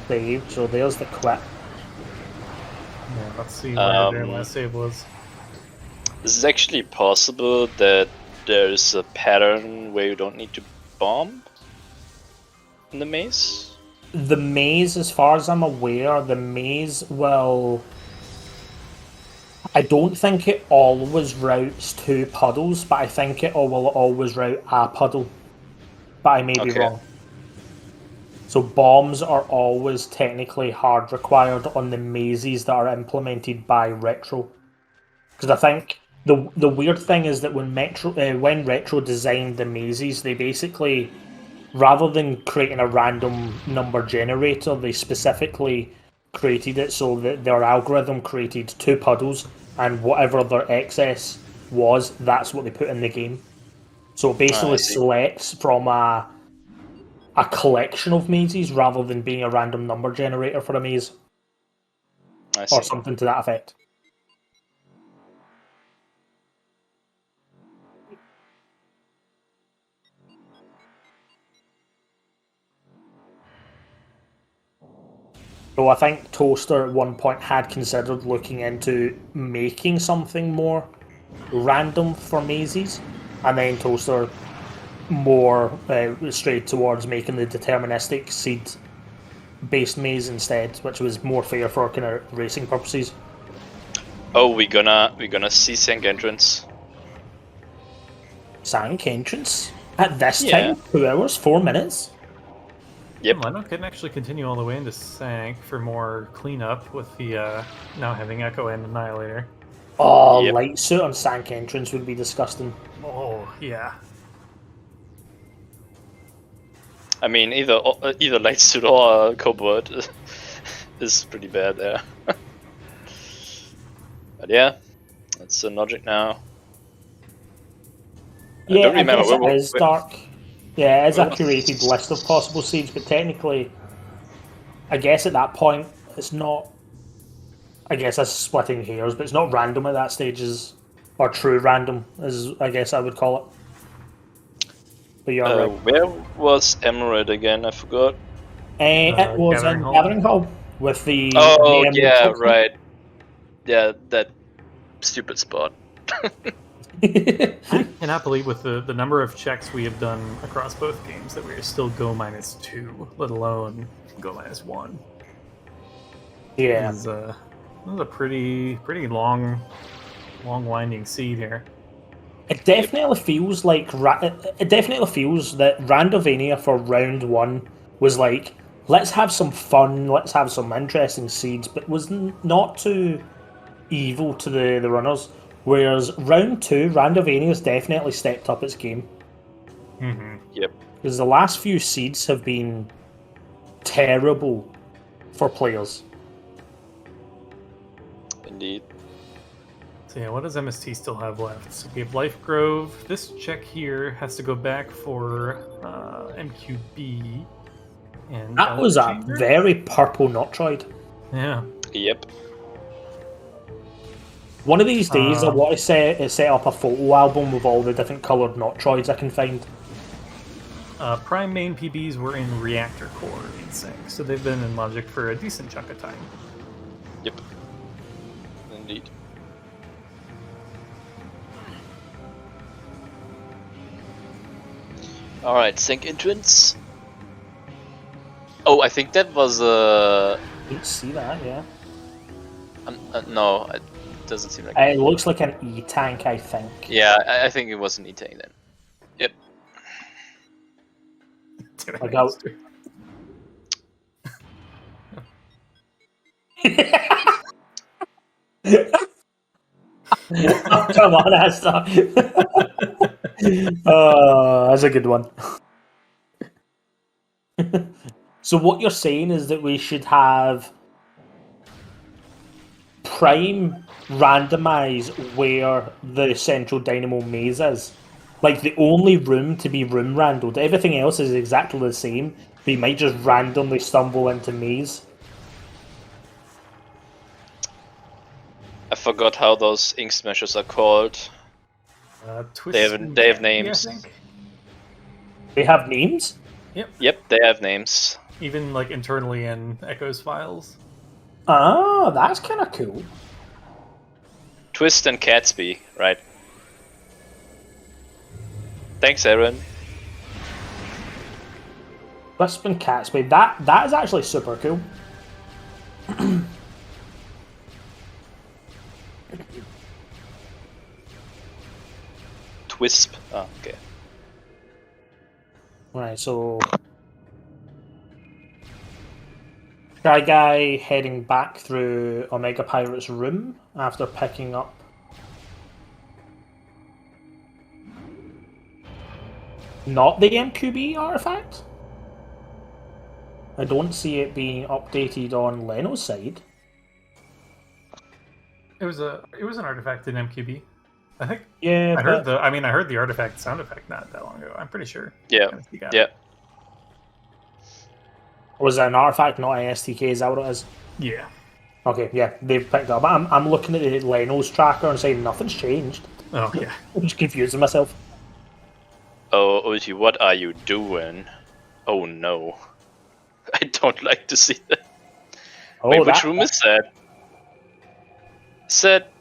saved, so there's the quit. Yeah, let's see where their last save was. Is it actually possible that there's a pattern where you don't need to bomb in the maze? The maze, as far as I'm aware, the maze will... I don't think it always routes to puddles, but I think it will always route a puddle. But I may be wrong. So bombs are always technically hard required on the mazes that are implemented by Retro. Because I think the weird thing is that when Retro designed the mazes, they basically, rather than creating a random number generator, they specifically created it so that their algorithm created 2 puddles, and whatever their excess was, that's what they put in the game. So it basically selects from a collection of mazes rather than being a random number generator for a maze. Or something to that effect. So I think Toaster at one point had considered looking into making something more random for mazes, and then Toaster more strayed towards making the deterministic seed-based maze instead, which was more fair for kind of racing purposes. Oh, we're gonna see Sank entrance. Sank entrance at this time? 2 hours, 4 minutes. Yep. Leno can actually continue all the way into Sank for more cleanup with the now having Echo and Annihilator. Oh, Yep. light suit on Sank entrance would be disgusting. Oh yeah. I mean, either light suit or cobalt is pretty bad there. But yeah, that's the logic now. Yeah, don't I remember guess it is dark. Yeah, it is a where was- curated list of possible seeds, but technically, I guess at that point, it's not. I guess that's splitting hairs, but it's not random at that stage, or true random, as I guess I would call it. But you're right. Where was Emerald again? I forgot. It was Gathering in Hall. Gathering Hall with the. Oh the Emerald yeah, Trophy. right. Yeah, that stupid spot. I cannot believe with the number of checks we have done across both games that we are still go -2, let alone go -1. Yeah. This is a pretty long winding seed here. It definitely feels like it definitely feels that Randovania for round one was like, let's have some fun, let's have some interesting seeds, but was not too evil to the runners. Whereas round two, Randovania's definitely stepped up its game. Yep. Because the last few seeds have been terrible for players. Indeed. So yeah, what does MST still have left? So we have Life Grove. This check here has to go back for MQB. And That was a Chamber? very purple Metroid. Yeah. Yep. One of these days, I want to set up a photo album with all the different coloured Metroids I can find. Prime main PBs were in Reactor Core in sync, so they've been in Logic for a decent chunk of time. Yep. Indeed. Alright, sync entrance. Oh, I think that was You see that, yeah. no, it doesn't seem like It looks like an E-tank, I think. Yeah, I think it was an E-tank then. Yep. Like I... Oh, come on, Asta. That's a good one. So what you're saying is that we should have Prime randomize where the central dynamo maze is. Like the only room to be room randled. Everything else is exactly the same, but you might just randomly stumble into maze. I forgot how those ink smashers are called. Twist They have and names. I think. They have names? Yep, they have names. Even like internally in Echo's files. Ah, that's kind of cool. Twist and Catsby, right? Thanks, Aaron. Wisp and Catsby, that is actually super cool. Twisp. Oh, okay. Right, so Shy Guy heading back through Omega Pirate's room after picking up not the MQB artifact. I don't see it being updated on Leno's side. It was an artifact in MQB. I think. Yeah, I heard the artifact sound effect not that long ago. I'm pretty sure. Yeah. got Yeah. it. Was it an artifact, not an STK? Is that what it is? Yeah. Okay, yeah, they've picked up. I'm looking at the Leno's tracker and saying nothing's changed. Oh yeah. I'm just confusing myself. Oh, Ulti, what are you doing? Oh no. I don't like to see that. Oh, Wait, which room is that? Is that,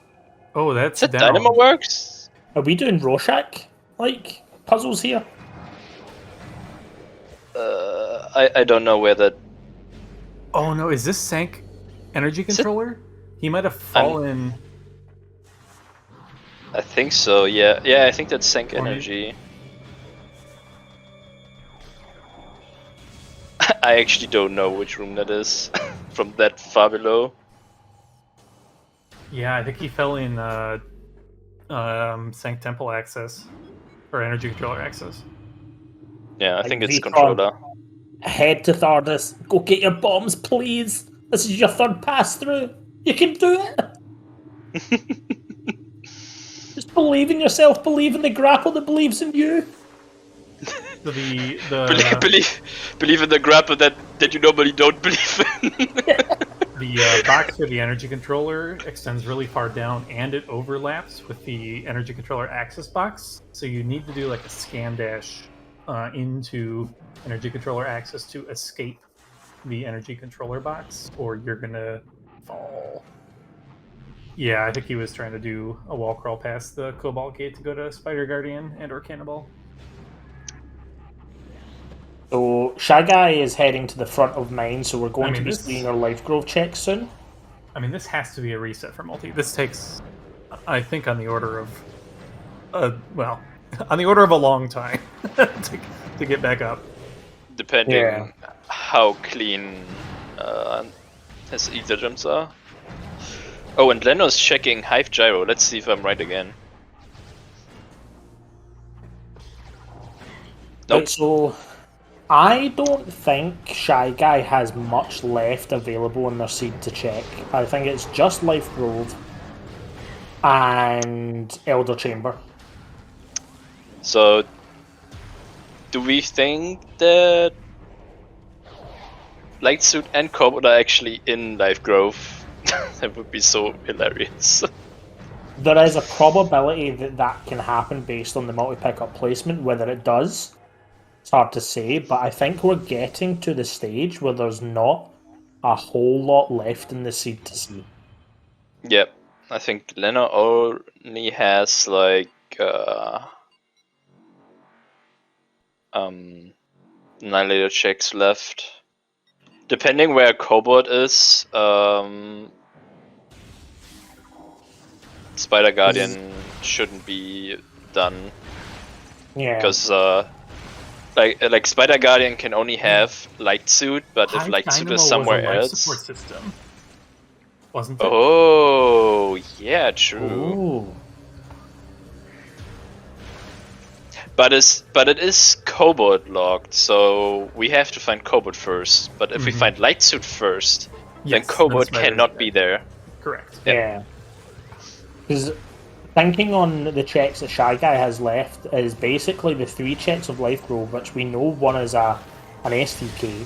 Oh, that's is that down. Dynamo Works? Are we doing Rorschach like puzzles here? I don't know where that. Oh no, is this Sank energy controller? He might have fallen. I think so. Yeah, yeah. I think that's Sync Or Energy. I actually don't know which room that is from that far below. Yeah, I think he fell in Sanct Temple access or energy controller access. Yeah, I think it's Vtron, controller. head to Thardis. Go get your bombs, please. This is your third pass through. You can do it. Just believe in yourself. Believe in the grapple that believes in you. So the believe in the grapple that you normally don't believe in. the box for the energy controller extends really far down, and it overlaps with the energy controller access box. So you need to do like a scan dash into energy controller access to escape the energy controller box, or you're gonna fall. Yeah, I think he was trying to do a wall crawl past the Cobalt Gate to go to Spider Guardian and or Cannibal. So ShyGuy is heading to the front of mine, so we're going I mean, to be this- seeing our life growth checks soon. I mean, this has to be a reset for multi. This takes, I think, on the order of, well, on the order of a long time to get back up. Depending how clean his ether jumps are. Oh, and Leno's checking Hive Gyro. Let's see if I'm right again. Nope. Right, so I don't think ShyGuy has much left available in their seed to check. I think it's just Life Grove and Elder Chamber. So, do we think that Lightsuit and Cobalt are actually in Life Grove? That would be so hilarious. There is a probability that that can happen based on the multi-pickup placement. Whether it does, it's hard to say, but I think we're getting to the stage where there's not a whole lot left in the seed to see. Yep, I think Leno only has like Annihilator checks left. Depending where Cobalt is, Spider Guardian shouldn't be done. Yeah. Because like Spider Guardian can only have Light Suit, but if Light Suit is somewhere else. Support system, wasn't it? Oh yeah, true. Ooh. But it is Cobalt locked, so we have to find Cobalt first. But if we find Light Suit first, then Cobalt cannot be there. Correct. Yeah. Because thinking on the checks that ShyGuy has left is basically the 3 checks of Life Grove, which we know one is an STK.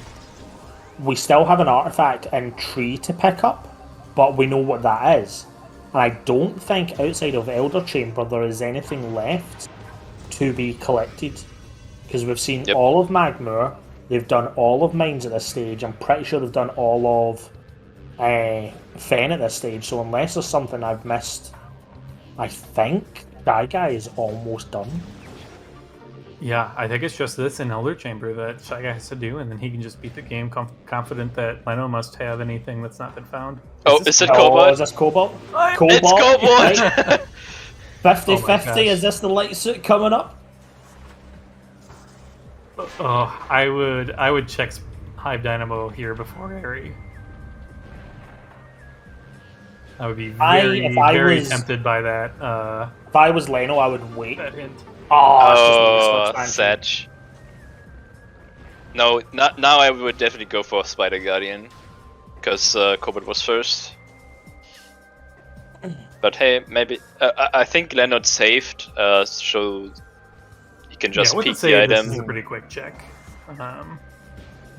We still have an artifact and tree to pick up, but we know what that is. And I don't think outside of Elder Chamber there is anything left to be collected. Because we've seen all of Magmoor, they've done all of Mines at this stage, I'm pretty sure they've done all of Fen at this stage, so unless there's something I've missed, I think ShyGuy is almost done. Yeah, I think it's just this in Elder Chamber that ShyGuy has to do, and then he can just beat the game confident that Leno must have anything that's not been found. Is it Cobalt? Is this Cobalt? It's Cobalt! 50-50, is this the light suit coming up? Oh, I would check Hive Dynamo here before Harry. I would be very tempted by that. If I was Leno, I would wait. That hint. Oh, Satch. No, now I would definitely go for Spider Guardian, because Cobalt was first. But hey, maybe I think Leonard saved, so you can just peek the item. This is a pretty quick check.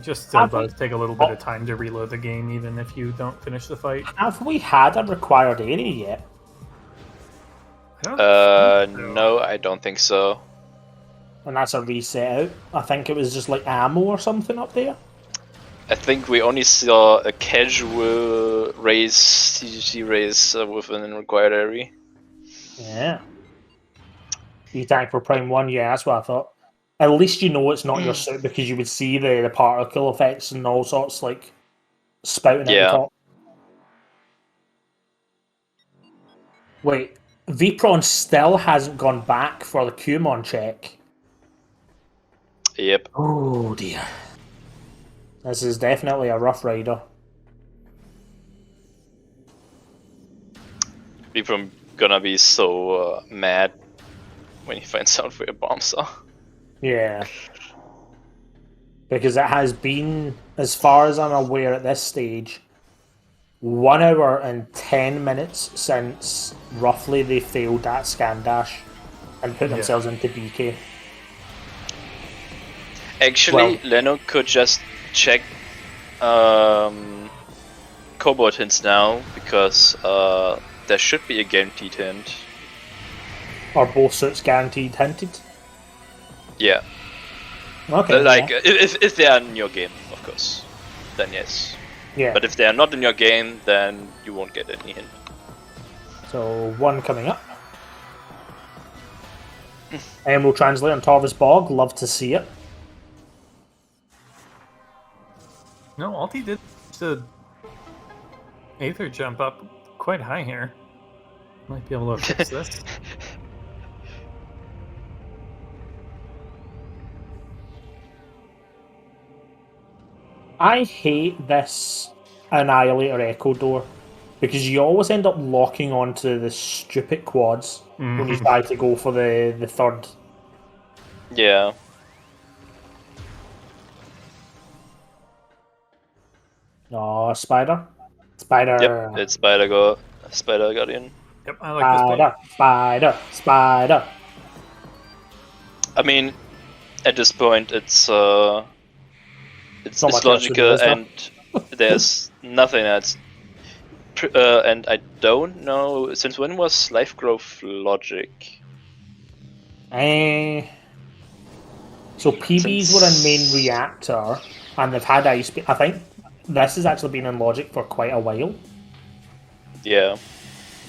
Just does take a little bit of time to reload the game, even if you don't finish the fight. Have we had a required area yet? No, I don't think so. And that's a reset out. I think it was just like ammo or something up there. I think we only saw a casual race, CGC race within a required area. Yeah. E-Tank for Prime 1, yeah, that's what I thought. At least you know it's not your suit, because you would see the particle effects and all sorts, like, spouting at the top. Wait, Vpron still hasn't gone back for the Qmon check. Yep. Oh dear. This is definitely a rough rider. People gonna be so mad when he finds out where bombs are. Yeah. Because it has been, as far as I'm aware at this stage, 1 hour and 10 minutes since roughly they failed that scan dash and put themselves into DK. Actually, Leno could just check cobalt hints now, because there should be a guaranteed hint. Are both suits guaranteed hinted? Yeah. Okay. Like, if they are in your game, of course, then yes. Yeah. But if they are not in your game, then you won't get any hint. So, 1 coming up. Emerald Translate on Torvis Bog, love to see it. No, all he did was to Aether jump up quite high here. Might be able to fix this. I hate this Annihilator Echo Door because you always end up locking onto the stupid quads when you try to go for the third. Yeah. Oh, Spider. Spider. Yep, it's Spider Guardian. Yep, I like this play. Spider. I mean, at this point, it's much logical, else to do, and there's nothing else. And I don't know, since when was life growth logic? So PBs were in main reactor, and they've had ice. I think this has actually been in logic for quite a while. Yeah.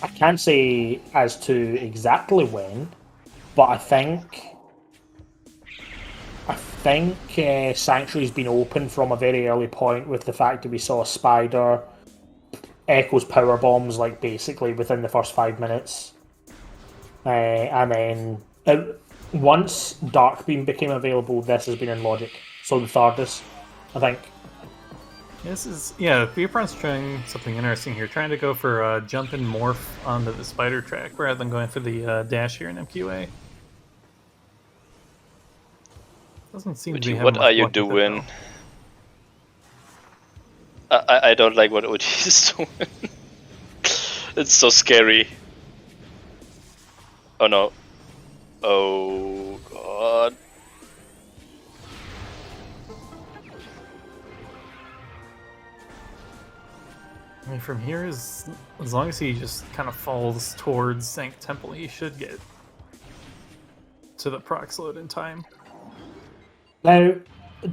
I can't say as to exactly when, but I think Sanctuary's been open from a very early point, with the fact that we saw Spider, Echo's power bombs, like basically within the first 5 minutes, and then once Dark Beam became available, this has been in logic. So the Thardus, I think. This is, Viaprons trying something interesting here, trying to go for jump and morph onto the Spider track rather than going for the dash here in MQA. Doesn't seem to be What are you doing? I don't like what OG is doing. It's so scary. Oh no. Oh god. I mean, from here, as long as he just kind of falls towards Sanct Temple, he should get to the prox load in time. Now,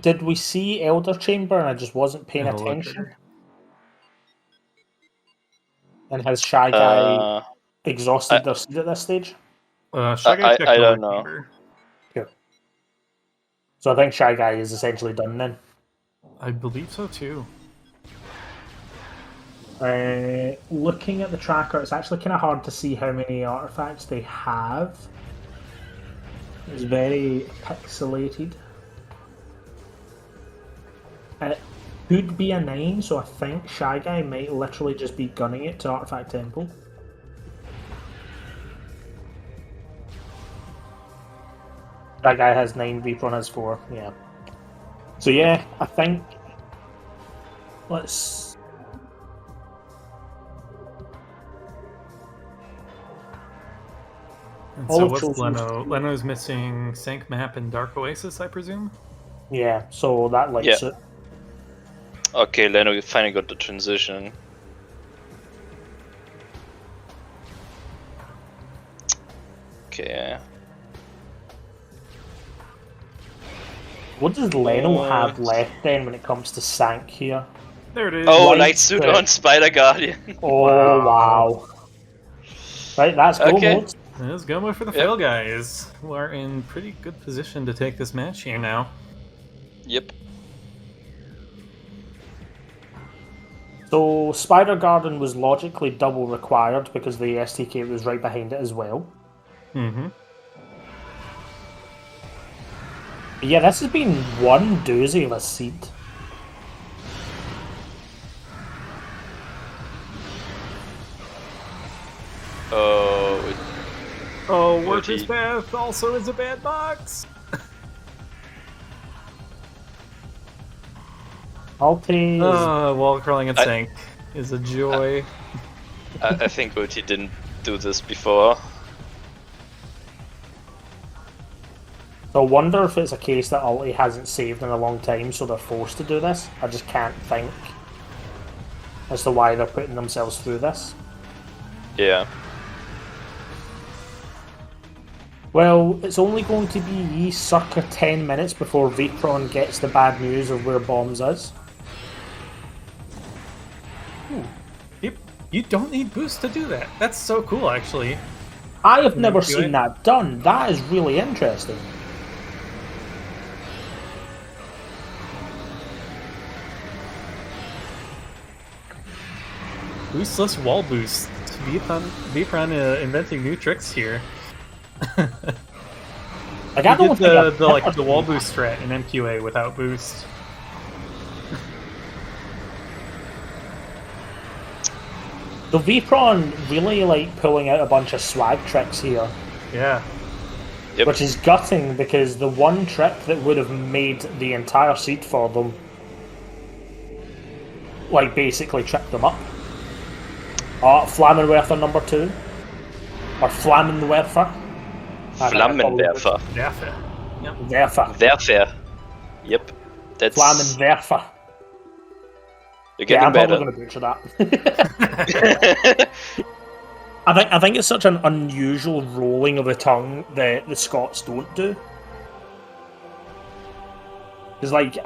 did we see Elder Chamber and I just wasn't paying attention? And has Shy Guy exhausted their seed at this stage? Shy Guy I don't know. Cool. So I think Shy Guy is essentially done then. I believe so too. Looking at the tracker, it's actually kind of hard to see how many artifacts they have. It's very pixelated. It could be a 9, so I think Shy Guy might literally just be gunning it to Artifact Temple. That guy has 9, Vapron has 4, yeah. So yeah, I think... Let's... And so what's Leno? Leno's missing Sank Map and Dark Oasis, I presume? Yeah, so that lights it. Okay, Leno, you finally got the transition. Okay. What does Leno have left then when it comes to Sank here? There it is. Oh, Light Suit on Spider Guardian. Oh, wow. Right, that's go mode. Let's go mode for the PhailGuys, who are in pretty good position to take this match here now. Yep. So Spider Garden was logically double required because the STK was right behind it as well. Mm-hmm. Yeah, this has been one doozy of a seed. Oh, Worker's Path also is a bad box. Ulti is... Wall crawling and tank is a joy. I think Ulti didn't do this before. I wonder if it's a case that Ulti hasn't saved in a long time, so they're forced to do this. I just can't think as to why they're putting themselves through this. Yeah. Well, it's only going to be circa 10 minutes before Vapron gets the bad news of where Bombs is. Ooh. You don't need boost to do that. That's so cool, actually. I have never seen that done. That is really interesting. Boostless wall boost. Vapron inventing new tricks here. Like, I don't did the wall boost strat in MQA without boost. The Vapron really like pulling out a bunch of swag tricks here. Yeah. Yep. Which is gutting because the one trick that would have made the entire seed for them, like, basically tripped them up. Flammenwerfer number 2. Or Flammenwerfer. Flammenwerfer. Werfer. Yep. Werfer. Yep. That's... Flammenwerfer. You're getting I'm better. probably going to butcher that. I think it's such an unusual rolling of the tongue that the Scots don't do. Because like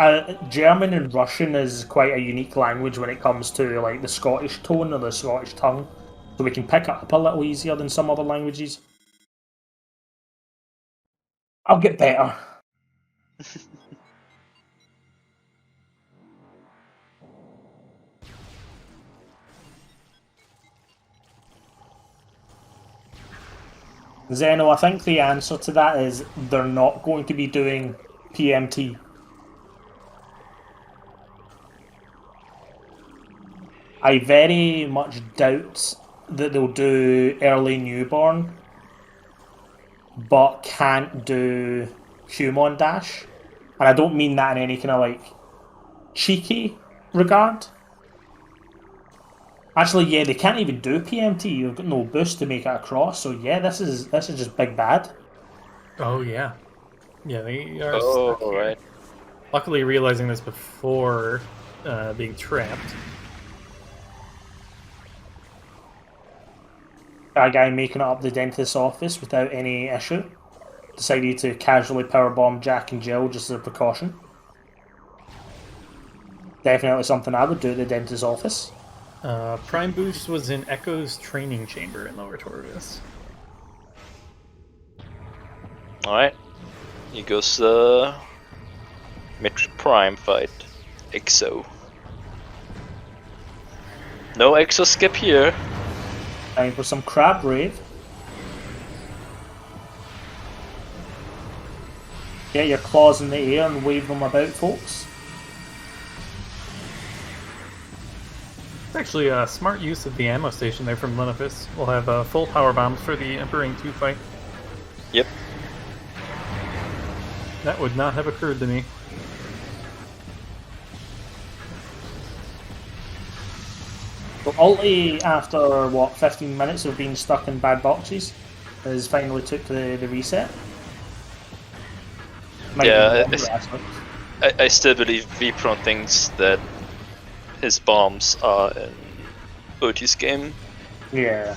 German and Russian is quite a unique language when it comes to like the Scottish tone or the Scottish tongue, so we can pick it up a little easier than some other languages. I'll get better. Zeno, I think the answer to that is they're not going to be doing PMT. I very much doubt that they'll do early newborn, but can't do Humon Dash. And I don't mean that in any kind of like cheeky regard. Actually, yeah, they can't even do PMT. They've got no boost to make it across. So yeah, this is just big bad. Oh yeah, yeah, they are. Oh, right. Luckily, realizing this before being trapped. A guy making it up the dentist's office without any issue. Decided to casually powerbomb Jack and Jill just as a precaution. Definitely something I would do at the dentist's office. Prime Boost was in Echo's training chamber in Lower Torvis. Alright. Here goes the Metroid Prime fight. Exo. No Exo skip here. Time for some crab rave. Get your claws in the air and wave them about, folks. It's actually a smart use of the ammo station there from Lenifus. We'll have full power bombs for the Emperor 2 fight. Yep. That would not have occurred to me. So Ulti, after what, 15 minutes of being stuck in bad boxes, has finally took the reset. Might Yeah, be longer, I still believe Vipron thinks that his bombs are in Ulti's game. Yeah.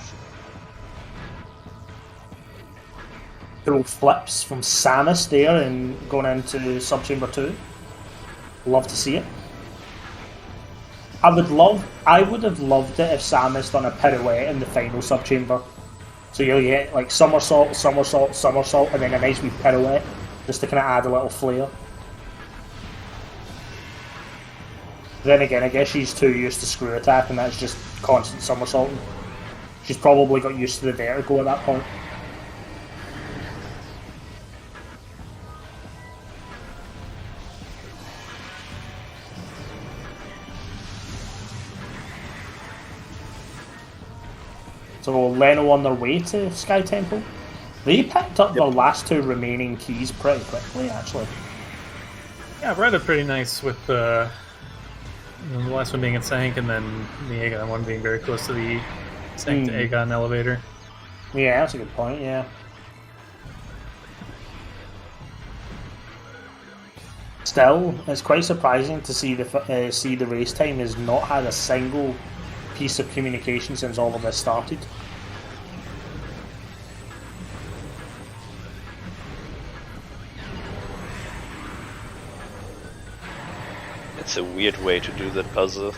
Cool flips from Samus there and going into Subchamber 2. Love to see it. I would have loved it if Samus done a pirouette in the final Subchamber. So you'll get like somersault, somersault, somersault, and then a nice wee pirouette, just to kind of add a little flair. Then again, I guess she's too used to screw attack, and that's just constant somersaulting. She's probably got used to the vertigo at that point. So Leno on their way to Sky Temple. They picked up the last two remaining keys pretty quickly, actually. Yeah, I've read it pretty nice with the last one being at Sank and then the Aegon one being very close to the Sank to Aegon elevator. Yeah, that's a good point, yeah. Still, it's quite surprising to see the race time has not had a single piece of communication since all of this started. It's a weird way to do that puzzle.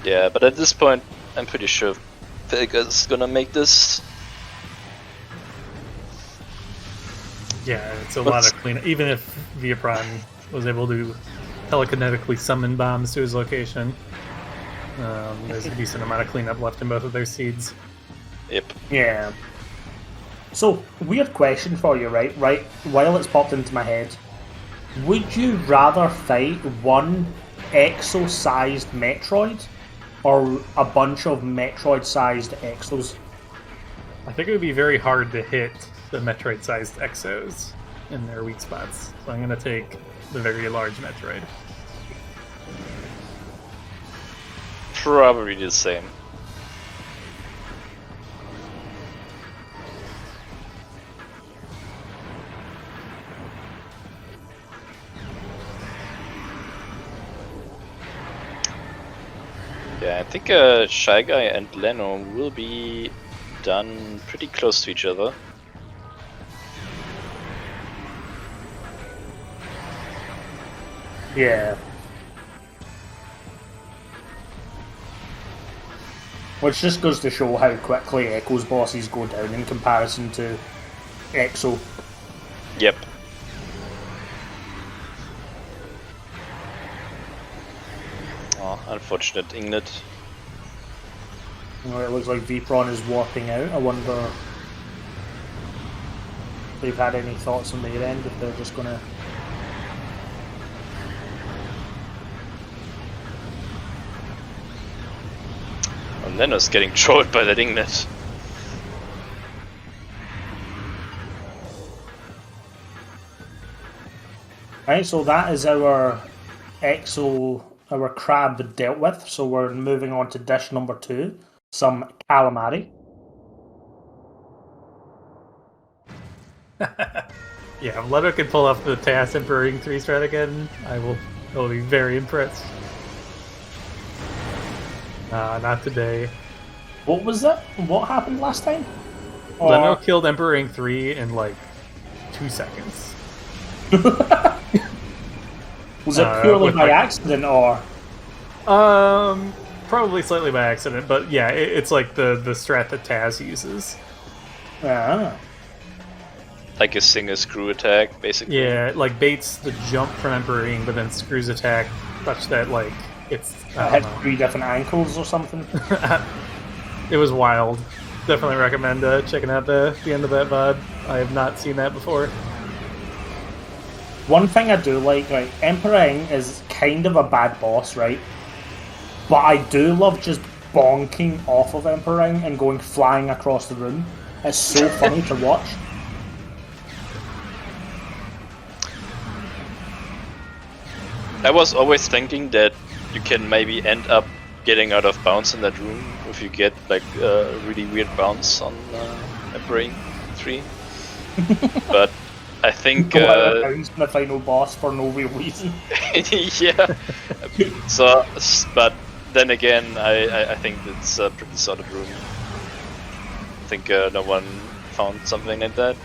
Yeah, but at this point, I'm pretty sure PhailGuys is gonna make this. Yeah, it's a lot of cleanup. Even if Viapron was able to telekinetically summon bombs to his location, there's a decent amount of cleanup left in both of their seeds. Yep. Yeah. So, weird question for you, right? While it's popped into my head, would you rather fight one exo-sized Metroid or a bunch of Metroid-sized exos? I think it would be very hard to hit the Metroid-sized exos in their weak spots. So I'm going to take the very large Metroid. Probably the same. Yeah, I think Shy Guy and Leno will be done pretty close to each other. Yeah. Which just goes to show how quickly Echo's bosses go down in comparison to Exo. Yep. Oh, unfortunate Inglet. It looks like Vpron is warping out. I wonder if they've had any thoughts on their end, if they're just gonna... And Leno's getting trolled by that Inglet. Right, so that is our Exo, our crab dealt with. So we're moving on to dish number 2, some calamari. Yeah, if Leto can pull off the Task Emperor 3 strat again, I will be very impressed. Not today. What was that? What happened last time? Leno killed Emperor 3 in like 2 seconds. Was it purely by accident, or? Probably slightly by accident, but yeah, it's like the strat that Taz uses. Ah. Like a single screw attack, basically. Yeah, it like baits the jump from Emperor, but then screws attack such that like it's. I had 3 different ankles or something. It was wild. Definitely recommend checking out the end of that VOD. I have not seen that before. One thing I do like, right, Emperor is kind of a bad boss, right? But I do love just bonking off of Emperor and going flying across the room. It's so funny to watch. I was always thinking that you can maybe end up getting out of bounds in that room if you get like a really weird bounce on Emperor 3. But I think bounce in the final boss for no real reason. yeah. So, but then again, I think it's a pretty solid room. I think no one found something like that.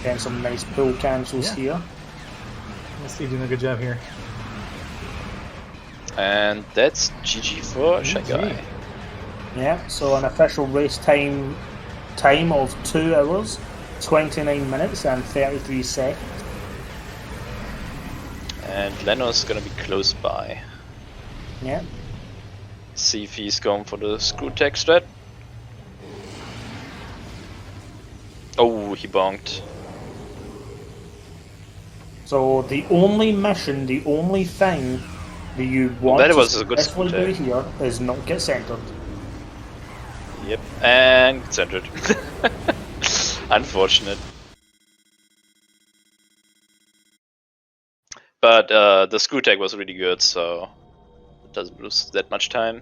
Getting some nice pull cancels here. Misty doing a good job here. And that's GG for Shy Guy. Yeah, so an official race time of 2 hours, 29 minutes and 33 seconds. And Leno's gonna be close by. Yeah. See if he's going for the screw tech strat. Oh, he bonked. So the only mission, the only thing that you want that to was a good successfully do here is not get centered. Yep, and centered. Unfortunate. But the screw tag was really good, so it doesn't lose that much time.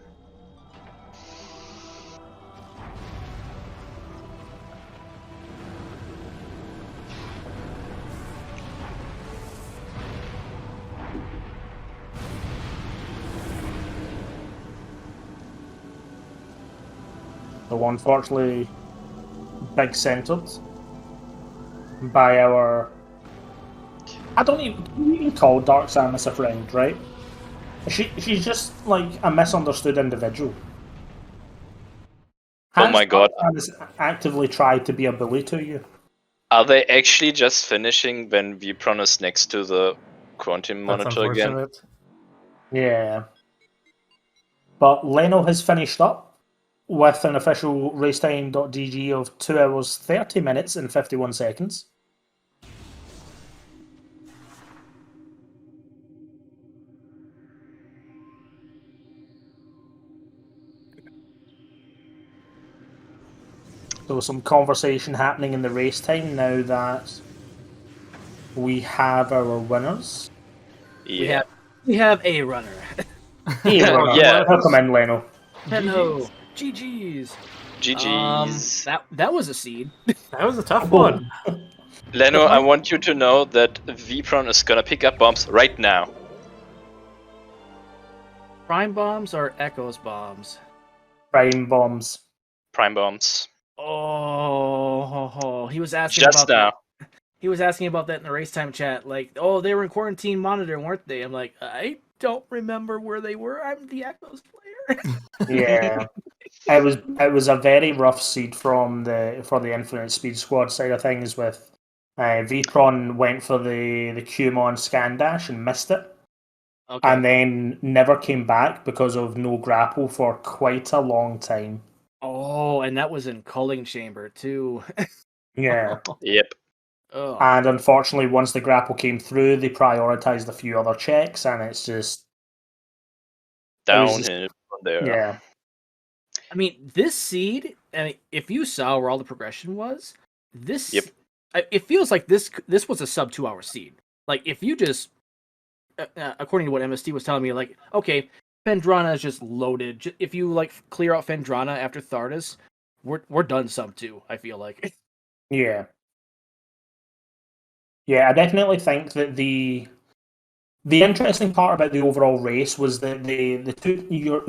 So unfortunately, big centered by our. I don't even call Dark Samus a friend, right? She's just like a misunderstood individual. Oh my god. Has actively tried to be a bully to you. Are they actually just finishing when Vipron is next to the quantum monitor again? Yeah. But Leno has finished up with an official racetime.gg of 2 hours 30 minutes and 51 seconds. So some conversation happening in the race time now that we have our winners. Yeah. We have a runner. Hey, runner. Yeah. Welcome in, Leno. Hello. GG's. GG's. That was a seed. That was a tough one. Leno, I want you to know that Vipron is gonna pick up bombs right now. Prime bombs or Echoes bombs? Prime bombs. Prime bombs. Oh, he was asking Just about now. that. He was asking about that in the race time chat. Like, oh, they were in quarantine monitor, weren't they? I'm like, I don't remember where they were. I'm the Echoes player. Yeah. It was a very rough seed for the Infinite Speed Squad side of things. With Vipron went for the Qmon scan dash and missed it, Okay. and then never came back because of no grapple for quite a long time. Oh, and that was in culling chamber too. Yeah. Yep. Oh. And unfortunately, once the grapple came through, they prioritized a few other checks, and it's just Downhill from there. Yeah. I mean, this seed, and if you saw where all the progression was, this it feels like this was a sub 2 hour seed. Like if you just, according to what MST was telling me, like okay, Phendrana is just loaded. If you like clear out Phendrana after Thardus, we're done sub 2. I feel like. Yeah. Yeah, I definitely think that the interesting part about the overall race was that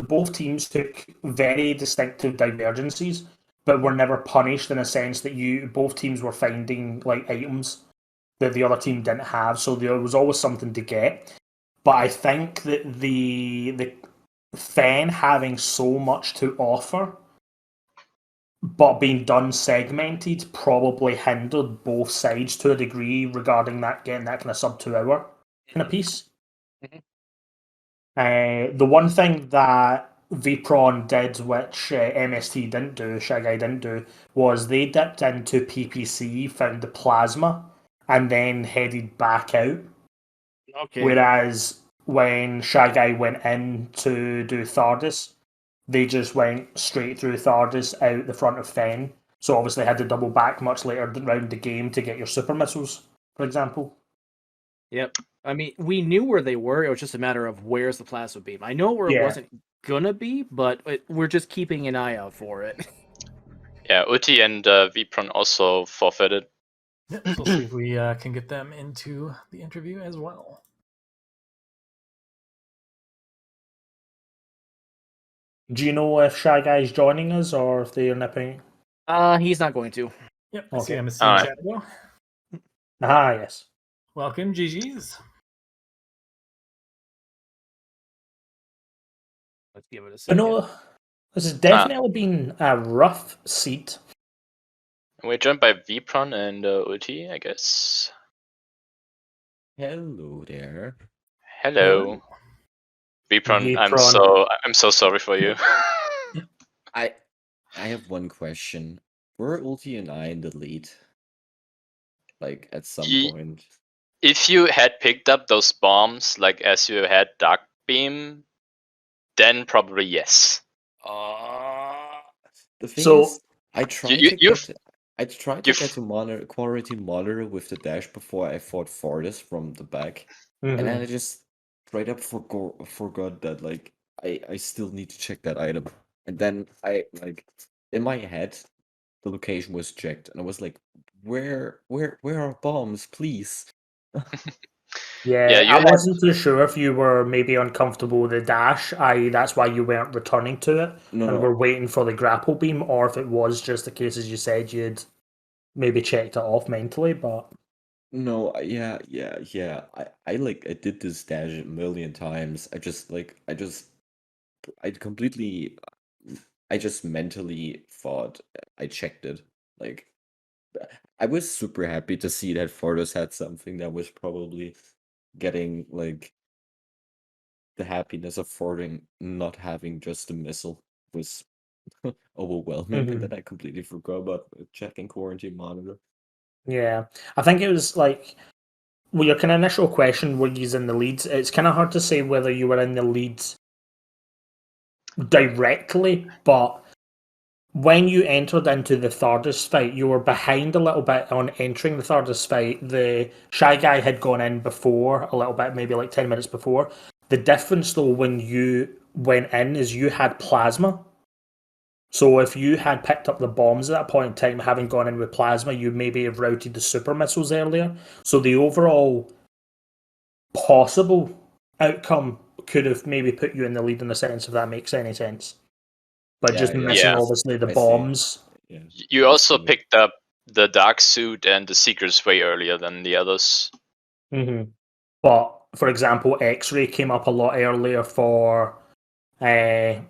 both teams took very distinctive divergences, but were never punished in a sense that both teams were finding like items that the other team didn't have, so there was always something to get. But I think that the Fen having so much to offer, but being done segmented, probably hindered both sides to a degree regarding that getting that kind of sub 2 hour kind of piece. The one thing that Vipron did, which MST didn't do, ShyGuy didn't do, was they dipped into PPC, found the plasma, and then headed back out. Okay. Whereas when ShyGuy went in to do Thardus, they just went straight through Thardus out the front of Fen. So obviously had to double back much later around the game to get your super missiles, for example. Yep. I mean, we knew where they were. It was just a matter of where's the plasma beam. I know where it wasn't gonna be, but we're just keeping an eye out for it. Yeah, Uti and Vipron also forfeited. Yep, so we'll see if we can get them into the interview as well. Do you know if ShyGuy's joining us or if they're nipping? He's not going to. Yep, Okay. see him in chat though. Ah, yes. Welcome, GG's. Let's give it a But second. no, this has definitely been a rough seat. We're joined by Vipron and Uti, I guess. Hello there. Hello. Vpron, Vpron. I'm so sorry for you. I have one question. Were Ulti and I in the lead? Like at some point. If you had picked up those bombs, like as you had Dark Beam, then probably yes. The thing So- is, I tried You- to you've- get I tried to get to monitor quality monitor with the dash before I fought Fortis from the back, and then I just straight up forgot that like I still need to check that item, and then I like in my head the location was checked, and I was like, where are bombs, please? Yeah, you I had- wasn't too sure if you were maybe uncomfortable with the dash, i.e. that's why you weren't returning to it No, and no. were waiting for the grapple beam, or if it was just the case as you said you'd maybe checked it off mentally, but No, yeah. I like I did this dash a million times. I just mentally thought I checked it. Like I was super happy to see that Fordos had something that was probably getting like the happiness of Fording not having just a missile was overwhelming, and then I completely forgot about checking quarantine monitor. yeah. I think it was like, well, your kind of initial question, were you in the leads? It's kind of hard to say whether you were in the leads directly, but when you entered into the Thardus fight, you were behind a little bit on entering the Thardus fight. The Shy Guy had gone in before, a little bit, maybe like 10 minutes before. The difference, though, when you went in is you had plasma. So if you had picked up the bombs at that point in time, having gone in with plasma, you maybe have routed the super missiles earlier. So the overall possible outcome could have maybe put you in the lead in the sense, if that makes any sense. But just missing, obviously, the I see. bombs. Yeah. You also see. picked up the Dark Suit and the Seekers way earlier than the others. But, for example, X-Ray came up a lot earlier for Shy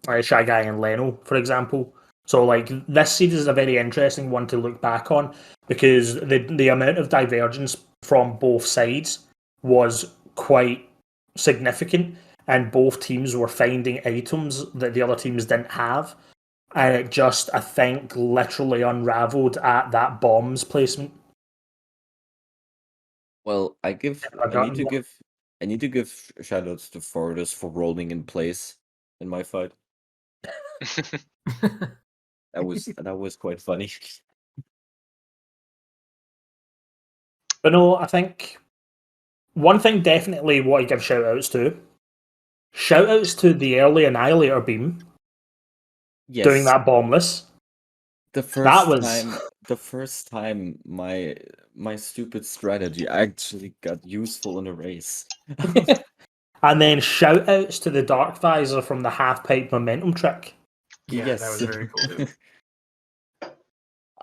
Guy and Leno, for example. So, like, this series is a very interesting one to look back on because the amount of divergence from both sides was quite significant, and both teams were finding items that the other teams didn't have. And it just, I think, literally unraveled at that bombs placement. Well, I need to give shoutouts to Fortis for rolling in place in my fight. That was quite funny. But no, I think one thing definitely what I give shout outs to. Shout outs to the early Annihilator beam Yes. doing that bombless. The first time my stupid strategy actually got useful in a race. And then shout outs to the Dark Visor from the half pipe momentum trick. Yeah, Yes. that was very cool too.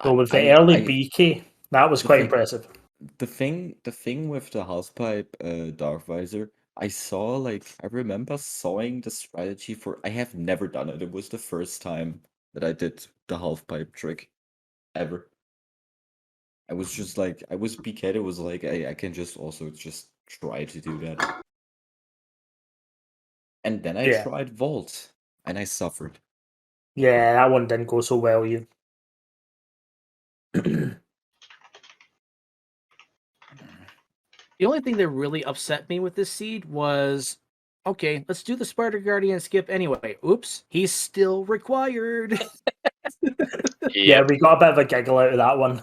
So with the early BK, that was quite impressive. The thing with the half pipe Dark Visor, I remember sawing the strategy for. I have never done it. It was the first time that I did the half pipe trick ever. I was just like, I was BK. It was like I can just also just try to do that. And then I tried Vault, and I suffered. Yeah, that one didn't go so well either. The only thing that really upset me with this seed was, okay, let's do the Spider Guardian skip anyway. Oops, he's still required. Yeah, we got a bit of a giggle out of that one.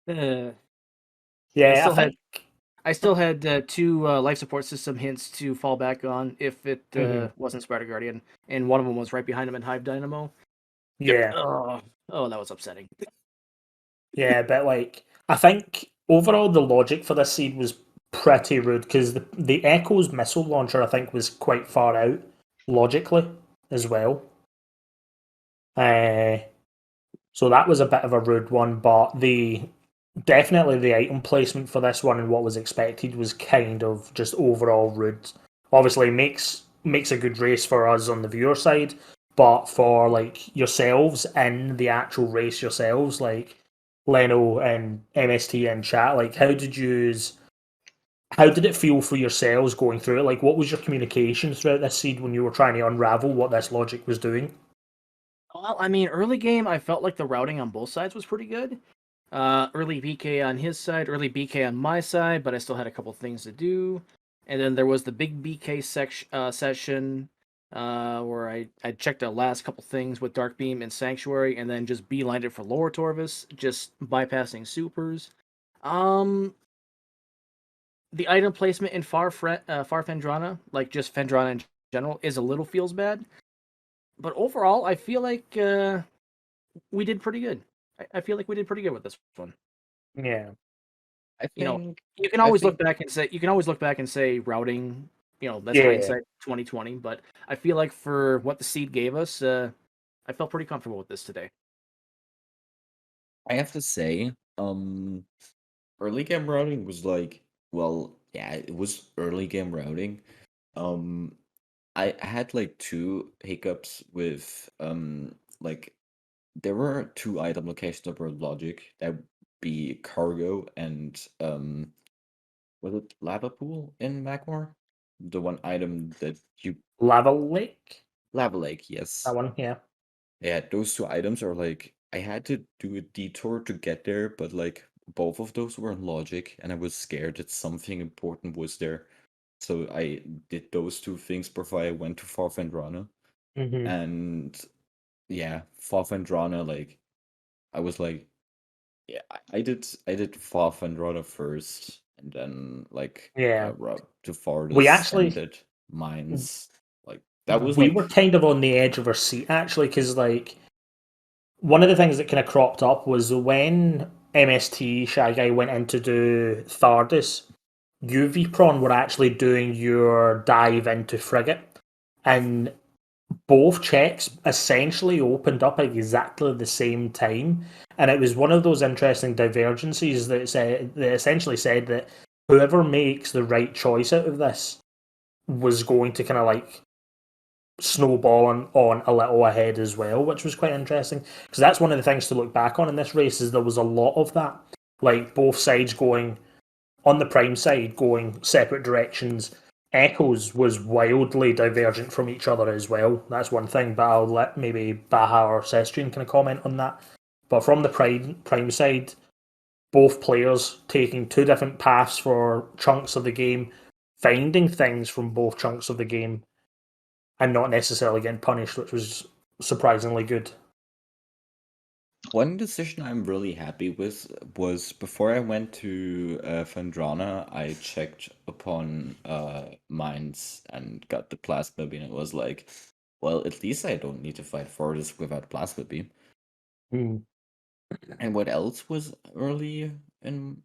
Yeah, I still had two life support system hints to fall back on if it wasn't Spider Guardian, and one of them was right behind him in Hive Dynamo. Yeah. Oh, that was upsetting. Yeah, but like, I think overall the logic for this seed was pretty rude because the Echo's missile launcher, I think, was quite far out logically as well. So that was a bit of a rude one, but definitely the item placement for this one and what was expected was kind of just overall rude. Obviously makes a good race for us on the viewer side, but for like yourselves in the actual race yourselves, like Leno and MST and chat, like how did you how did it feel for yourselves going through it? Like, what was your communication throughout this seed when you were trying to unravel what this logic was doing? Well, I mean, early game, I felt like the routing on both sides was pretty good. Early BK on his side, early BK on my side, but I still had a couple things to do. And then there was the big BK session where I checked the last couple things with Dark Beam and Sanctuary, and then just beelined it for Lower Torvus, just bypassing supers. The item placement in Far Fendrana, like just Fendrana in general, is a little feels bad. But overall, I feel like we did pretty good. I feel like we did pretty good with this one. Yeah. I You know, think you can I always look think back and say routing. That's Yeah. hindsight 2020. But I feel like for what the seed gave us, I felt pretty comfortable with this today. I have to say, early game routing was like, well, yeah, it was early game routing. Um, I had like two hiccups with like there were two item locations that were logic. That would be cargo and was it lava pool in Magmar? The one item that you Lava Lake? lava lake, That yes. one, yeah. Yeah, those two items are like I had to do a detour to get there, but like both of those were in logic, and I was scared that something important was there. So I did those two things before I went to Farfendrana. Mm-hmm. And yeah, Farfendrana, like I was like, yeah, I did Farfendrana first, and then like Yeah. route to We farthest and actually, did mines. Like that was we were like kind of on the edge of our seat, actually, because, like, one of the things that kind of cropped up was when MST Shy Guy went in to do Thardis, UV were actually doing your dive into Frigate, and both checks essentially opened up at exactly the same time. And it was one of those interesting divergences that essentially said that whoever makes the right choice out of this was going to kind of like snowballing on a little ahead as well, which was quite interesting because that's one of the things to look back on in this race is there was a lot of that, like both sides going on the prime side going separate directions. Echoes was wildly divergent from each other as well. That's one thing, but I'll let maybe Baha or Sestrian kind of comment on that. But from the prime side, both players taking two different paths for chunks of the game, finding things from both chunks of the game, and not necessarily getting punished, which was surprisingly good. one decision I'm really happy with was before I went to Fandrana, I checked upon mines and got the plasma beam. It was like, well, at least I don't need to fight for this without plasma beam. Mm. And what else was early in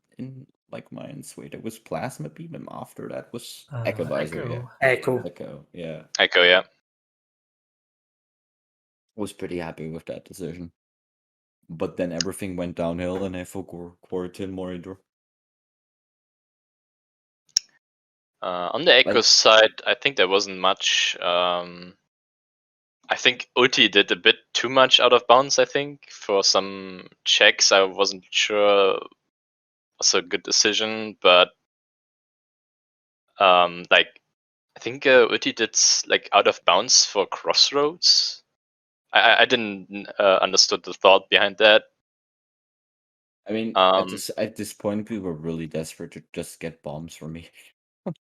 like mines? Wait, it was plasma beam, and after that was Echo Visor. Yeah, Echo. Echo. Yeah, Echo, yeah. was pretty happy with that decision. But then everything went downhill, and I forgot Quarantine Monitor. On the Echo Like, side, I think there wasn't much. I think Ulti did a bit too much out of bounds, I think. For some checks, I wasn't sure was a good decision, but like I think Ulti did like out of bounds for Crossroads. I didn't understood the thought behind that. I mean, Um, at this point, we were really desperate to just get bombs from me.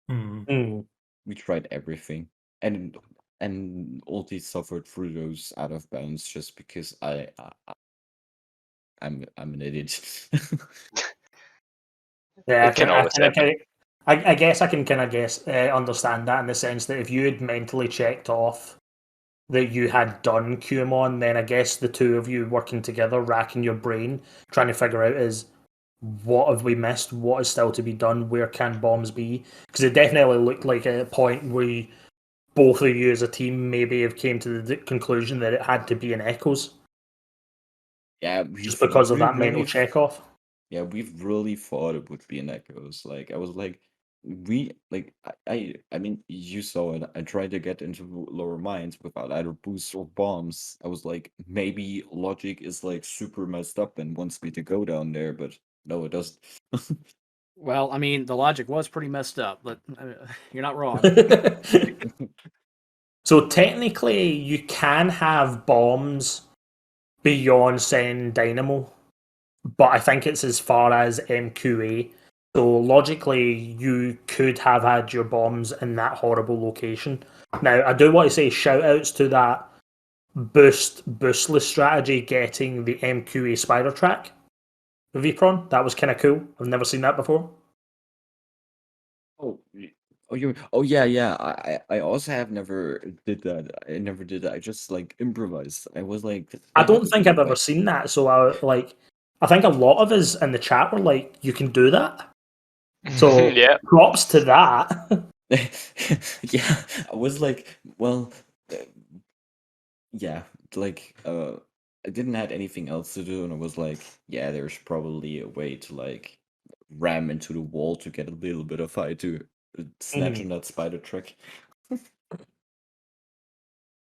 Mm. We tried everything, and Ulti suffered through those out of bounds just because I'm an idiot. Yeah, it can always happen. I guess I can kind of understand that in the sense that if you had mentally checked off that you had done QMon, then I guess the two of you working together, racking your brain, trying to figure out is what have we missed, what is still to be done, where can bombs be? Because it definitely looked like a point where both of you as a team maybe have came to the conclusion that it had to be an Echoes, Yeah, just because of we that mental really check off. yeah, we've really thought it would be an Echoes. Like I was like, we like I mean you saw it. I tried to get into lower mines without either boosts or bombs. I was like, maybe logic is like super messed up and wants me to go down there, but no, it doesn't. Well, I mean, the logic was pretty messed up, but you're not wrong. So technically, you can have bombs beyond send dynamo, but I think it's as far as MQA. So logically, you could have had your bombs in that horrible location. Now, I do want to say shout outs to that boostless strategy getting the MQA spider track. Vpron, that was kind of cool. I've never seen that before. Oh yeah. I also have never did that. I never did that. I just like improvised. I was like, I how don't did think you I've do ever that? seen that. So I think a lot of us in the chat were like, "You can do that." So Yeah. props to that. Yeah, I was like, well, uh, yeah, like I didn't have anything else to do, and I was like, yeah, there's probably a way to like ram into the wall to get a little bit of height to snatch on that spider trick.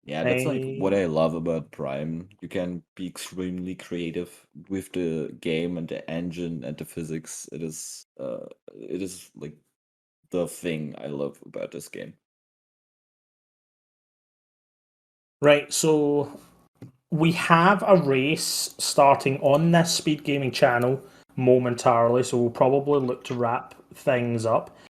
Yeah, that's like what I love about Prime. You can be extremely creative with the game and the engine and the physics. It is like the thing I love about this game. Right, so we have a race starting on this Speed Gaming channel momentarily, so we'll probably look to wrap things up.